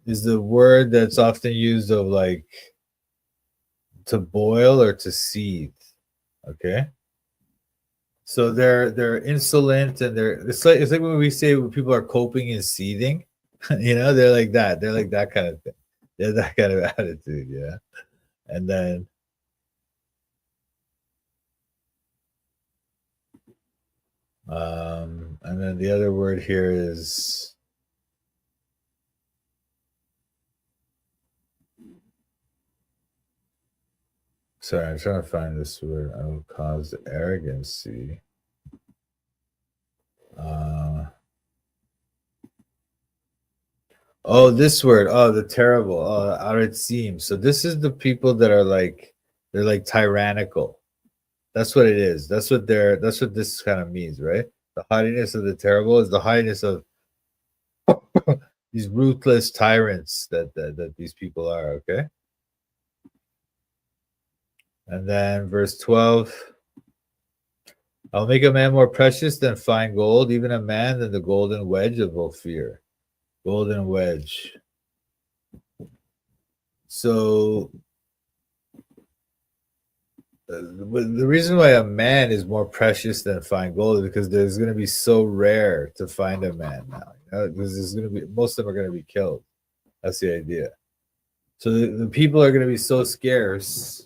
is the word that's often used of like to boil or to seethe. Okay. So they're insolent and it's like when we say when people are coping and seething, you know, they're like that. They're like that kind of thing. They're that kind of attitude, yeah. And then the other word here is sorry, I'm trying to find this word. I will cause arrogancy. Oh, this word. Oh, the terrible. Oh, Aritzim. So this is the people that are like they're like tyrannical. That's what it is. That's what this kind of means, right? The haughtiness of the terrible is the haughtiness of these ruthless tyrants that these people are. Okay, and then verse 12. I'll make a man more precious than fine gold, even a man than the golden wedge of Ophir. Golden wedge. So the reason why a man is more precious than fine gold is because there's going to be so rare to find a man now. Because there's going to be most of them are going to be killed. That's the idea. So the people are going to be so scarce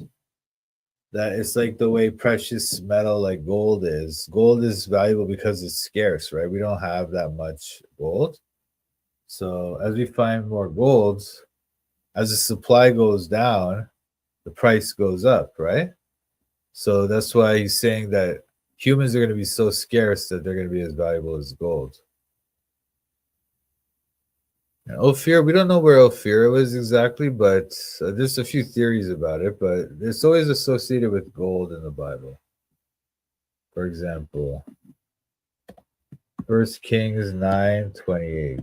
that it's like the way precious metal like gold is. Gold is valuable because it's scarce, right? We don't have that much gold. So as we find more gold, as the supply goes down, the price goes up, right? So that's why he's saying that humans are going to be so scarce that they're going to be as valuable as gold. And Ophir, we don't know where Ophir was exactly, but there's a few theories about it, but it's always associated with gold in the Bible. For example, 1 Kings 9:28.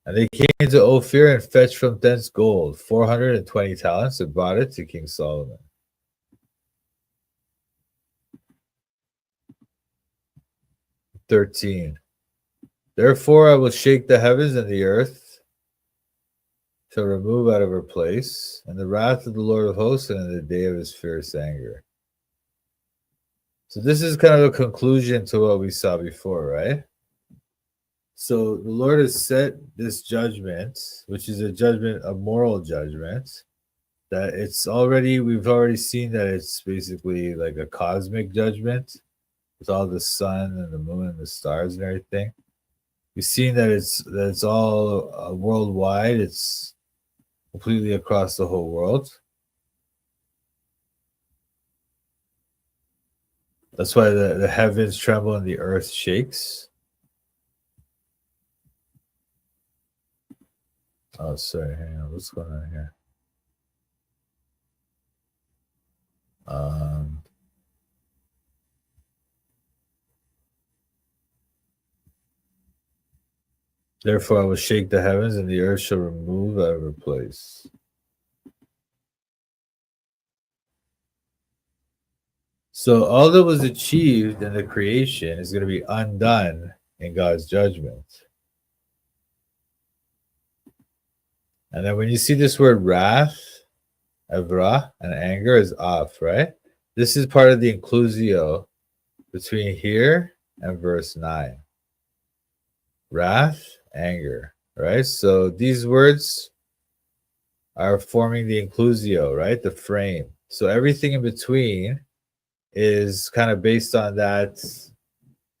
And they came to Ophir and fetched from thence gold, 420 talents, and brought it to King Solomon. 13. Therefore I will shake the heavens and the earth shall remove out of her place, and the wrath of the Lord of hosts and in the day of his fierce anger. So this is kind of a conclusion to what we saw before, right? So the Lord has set this judgment, which is a judgment, a moral judgment, that we've already seen that it's basically like a cosmic judgment with all the sun and the moon and the stars and everything. We've seen that it's all worldwide. It's completely across the whole world. That's why the heavens tremble and the earth shakes. Oh, sorry. Hang on. What's going on here? Therefore, I will shake the heavens, and the earth shall remove out of her place. So, all that was achieved in the creation is going to be undone in God's judgment. And then, when you see this word wrath, evra, and anger is off, right? This is part of the inclusio between here and verse 9. Wrath, anger, right? So these words are forming the inclusio, right? The frame. So everything in between is kind of based on that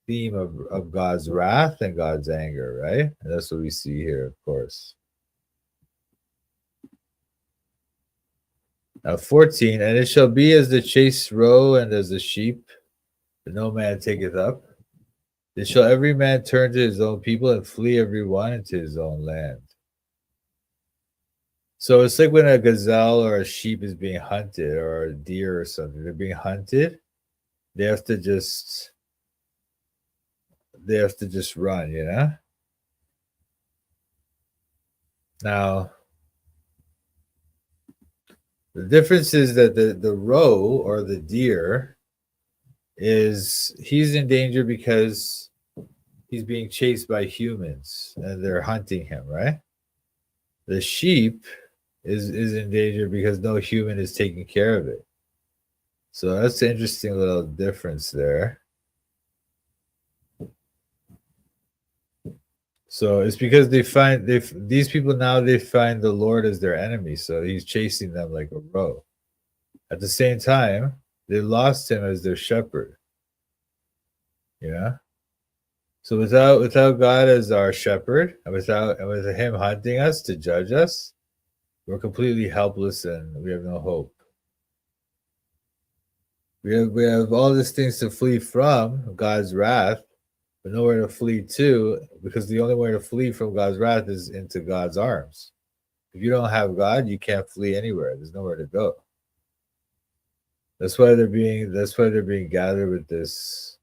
theme of God's wrath and God's anger, right? And that's what we see here, of course. Now 14, and it shall be as the chase roe and as the sheep, that no man taketh up. Then shall every man turn to his own people and flee every one into his own land. So it's like when a gazelle or a sheep is being hunted, or a deer or something. They're being hunted. They have to just run, you know? Now, the difference is that the roe or the deer he's in danger because he's being chased by humans and they're hunting him, right? The sheep is in danger because no human is taking care of it. So that's an interesting little difference there. So it's because these people now they find the Lord as their enemy, so he's chasing them like a roe. At the same time, they lost him as their shepherd. Yeah. So without God as our shepherd, and with him hunting us to judge us, we're completely helpless and we have no hope. We have all these things to flee from, God's wrath, but nowhere to flee to, because the only way to flee from God's wrath is into God's arms. If you don't have God, you can't flee anywhere. There's nowhere to go. That's why they're being gathered with this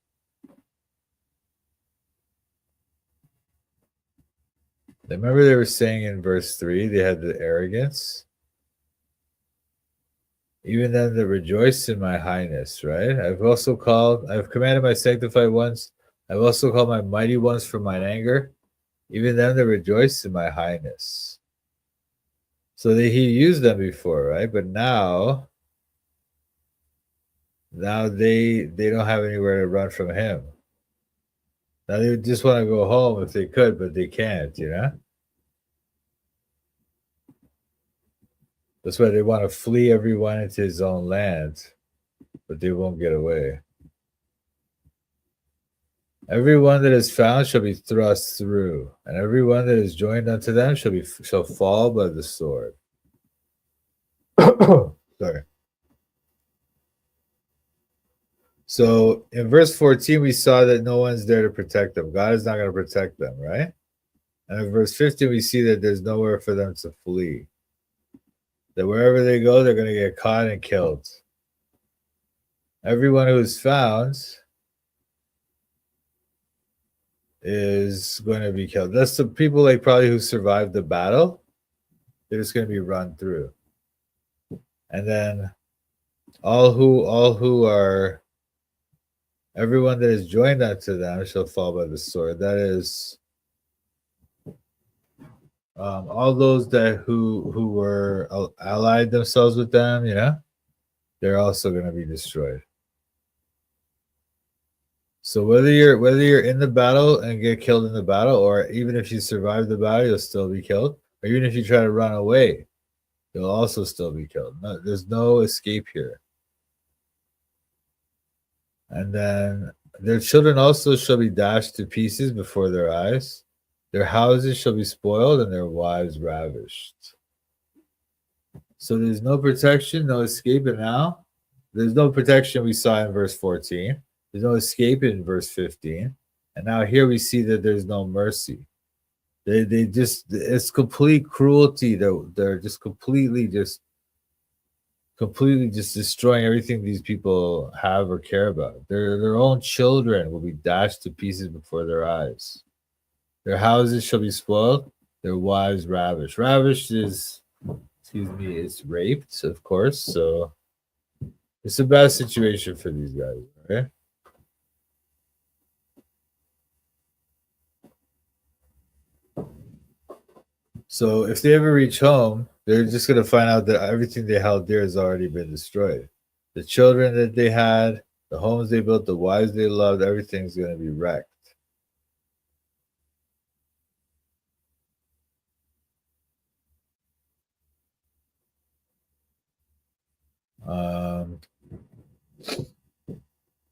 Remember they were saying in verse 3, they had the arrogance. Even them that rejoice in my highness, right? I've commanded my sanctified ones. I've also called my mighty ones from mine anger. Even them that rejoice in my highness. So he used them before, right? But now they don't have anywhere to run from him. Now they just want to go home if they could, but they can't, you know? That's why they want to flee everyone into his own land, but they won't get away. Everyone that is found shall be thrust through, and everyone that is joined unto them shall fall by the sword. Sorry. So in verse 14, we saw that no one's there to protect them. God is not going to protect them, right? And in verse 15, we see that there's nowhere for them to flee. That wherever they go, they're going to get caught and killed. Everyone who is found is going to be killed. That's the people like probably who survived the battle. They're just going to be run through. And then everyone that is joined unto them shall fall by the sword. That is all those who were allied themselves with them, you know, they're also going to be destroyed. So whether you're in the battle and get killed in the battle, or even if you survive the battle, you'll still be killed. Or even if you try to run away, you'll also still be killed. No, there's no escape here. And then their children also shall be dashed to pieces before their eyes. Their houses shall be spoiled and their wives ravished. So there's no protection, no escape. And now there's no protection we saw in verse 14. There's no escape in verse 15. And now here we see that there's no mercy. They just, it's complete cruelty. They're just completely destroying everything these people have or care about. Their own children will be dashed to pieces before their eyes. Their houses shall be spoiled, their wives ravished. Ravished is, it's raped, of course. So it's a bad situation for these guys, right? So if they ever reach home, they're just going to find out that everything they held dear has already been destroyed. The children that they had, the homes they built, the wives they loved, everything's going to be wrecked.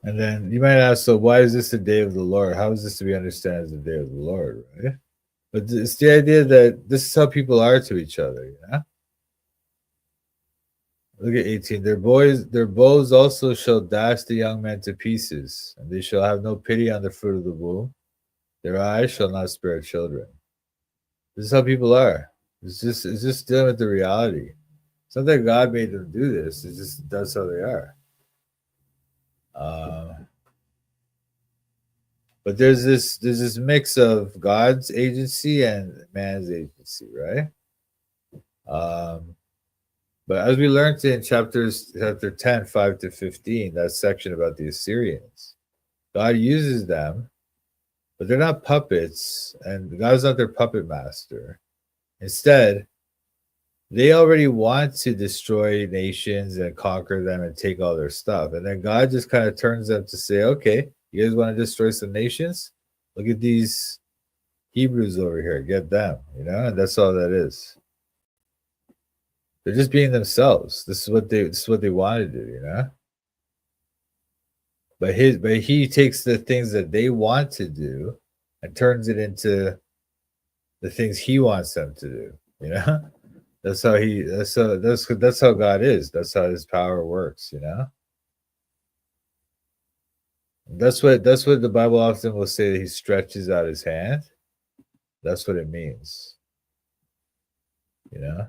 And then you might ask, so why is this the day of the Lord? How is this to be understood as the day of the Lord, right? But it's the idea that this is how people are to each other, yeah? Look at 18. Their bows also shall dash the young men to pieces, and they shall have no pity on the fruit of the womb. Their eyes shall not spare children. This is how people are. It's just dealing with the reality. It's not that God made them do this. It's just that's how they are. But there's this mix of God's agency and man's agency, right? But as we learned in chapter 10, 5 to 15, that section about the Assyrians, God uses them, but they're not puppets, and God's not their puppet master. Instead, they already want to destroy nations and conquer them and take all their stuff. And then God just kind of turns them to say, okay, you guys want to destroy some nations? Look at these Hebrews over here. Get them, you know? And that's all that is. They're just being themselves. This is what they want to do, you know? But he takes the things that they want to do and turns it into the things he wants them to do, you know? That's how God is. That's how his power works, you know? That's what the Bible often will say, that he stretches out his hand. That's what it means. You know?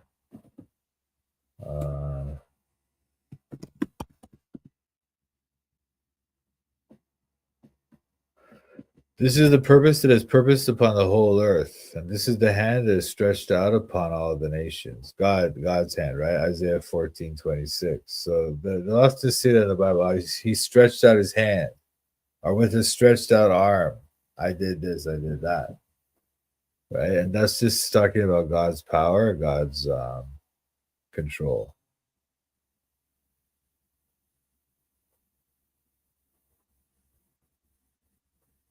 This is the purpose that is purposed upon the whole earth, and this is the hand that is stretched out upon all the nations. God's hand, right? Isaiah 14:26. So they'll have to see that in the Bible. He stretched out his hand, or with his stretched out arm. I did this, I did that. Right? And that's just talking about God's power, God's control.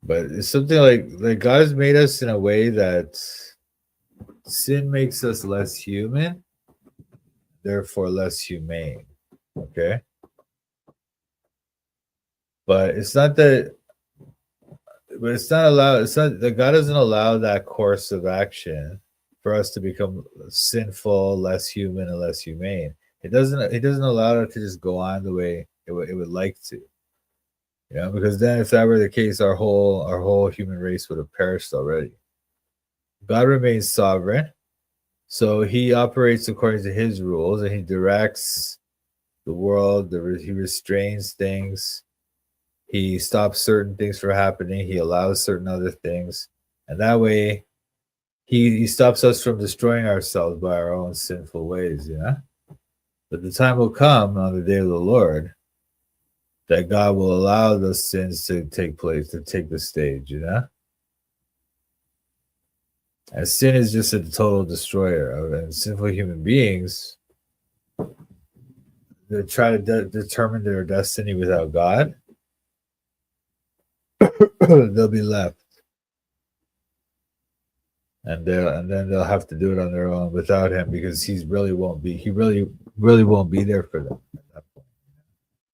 But it's something like God has made us in a way that sin makes us less human, therefore less humane. Okay. But it's not that, but it's not allowed, it's not that God doesn't allow that course of action for us to become sinful, less human, and less humane. It doesn't allow it to just go on the way it would like to. Because then if that were the case, our whole human race would have perished already. God remains sovereign, so he operates according to his rules and he directs the world, he restrains things, he stops certain things from happening, he allows certain other things, and that way he stops us from destroying ourselves by our own sinful ways, But the time will come on the day of the Lord that God will allow those sins to take place, to take the stage, And sin is just a total destroyer and sinful human beings that try to determine their destiny without God, they'll be left. And then they'll have to do it on their own without him because he really won't be there for them at that point.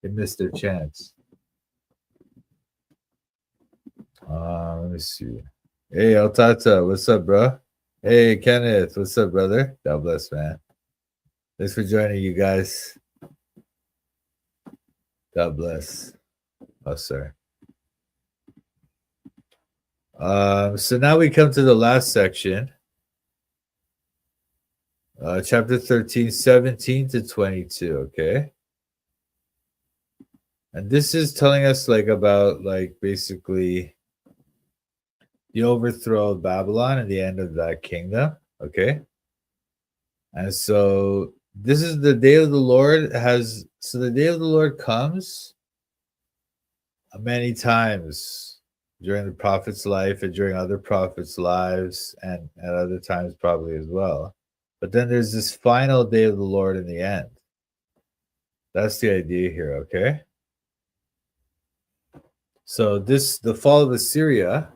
They missed their chance. Let me see. Hey, Altata, what's up, bro? Hey, Kenneth, what's up, brother? God bless, man. Thanks for joining, you guys. God bless. Oh, sorry. So now we come to the last section, chapter 13, 17 to 22, okay? And this is telling us about basically the overthrow of Babylon and the end of that kingdom, okay? And so this is the day of the Lord so the day of the Lord comes many times during the prophet's life and during other prophets' lives and at other times probably as well. But then there's this final day of the Lord in the end. That's the idea here, okay? So the fall of Assyria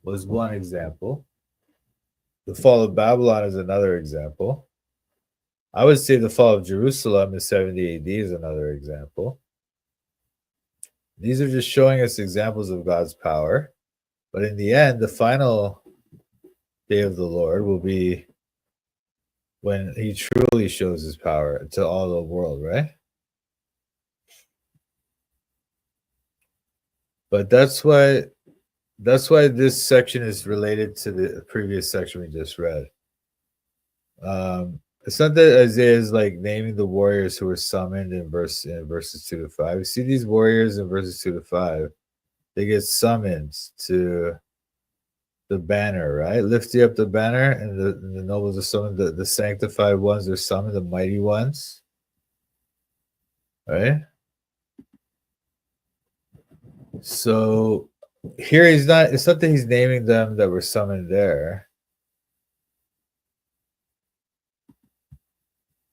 was one example. The fall of Babylon is another example. I would say the fall of Jerusalem in 70 AD is another example. These are just showing us examples of God's power. But in the end, the final day of the Lord will be when he truly shows his power to all the world, right? But that's why this section is related to the previous section we just read. It's not that Isaiah is naming the warriors who were summoned in verses 2 to 5. You see these warriors in verses 2 to 5, they get summoned to the banner, right? Lift you up the banner, and the nobles are summoned, the sanctified ones are summoned, the mighty ones, right? So here it's not that he's naming them that were summoned there.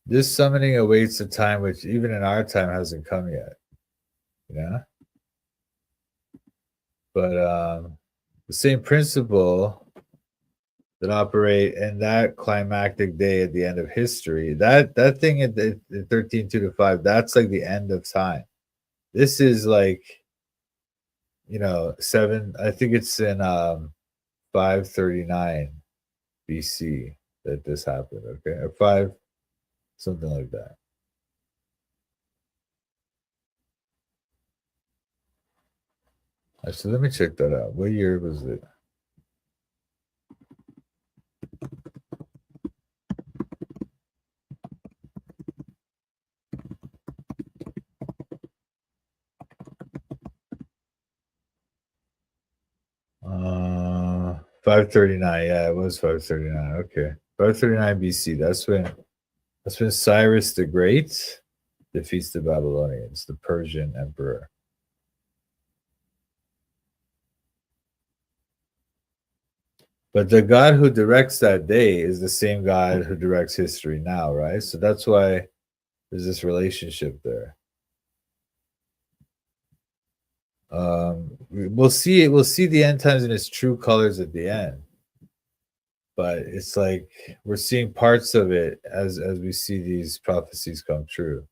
This summoning awaits a time which even in our time hasn't come yet. But the same principle that operate in that climactic day at the end of history, that thing at the 13, 2 to 5, that's like the end of time. This is 7, I think it's in 539 BC that this happened, okay? Or 5, something like that. Actually, let me check that out. What year was it? 539. Yeah, it was 539. Okay. 539 BC. That's when Cyrus the Great defeats the Babylonians, the Persian emperor. But the God who directs that day is the same God who directs history now, right? So that's why there's this relationship there. We'll see it. We'll see the end times in its true colors at the end. But it's like we're seeing parts of it as we see these prophecies come true.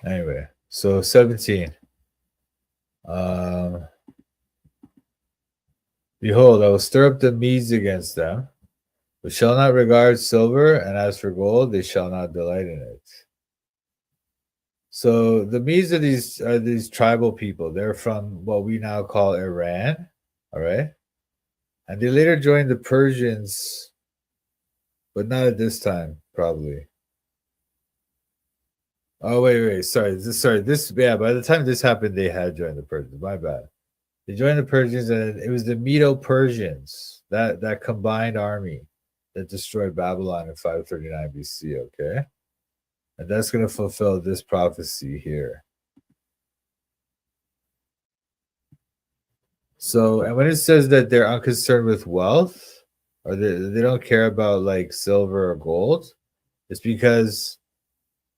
Anyway, so 17. Behold, I will stir up the Medes against them, but shall not regard silver, and as for gold, they shall not delight in it. So the Medes are these tribal people. They're from what we now call Iran, all right? And they later joined the Persians, but not at this time, probably. Oh wait, sorry. Yeah, by the time this happened, they had joined the Persians. My bad. They joined the Persians, and it was the Medo-Persians, that combined army that destroyed Babylon in 539 BC, okay? And that's going to fulfill this prophecy here. So, and when it says that they're unconcerned with wealth, or they don't care about like silver or gold, it's because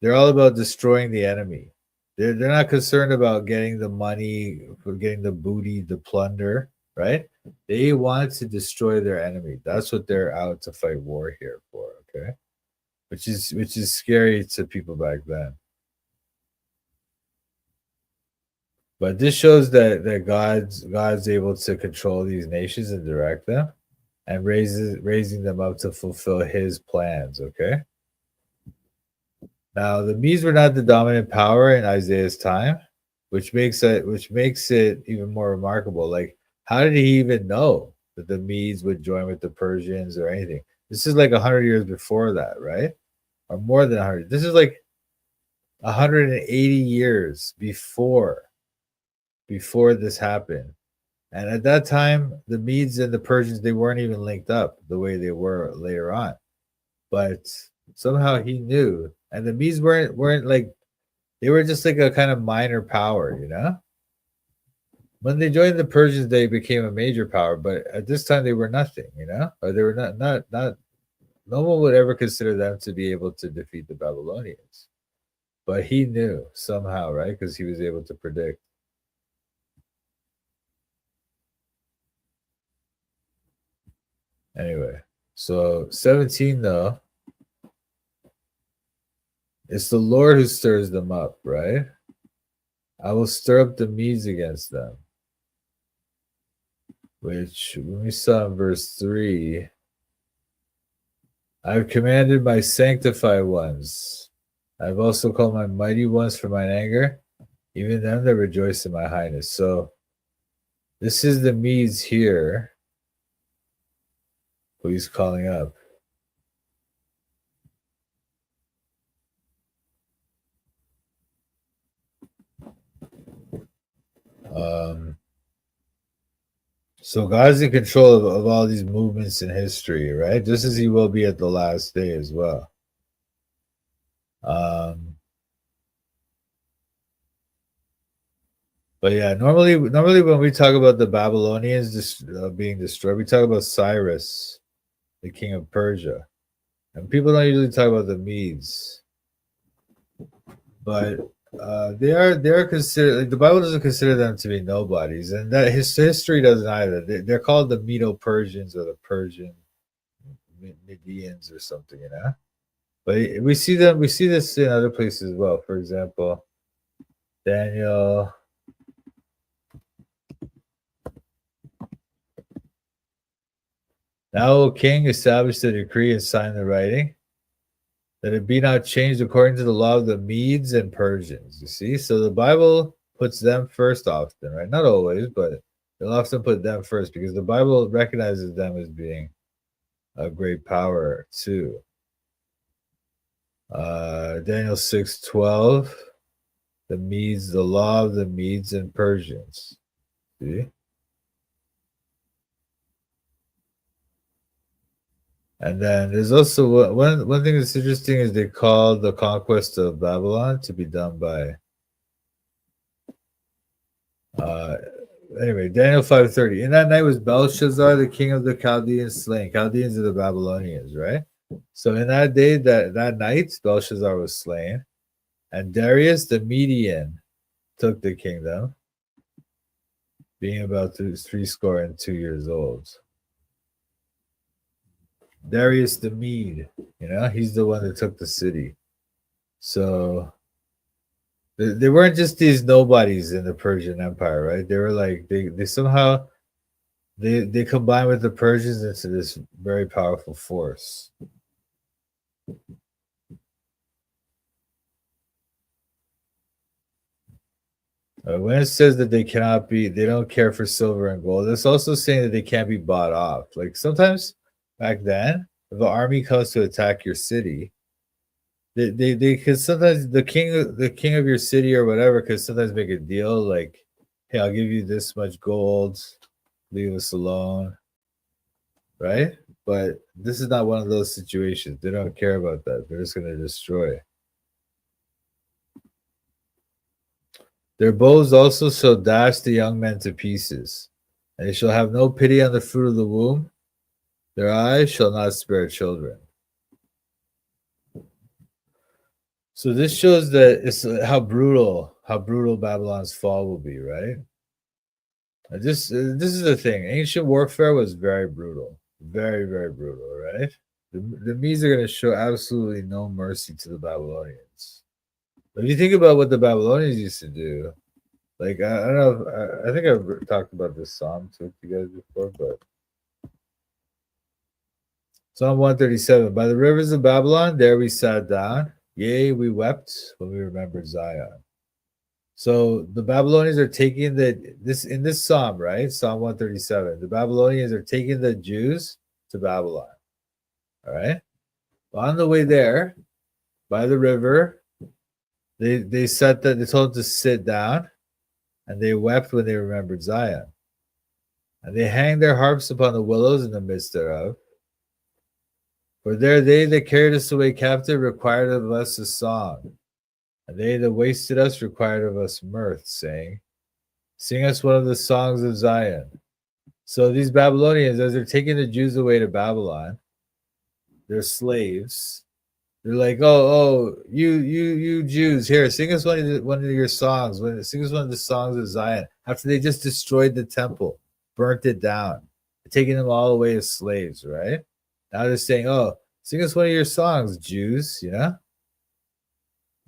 they're all about destroying the enemy. They're not concerned about getting the money, getting the booty, the plunder, right? They want to destroy their enemy. That's what they're out to fight war here for, okay? Which is scary to people back then. But this shows that God's able to control these nations and direct them and raising them up to fulfill his plans, okay? Now, the Medes were not the dominant power in Isaiah's time, which makes it even more remarkable. Like, how did he even know that the Medes would join with the Persians or anything? This is like 100 years before that, right? Or more than 100. This is like 180 years before this happened. And at that time, the Medes and the Persians, they weren't even linked up the way they were later on. But somehow he knew. And the Medes weren't like, they were just like a kind of minor power, you know? When they joined the Persians, they became a major power, but at this time they were nothing, you know? Or they were not no one would ever consider them to be able to defeat the Babylonians. But he knew somehow, right? Because he was able to predict. Anyway, so 17 though, it's the Lord who stirs them up, right? I will stir up the Medes against them. Which, when we saw in verse 3, I have commanded my sanctified ones. I have also called my mighty ones for mine anger, even them that rejoice in my highness. So, this is the Medes here who he's calling up. So God's in control of all these movements in history, right? Just as he will be at the last day as well. But yeah, normally when we talk about the Babylonians being destroyed, we talk about Cyrus, the king of Persia. And people don't usually talk about the Medes. But they are considered, like, the Bible doesn't consider them to be nobodies, and that history doesn't either. They're called the Medo-Persians or the Persian Medians or something, you know. But we see this in other places as well. For example, Daniel. Now, O king, establish the decree and sign the writing, that it be not changed according to the law of the Medes and Persians. You see? So the Bible puts them first often, right? Not always, but it'll often put them first because the Bible recognizes them as being a great power too. Daniel 6:12. The Medes, the law of the Medes and Persians. See? And then there's also one thing that's interesting is they call the conquest of Babylon to be done by anyway, Daniel 5:30. In that night was Belshazzar, the king of the Chaldeans, slain. Chaldeans are the Babylonians, right? So in that day, that night, Belshazzar was slain, and Darius the Median took the kingdom, being about 62 years old. Darius the Mede, he's the one that took the city. So they weren't just these nobodies in the Persian Empire, right? They were like they somehow they combined with the Persians into this very powerful force. When it says that they don't care for silver and gold, it's also saying that they can't be bought off. Like sometimes back then, if an army comes to attack your city, they could sometimes the king of your city or whatever could sometimes make a deal like, hey, I'll give you this much gold, leave us alone, right? But this is not one of those situations. They don't care about that. They're just going to destroy. Their bows also shall dash the young men to pieces, and they shall have no pity on the fruit of the womb. Their eyes shall not spare children. So this shows that it's how brutal Babylon's fall will be, right? And this is the thing. Ancient warfare was very brutal, very very brutal, right? The Medes are going to show absolutely no mercy to the Babylonians. But if you think about what the Babylonians used to do, like I don't know, I think I've talked about this psalm to you guys before, but Psalm 137. By the rivers of Babylon, there we sat down. Yea, we wept when we remembered Zion. So the Babylonians are taking in this psalm, right? Psalm 137. The Babylonians are taking the Jews to Babylon. All right. On the way there, by the river, they told them to sit down, and they wept when they remembered Zion. And they hang their harps upon the willows in the midst thereof. For there they that carried us away captive required of us a song, and they that wasted us required of us mirth, saying, sing us one of the songs of Zion. So these Babylonians, as they're taking the Jews away to Babylon, they're slaves. They're like, oh, you Jews, here, sing us one of your songs. Sing us one of the songs of Zion. After they just destroyed the temple, burnt it down, taking them all away as slaves, right? Now they're saying, oh, sing us one of your songs, Jews, And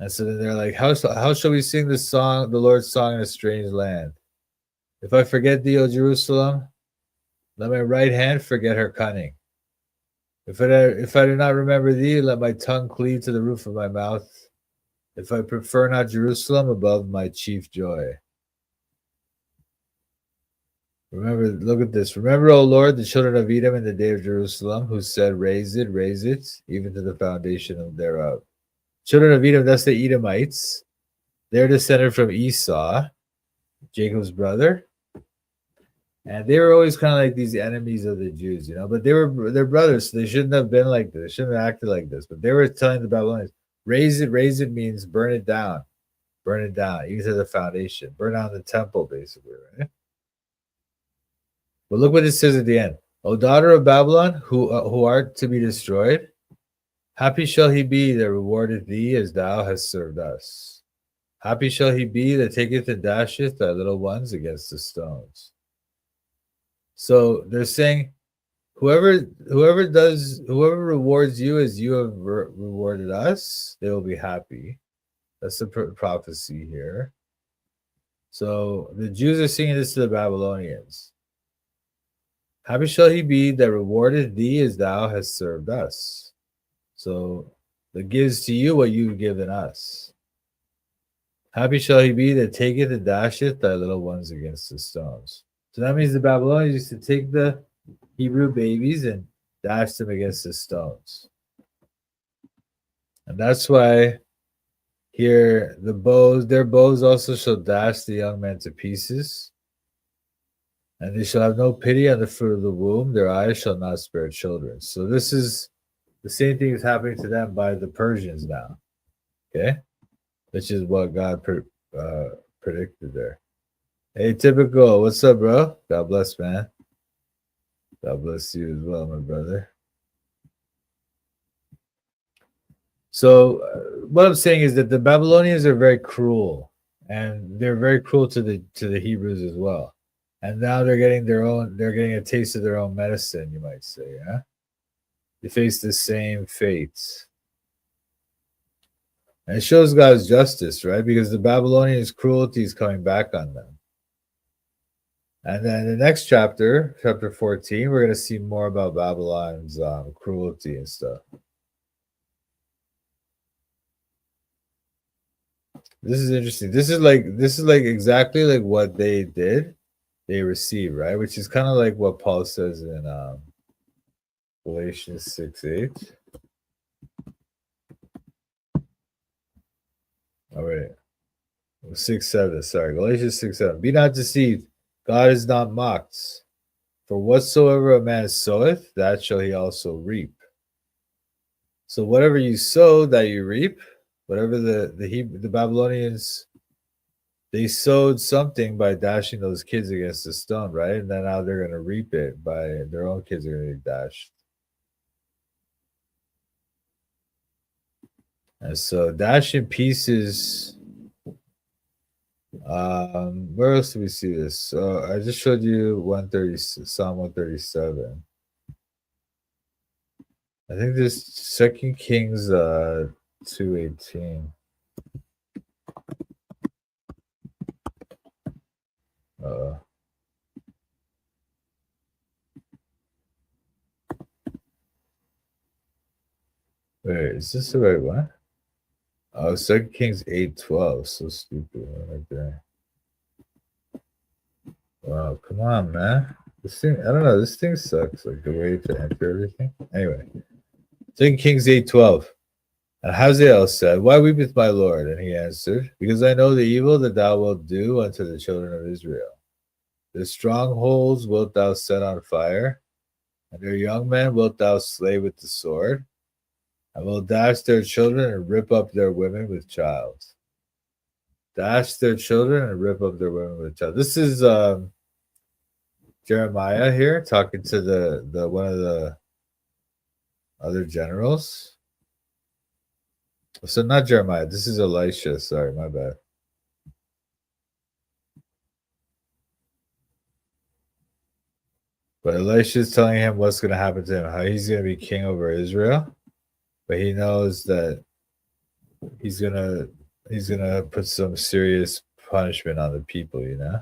so then they're like, how shall we sing the Lord's song in a strange land? If I forget thee, O Jerusalem, let my right hand forget her cunning. If I do not remember thee, let my tongue cleave to the roof of my mouth. If I prefer not Jerusalem above my chief joy. Remember, look at this. Remember, O Lord, the children of Edom in the day of Jerusalem, who said, raise it, even to the foundation thereof. Children of Edom, that's the Edomites. They're descended from Esau, Jacob's brother. And they were always kind of like these enemies of the Jews, but they're brothers, so they shouldn't have been like this. They shouldn't have acted like this. But they were telling the Babylonians, raise it means burn it down, even to the foundation, burn down the temple, basically, right? But look what it says at the end. O daughter of Babylon, who art to be destroyed, happy shall he be that rewardeth thee as thou hast served us. Happy shall he be that taketh and dasheth thy little ones against the stones. So they're saying, whoever rewards you as you have rewarded us, they will be happy. That's the prophecy here. So the Jews are singing this to the Babylonians. Happy shall he be that rewardeth thee as thou hast served us. So that gives to you what you've given us. Happy shall he be that taketh and dasheth thy little ones against the stones. So that means the Babylonians used to take the Hebrew babies and dash them against the stones. And that's why Here, their bows also shall dash the young men to pieces, and they shall have no pity on the fruit of the womb. Their eyes shall not spare children. So this is the same thing is happening to them by the Persians now. Okay, which is what God predicted there. Hey, typical. What's up, bro? God bless, man. God bless you as well, my brother. So, what I'm saying is that the Babylonians are very cruel, and they're very cruel to the Hebrews as well. And now they're getting they're getting a taste of their own medicine, you might say. Yeah, they face the same fates, and it shows God's justice, right? Because the Babylonians' cruelty is coming back on them. And then the next chapter, chapter 14, we're going to see more about Babylon's cruelty and stuff. This is interesting. This is like exactly like what they did, they receive, right? Which is kind of like what Paul says in Galatians 6:8. All right. 6:7. Sorry, Galatians 6:7. Be not deceived, God is not mocked. For whatsoever a man soweth, that shall he also reap. So whatever you sow, that you reap. Whatever the Babylonians, they sowed something by dashing those kids against the stone, right? And then now they're going to reap it by their own kids are going to be dashed. And so dash in pieces. Where else do we see this? So I just showed you 130, Psalm 137. I think this Second Kings 2:18. Wait, is this the right one? Oh, 2 Kings 8:12. So stupid right there. Wow, come on, man. This thing, I don't know. This thing sucks. Like the way to enter everything. Anyway, 2 Kings 8:12. And Hazael said, Why weepeth my Lord? And he answered, Because I know the evil that thou wilt do unto the children of Israel. Their strongholds wilt thou set on fire, and their young men wilt thou slay with the sword. I will dash their children and rip up their women with child. Dash their children and rip up their women with child. This is Jeremiah here talking to the one of the other generals. So not Jeremiah. This is Elisha. Sorry, my bad. But Elisha is telling him what's going to happen to him, how he's going to be king over Israel, but he knows that he's gonna put some serious punishment on the people, you know.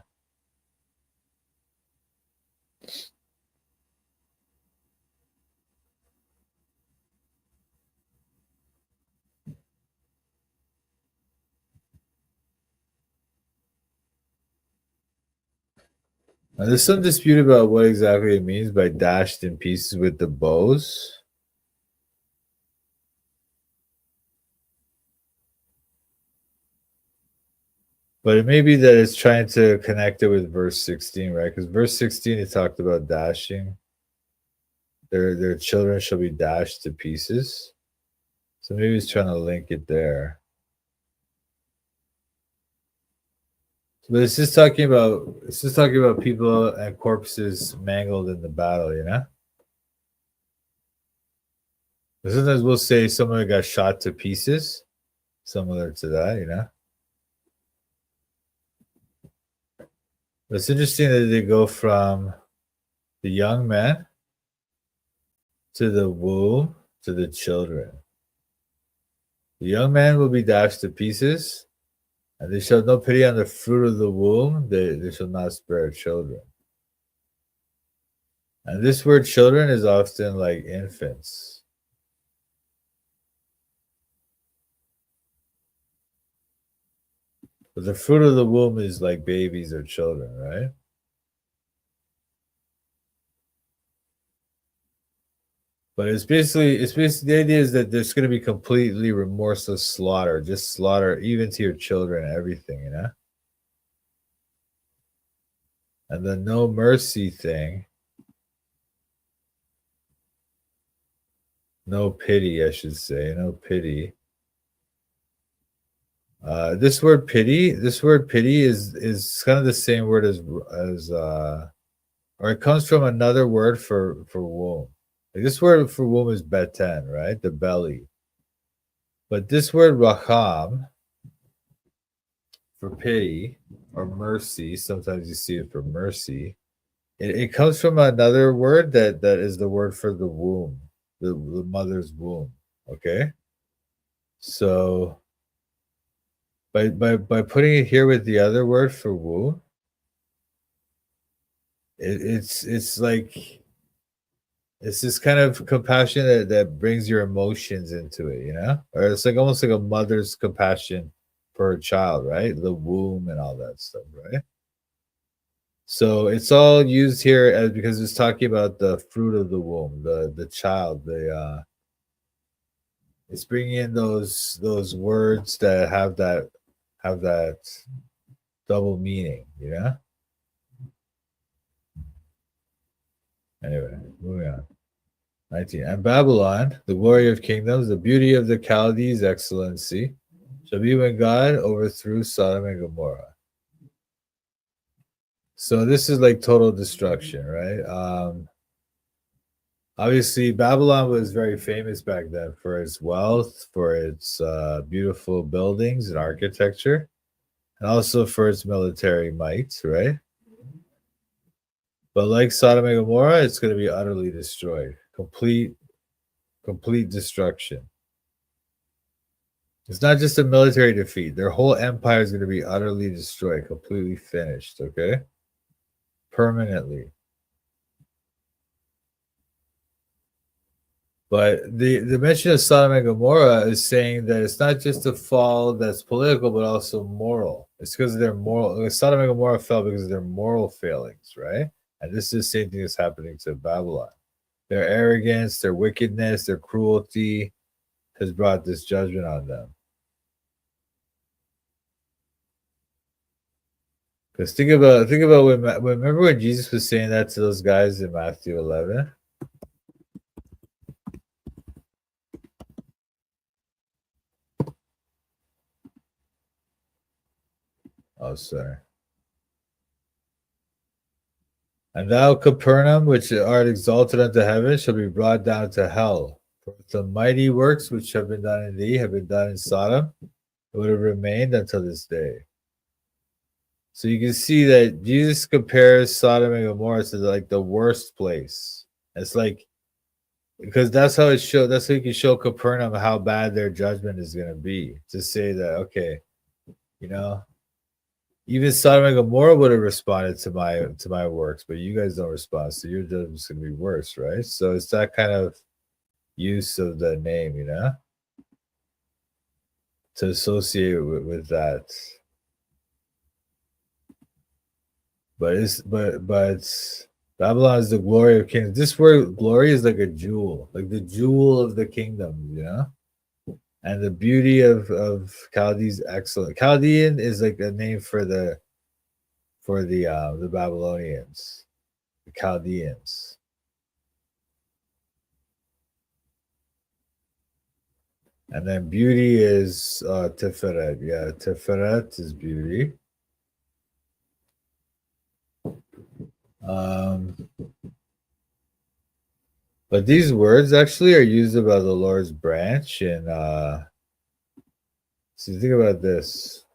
Now, there's some dispute about what exactly it means by dashed in pieces with the bows. But it may be that it's trying to connect it with verse 16, right? Because verse 16, it talked about dashing. Their children shall be dashed to pieces. So maybe it's trying to link it there. But it's just talking about people and corpses mangled in the battle, you know? But sometimes we'll say someone got shot to pieces, similar to that, you know? But it's interesting that they go from the young men to the womb to the children. The young man will be dashed to pieces, and they shall have no pity on the fruit of the womb. They shall not spare children. And this word children is often like infants. But the fruit of the womb is like babies or children, right? But it's basically the idea is that there's going to be completely remorseless slaughter, just slaughter even to your children, everything, you know. And the no mercy thing, no pity, I should say, no pity. This word pity is kind of the same word as or it comes from another word for womb. Like this word for womb is beten, right? The belly. But this word racham for pity or mercy, sometimes you see it for mercy. It comes from another word that is the word for the womb, the mother's womb. Okay. So by putting it here with the other word for womb, it's like it's this kind of compassion that brings your emotions into it, you know? Or it's like almost like a mother's compassion for her child, right? The womb and all that stuff, right? So it's all used here as because it's talking about the fruit of the womb, the child, it's bringing in those words that have that double meaning, you know? Anyway, moving on. 19. And Babylon, the glory of kingdoms, the beauty of the Chaldees' excellency, shall be when God overthrew Sodom and Gomorrah. So this is like total destruction, right? Obviously, Babylon was very famous back then for its wealth, for its beautiful buildings and architecture, and also for its military might, right? But like Sodom and Gomorrah, it's going to be utterly destroyed, complete destruction. It's not just a military defeat; their whole empire is going to be utterly destroyed, completely finished. Okay, permanently. But the mention of Sodom and Gomorrah is saying that it's not just a fall that's political, but also moral. It's because of their moral. Like Sodom and Gomorrah fell because of their moral failings, right? And this is the same thing that's happening to Babylon. Their arrogance, their wickedness, their cruelty has brought this judgment on them. Because think about remember when Jesus was saying that to those guys in Matthew 11. Oh, sorry. And thou, Capernaum, which art exalted unto heaven, shall be brought down to hell. For if the mighty works which have been done in thee have been done in Sodom, it would have remained until this day. So you can see that Jesus compares Sodom and Gomorrah to like the worst place. It's like because that's how it show. That's how you can show Capernaum how bad their judgment is going to be. To say that okay, you know, even Sodom and Gomorrah would have responded to my works, but you guys don't respond, so your judgment's gonna be worse, right? So it's that kind of use of the name, you know, to associate with that. But Babylon is the glory of kings. This word glory is like a jewel, like the jewel of the kingdom, you know. And the beauty of Chaldees excellent. Chaldean is like a name for the Babylonians, the Chaldeans. And then beauty is Tiferet. Yeah, Tiferet is beauty. But these words actually are used about the Lord's branch. And so think about this.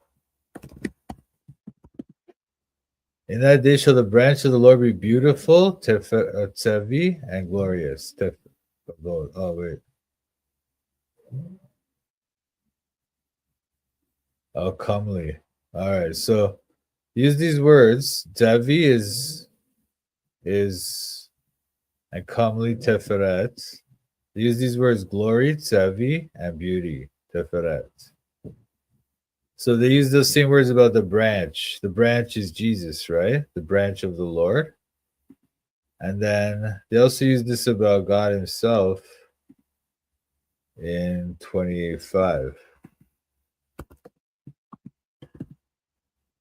In that day shall the branch of the Lord be beautiful, Tzevi, and glorious. Oh, wait. Oh, comely. All right. So use these words. Tzevi is and comely Teferet. Use these words glory, Tzevi, and beauty, Teferet. So they use those same words about the branch. The branch is Jesus, right? The branch of the Lord. And then they also use this about God himself in 28:5.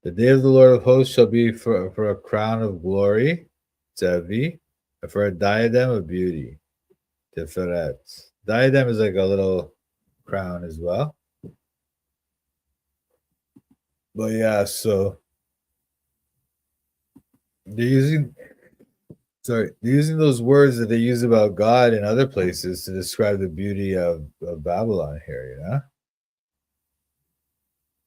The day of the Lord of hosts shall be for a crown of glory, Zevi, and for a diadem of beauty, Tiferet. Diadem is like a little crown as well. But yeah, so they're using they're using those words that they use about God in other places to describe the beauty of Babylon here, you know?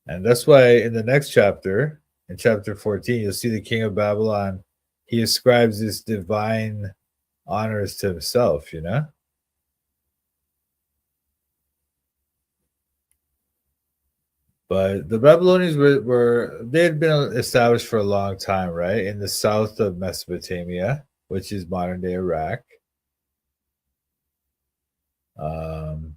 And that's why in the next chapter, in chapter 14, you'll see the king of Babylon, he ascribes this divine honors to himself, you know? But the Babylonians were they had been established for a long time, right? In the south of Mesopotamia, which is modern day Iraq. Um,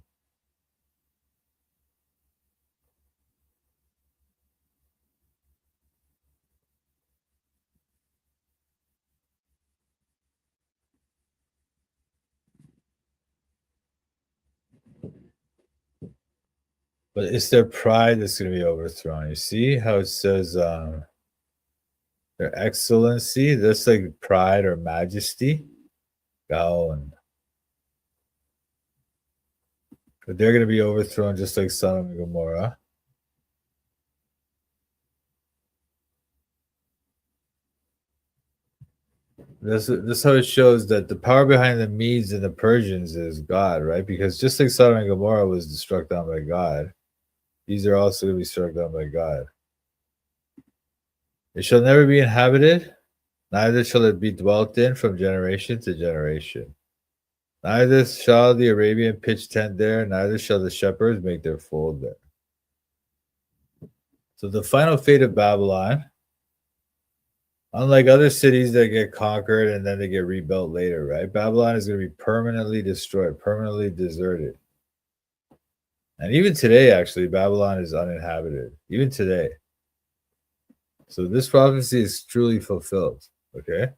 but it's their pride that's going to be overthrown. You see how it says their excellency? That's like pride or majesty. Gaon. But they're going to be overthrown just like Sodom and Gomorrah. This how it shows that the power behind the Medes and the Persians is God, right? Because just like Sodom and Gomorrah was struck down by God, these are also going to be struck down by God. It shall never be inhabited, neither shall it be dwelt in from generation to generation. Neither shall the Arabian pitch tent there, neither shall the shepherds make their fold there. So the final fate of Babylon, unlike other cities that get conquered and then they get rebuilt later, right? Babylon is going to be permanently destroyed, permanently deserted. And even today, actually, Babylon is uninhabited. Even today. So this prophecy is truly fulfilled. Okay.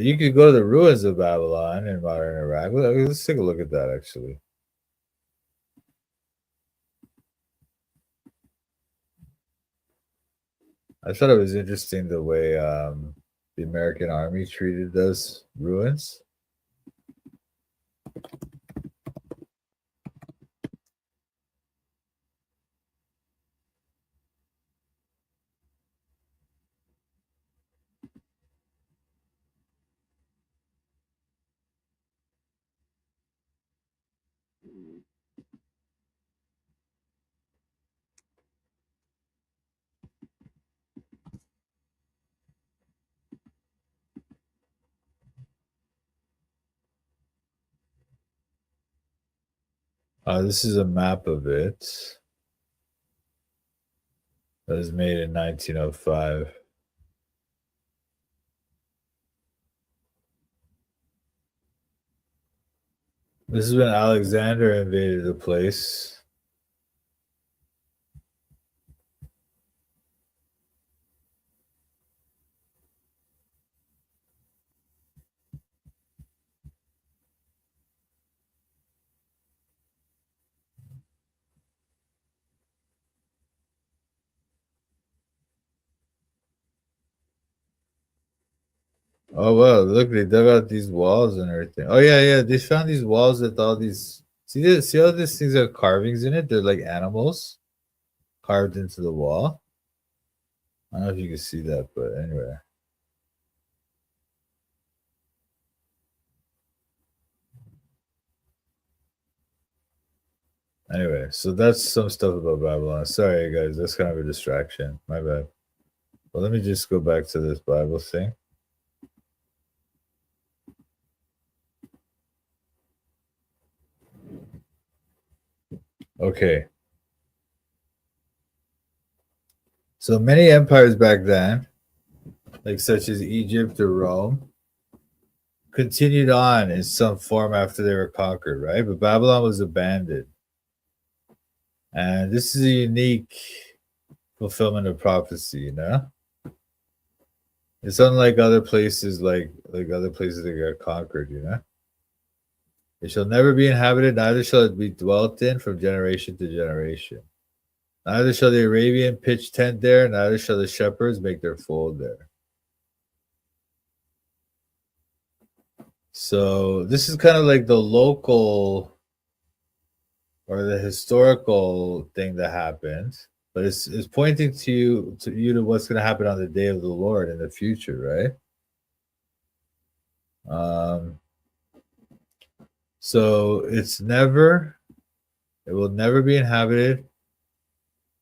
You could go to the ruins of Babylon in modern Iraq. Let's take a look at that, actually. I thought it was interesting the way the American Army treated those ruins. This is a map of it that was made in 1905. This is when Alexander invaded the place. Oh wow, look, they dug out these walls and everything. Oh yeah, they found these walls with all these see all these things are carvings in it? They're like animals carved into the wall. I don't know if you can see that, but anyway. Anyway, so that's some stuff about Babylon. Sorry guys, that's kind of a distraction. My bad. Well, let me just go back to this Bible thing. Okay. So many empires back then, like such as Egypt or Rome, continued on in some form after they were conquered, right? But Babylon was abandoned. And this is a unique fulfillment of prophecy, you know? It's unlike other places, like other places that got conquered. It shall never be inhabited, neither shall it be dwelt in from generation to generation. Neither shall the Arabian pitch tent there, neither shall the shepherds make their fold there. So this is kind of like the local or the historical thing that happened, but it's pointing to what's going to happen on the day of the Lord in the future, right? So it will never be inhabited,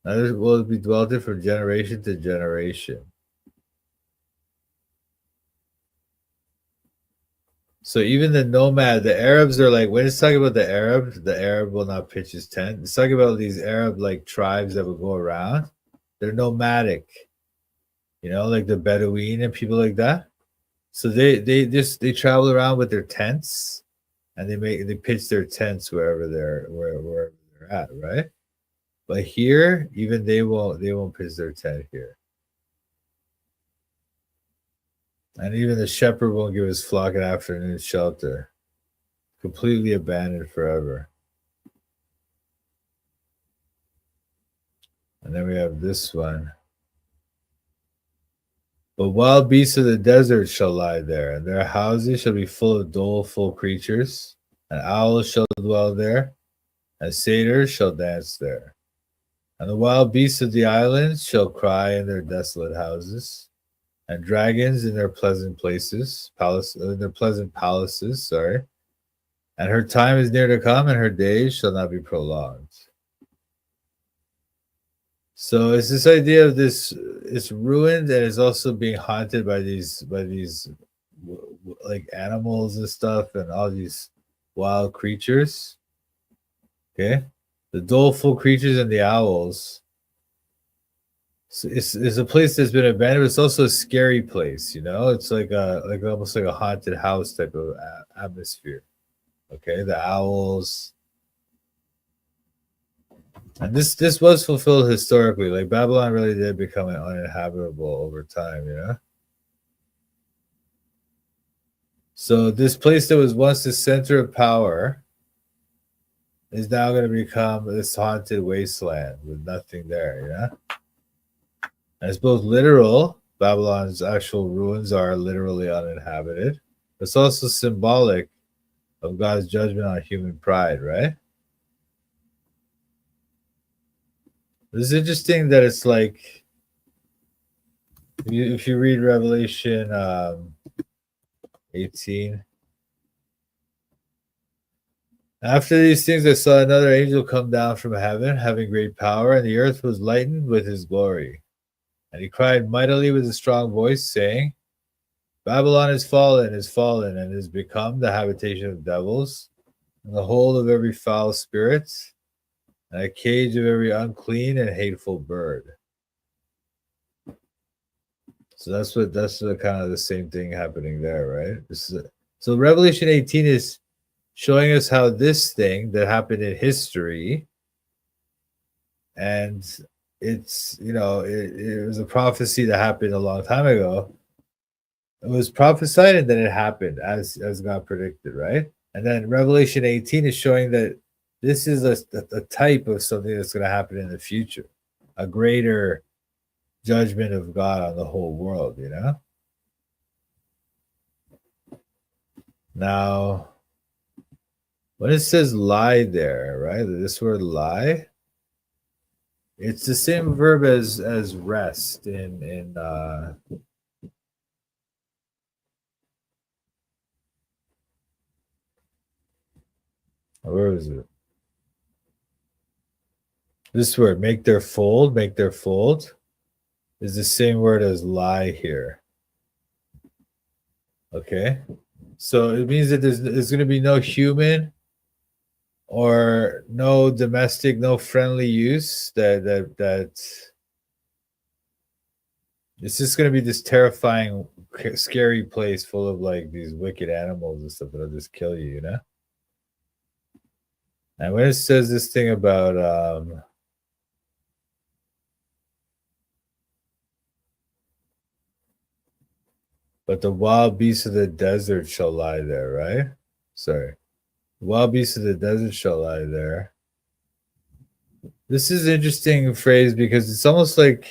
neither will it be dwelt in from generation to generation. So even the nomad, the Arabs are like, when it's talking about the Arab will not pitch his tent. It's talking about these Arab like tribes that will go around. They're nomadic, like the Bedouin and people like that. So they travel around with their tents, and they pitch their tents wherever wherever they're at, right? But here, even they won't pitch their tent here, and even the shepherd won't give his flock an afternoon shelter. Completely abandoned forever. And then we have this one. But wild beasts of the desert shall lie there, and their houses shall be full of doleful creatures, and owls shall dwell there, and satyrs shall dance there. And the wild beasts of the islands shall cry in their desolate houses, and dragons in their pleasant palaces, sorry. And her time is near to come, and her days shall not be prolonged. So it's this idea of this. It's ruined, and it's also being haunted by these like animals and stuff, and all these wild creatures. Okay, the doleful creatures and the owls. So it's a place that's been abandoned. But it's also a scary place. It's like almost like a haunted house type of atmosphere. Okay, the owls. And this was fulfilled historically. Like Babylon really did become uninhabitable over time. So this place that was once the center of power is now going to become this haunted wasteland with nothing there. And it's both literal. Babylon's actual ruins are literally uninhabited. It's also symbolic of God's judgment on human pride, right? It's interesting that it's like if you read Revelation 18. After these things, I saw another angel come down from heaven, having great power, and the earth was lightened with his glory. And he cried mightily with a strong voice, saying, Babylon is fallen, and is become the habitation of devils, and the hold of every foul spirit, and a cage of every unclean and hateful bird. So that's the kind of the same thing happening there, right? So Revelation 18 is showing us how this thing that happened in history, and it's it was a prophecy that happened a long time ago. It was prophesied and then it happened as God predicted, right? And then Revelation 18 is showing that this is a type of something that's going to happen in the future, a greater judgment of God on the whole world. Now, when it says lie there, right? This word lie, it's the same verb as rest in where is it? This word, make their fold, is the same word as lie here. Okay. So it means that there's going to be no human or no domestic, no friendly use that it's just going to be this terrifying, scary place full of like these wicked animals and stuff that'll just kill you, And when it says this thing about But the wild beasts of the desert shall lie there, right? Sorry. Wild beasts of the desert shall lie there. This is an interesting phrase because it's almost like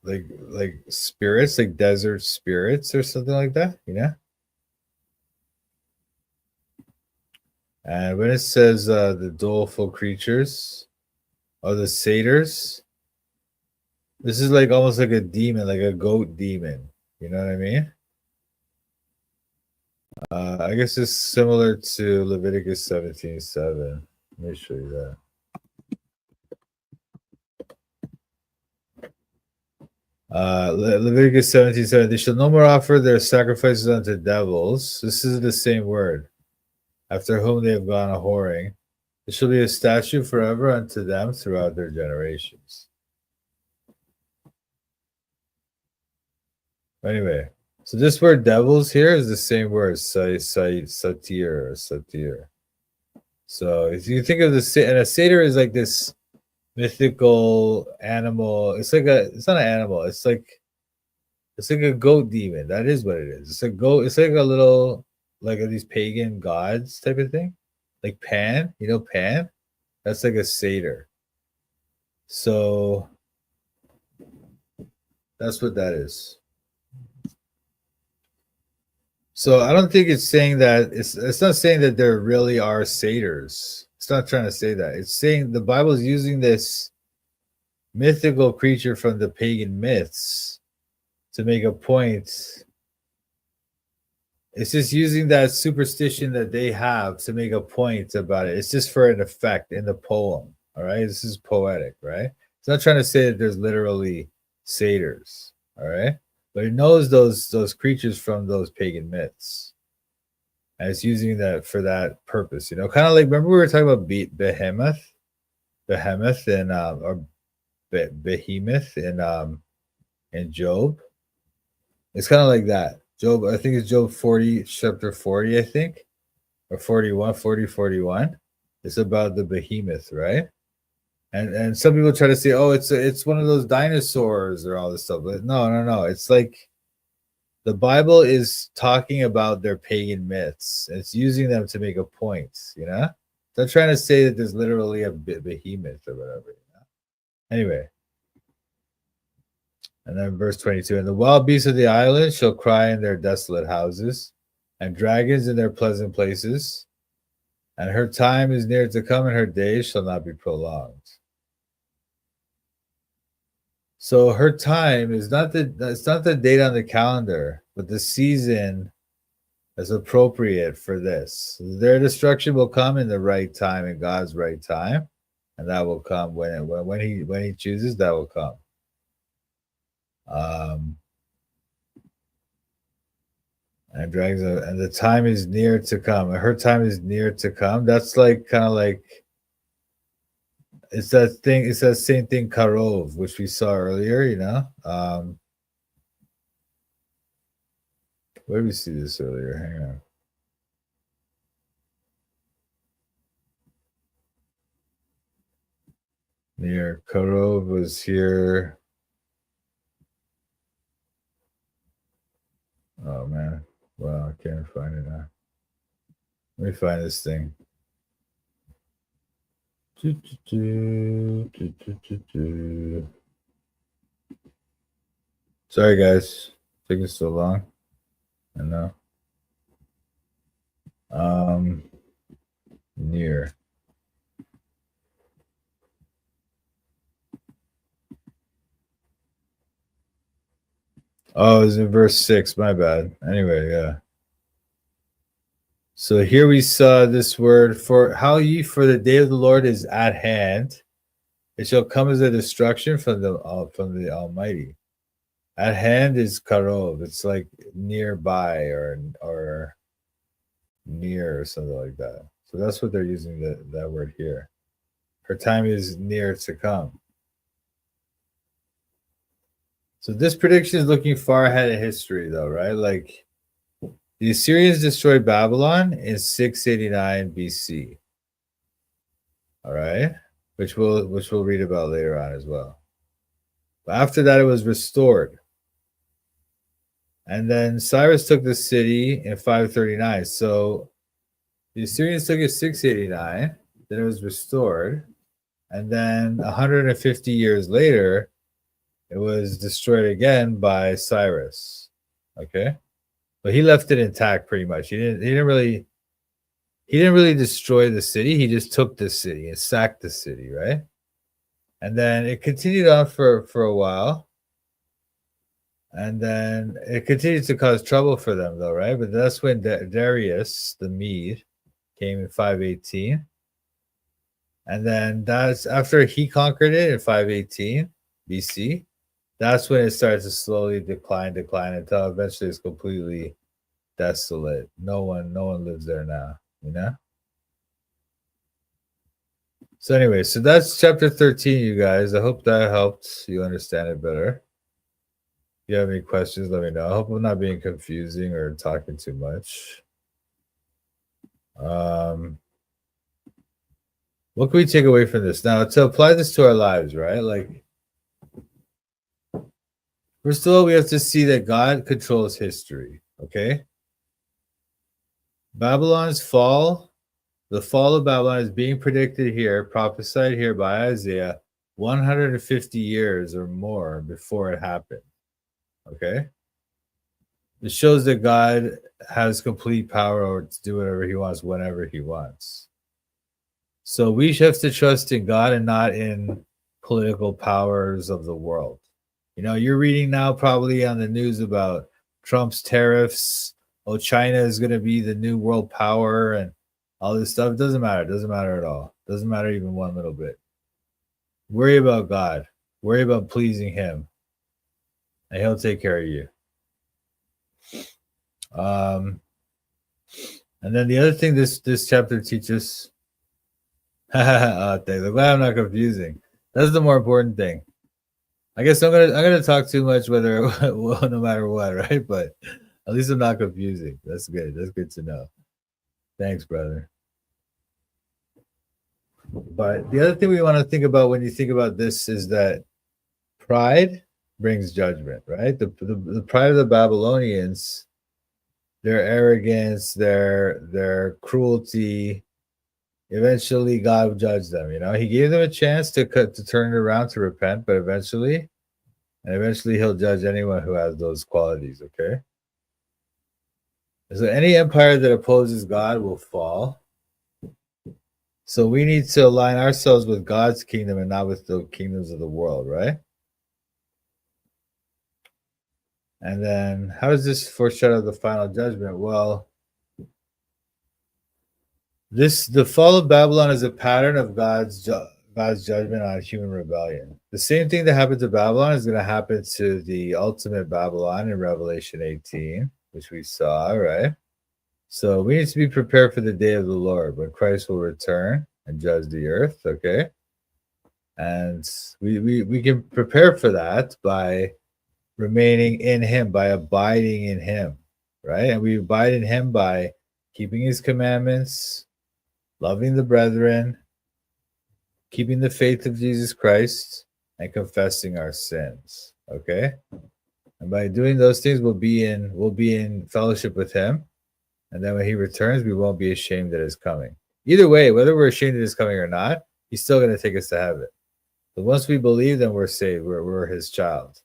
like spirits, like desert spirits or something like that, you know? And when it says the doleful creatures or the satyrs, this is like almost like a demon, like a goat demon. You know what I mean? I guess it's similar to Leviticus 17:7. Let me show you that. Leviticus 17:7. They shall no more offer their sacrifices unto devils. This is the same word. After whom they have gone a whoring. It shall be a statute forever unto them throughout their generations. Anyway, so this word devils here is the same word, satir or satir. So if you think of and a satyr is like this mythical animal. It's not an animal. It's like a goat demon. That is what it is. It's a goat. It's like a little like these pagan gods type of thing, like Pan. You know Pan? That's like a satyr. So that's what that is. So I don't think it's saying that it's not saying that there really are satyrs. It's not trying to say that. It's saying the Bible is using this mythical creature from the pagan myths to make a point. It's just using that superstition that they have to make a point about it. It's just for an effect in the poem. All right. This is poetic, right? It's not trying to say that there's literally satyrs. All right. But it knows those creatures from those pagan myths. And it's using that for that purpose, you know, kind of like remember we were talking about behemoth and or behemoth in Job. It's kind of like that. Job, I think it's Job 40, chapter 40, I think, or 41, 40, 41. It's about the behemoth, right? And some people try to say, oh, it's one of those dinosaurs or all this stuff. But no. It's like the Bible is talking about their pagan myths. It's using them to make a point, you know? It's not trying to say that there's literally a behemoth or whatever, you know? Anyway. And then verse 22, and the wild beasts of the island shall cry in their desolate houses, and dragons in their pleasant places. And her time is near to come, and her days shall not be prolonged. So her time is it's not the date on the calendar, but the season is appropriate for this. Their destruction will come in the right time, in God's right time, and that will come when he chooses. That will come. And dragons, and the time is near to come. Her time is near to come. That's like kind of like it's that thing. It's that same thing, karov, which we saw earlier. You know, where did we see this earlier? Hang on. Near karov was here. Oh man, wow, I can't find it now. Let me find this thing. Sorry, guys, taking so long. I know. Near. Oh, it's in verse 6. My bad. Anyway, yeah. So here we saw this word for the day of the Lord is at hand. It shall come as a destruction from the Almighty. At hand is karov. It's like nearby or near or something like that. So that's what they're using that word here. Her time is near to come. So this prediction is looking far ahead in history, though, right? Like the Assyrians destroyed Babylon in 689 BC. All right, which we'll read about later on as well. But after that, it was restored. And then Cyrus took the city in 539. So the Assyrians took it 689. Then it was restored. And then 150 years later, it was destroyed again by Cyrus. Okay. But he left it intact pretty much. He didn't really destroy the city. He just took the city and sacked the city, right? And then it continued on for a while. And then it continued to cause trouble for them, though, right? But that's when Darius, the Mede, came in 518. And then that's after he conquered it in 518 BC. That's when it started to slowly decline until eventually it's completely desolate. No one lives there now, you know? So anyway, so that's chapter 13, you guys. I hope that helped you understand it better. If you have any questions, let me know. I hope I'm not being confusing or talking too much. What can we take away from this? Now, to apply this to our lives, right? Like, first of all, we have to see that God controls history, okay? Babylon's fall, the fall of Babylon is being predicted here, prophesied here by Isaiah 150 years or more before it happened, okay? It shows that God has complete power to do whatever he wants, whenever he wants. So we have to trust in God and not in political powers of the world. You know, you're reading now probably on the news about Trump's tariffs. Oh, China is going to be the new world power and all this stuff. It doesn't matter. It doesn't matter at all. It doesn't matter even one little bit. Worry about God. Worry about pleasing him. And he'll take care of you. And then the other thing this chapter teaches, I'm glad I'm not confusing. That's the more important thing. I guess I'm gonna talk too much, well, no matter what, right? But at least I'm not confusing. That's good. That's good to know. Thanks, brother. But the other thing we want to think about when you think about this is that pride brings judgment, right? The pride of the Babylonians, their arrogance, their cruelty. Eventually, God would judge them. You know, he gave them a chance to turn it around, to repent, but eventually he'll judge anyone who has those qualities. Okay. So any empire that opposes God will fall. So we need to align ourselves with God's kingdom and not with the kingdoms of the world, right? And then how does this foreshadow the final judgment? Well, the fall of Babylon is a pattern of God's judgment on human rebellion. The same thing that happened to Babylon is going to happen to the ultimate Babylon in Revelation 18, which we saw, right? So we need to be prepared for the day of the Lord when Christ will return and judge the earth, okay? And we can prepare for that by remaining in him, by abiding in him, right? And we abide in him by keeping his commandments, loving the brethren, keeping the faith of Jesus Christ, and confessing our sins, okay? And by doing those things, we'll be in fellowship with him. And then when he returns, we won't be ashamed that it's coming. Either way, whether we're ashamed that it's coming or not, he's still going to take us to heaven. But once we believe, then we're saved. We're his child.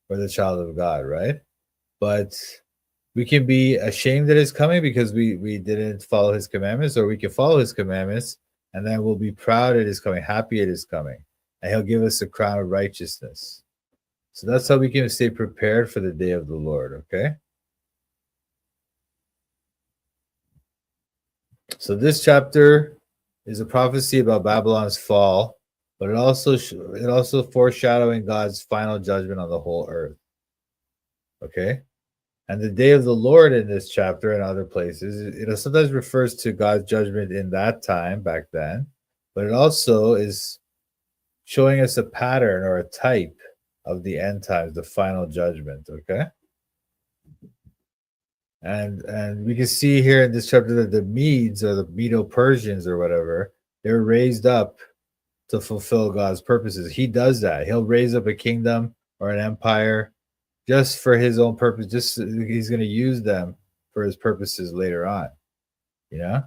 We're the child of God, right? But we can be ashamed that it's coming because we didn't follow his commandments, or we can follow his commandments, and then we'll be proud it is coming, happy it is coming. And he'll give us a crown of righteousness. So that's how we can stay prepared for the day of the Lord, okay? So this chapter is a prophecy about Babylon's fall, but it also foreshadowing God's final judgment on the whole earth. Okay? And the day of the Lord in this chapter and other places, it sometimes refers to God's judgment in that time back then, but it also is showing us a pattern or a type of the end times, the final judgment, okay? And we can see here in this chapter that the Medes or the Medo-Persians or whatever, they're raised up to fulfill God's purposes. He does that. He'll raise up a kingdom or an empire just for his own purpose. Just he's going to use them for his purposes later on. You know?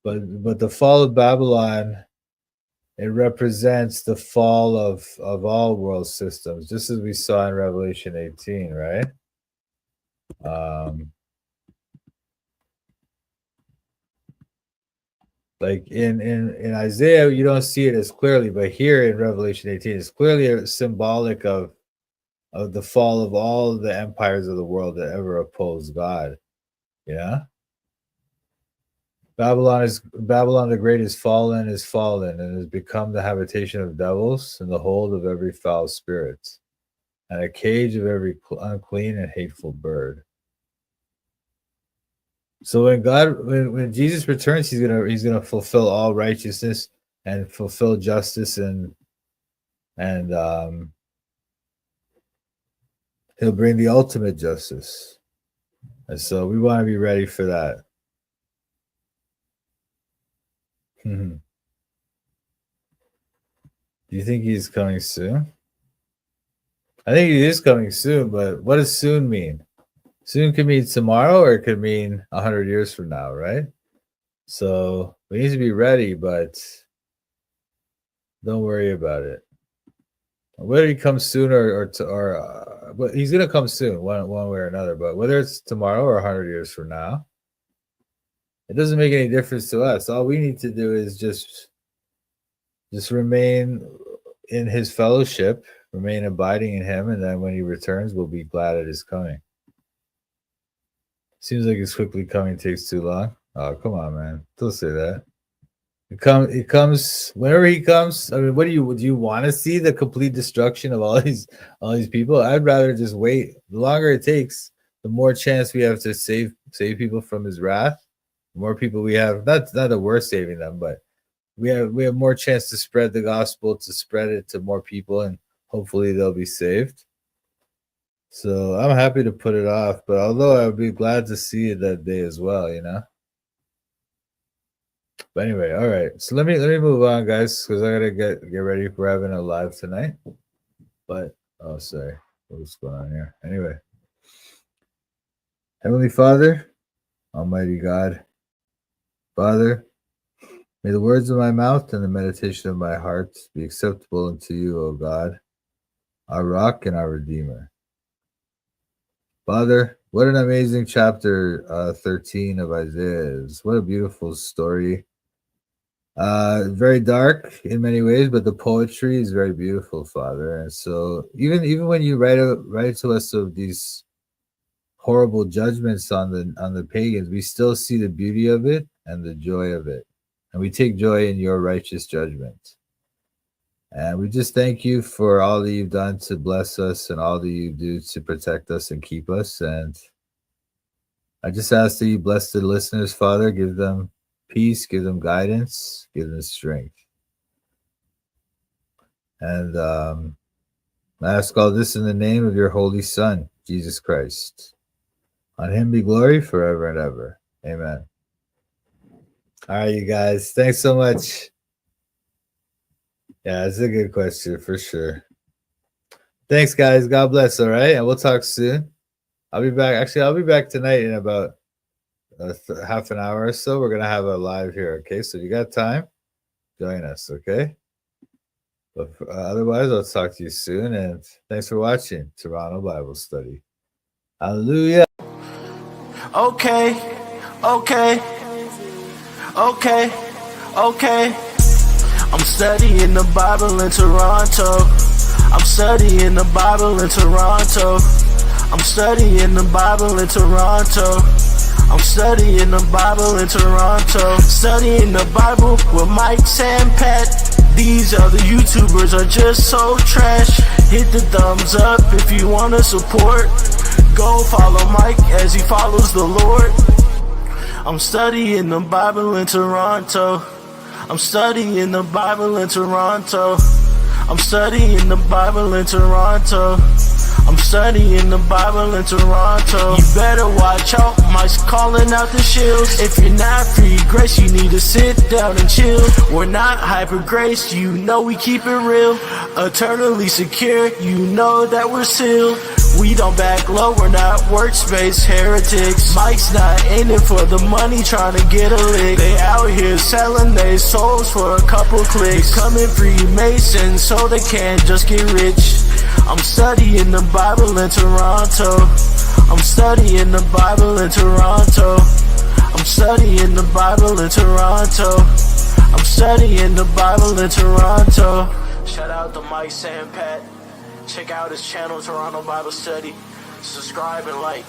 But the fall of Babylon, it represents the fall of all world systems, just as we saw in Revelation 18, right? Like in Isaiah, you don't see it as clearly, but here in Revelation 18, it's clearly symbolic of the fall of all the empires of the world that ever opposed God. Yeah. Babylon the Great is fallen, and has become the habitation of devils and the hold of every foul spirit, and a cage of every unclean and hateful bird. So when Jesus returns, he's gonna fulfill all righteousness and fulfill justice, and he'll bring the ultimate justice. And so we want to be ready for that. Do you think he's coming soon? I think he is coming soon, but what does soon mean? Soon could mean tomorrow, or it could mean 100 years from now, right? So we need to be ready, but don't worry about it. Whether he comes soon but he's gonna come soon, one way or another. But whether it's tomorrow or 100 years from now, it doesn't make any difference to us. All we need to do is just remain in his fellowship, remain abiding in him, and then when he returns, we'll be glad at his coming. Seems like his quickly coming takes too long. Oh, come on, man. Don't say that. It comes whenever he comes. I mean, do you want to see the complete destruction of all these people? I'd rather just wait. The longer it takes, the more chance we have to save people from his wrath. The more people we have, not that we're saving them, but we have more chance to spread the gospel, to spread it to more people, and hopefully they'll be saved. So I'm happy to put it off, but although I would be glad to see it that day as well, you know. But anyway, all right. So let me move on, guys, because I gotta get ready for having a live tonight. But oh, sorry, what's going on here? Anyway, Heavenly Father, Almighty God, Father, may the words of my mouth and the meditation of my heart be acceptable unto you, O God, our rock and our redeemer. Father, what an amazing chapter 13 of Isaiah is. What a beautiful story. Very dark in many ways, but the poetry is very beautiful, Father. And so even when you write to us of these horrible judgments on the pagans, we still see the beauty of it and the joy of it. And we take joy in your righteous judgment. And we just thank you for all that you've done to bless us and all that you do to protect us and keep us. And I just ask that you bless the listeners, Father. Give them peace, give them guidance, give them strength. And I ask all this in the name of your holy Son, Jesus Christ. On him be glory forever and ever. Amen. All right, you guys. Thanks so much. Yeah, it's a good question for sure. Thanks, guys. God bless. All right. And we'll talk soon. I'll be back. Actually, I'll be back tonight in about half an hour or so. We're going to have a live here. Okay. So if you got time, join us. Okay. But otherwise, I'll talk to you soon. And thanks for watching Toronto Bible Study. Hallelujah. Okay. I'm studying the Bible in Toronto. I'm studying the Bible in Toronto. I'm studying the Bible in Toronto. I'm studying the Bible in Toronto. Studying the Bible with Mike, Sam, Pat. These other YouTubers are just so trash. Hit the thumbs up if you want to support. Go follow Mike as he follows the Lord. I'm studying the Bible in Toronto. I'm studying the Bible in Toronto. I'm studying the Bible in Toronto. I'm studying the Bible in Toronto. You better watch out, Mike's calling out the shields. If you're not free grace, you need to sit down and chill. We're not hyper grace, you know we keep it real. Eternally secure, you know that we're sealed. We don't back low, we're not workspace heretics. Mike's not in it for the money, trying to get a lick. They out here selling their souls for a couple clicks. Becoming Freemasons so they can't just get rich. I'm studying the Bible in Toronto. I'm studying the Bible in Toronto. I'm studying the Bible in Toronto. I'm studying the Bible in Toronto. Shout out to Mike Sampat. Check out his channel, Toronto Bible Study. Subscribe and like.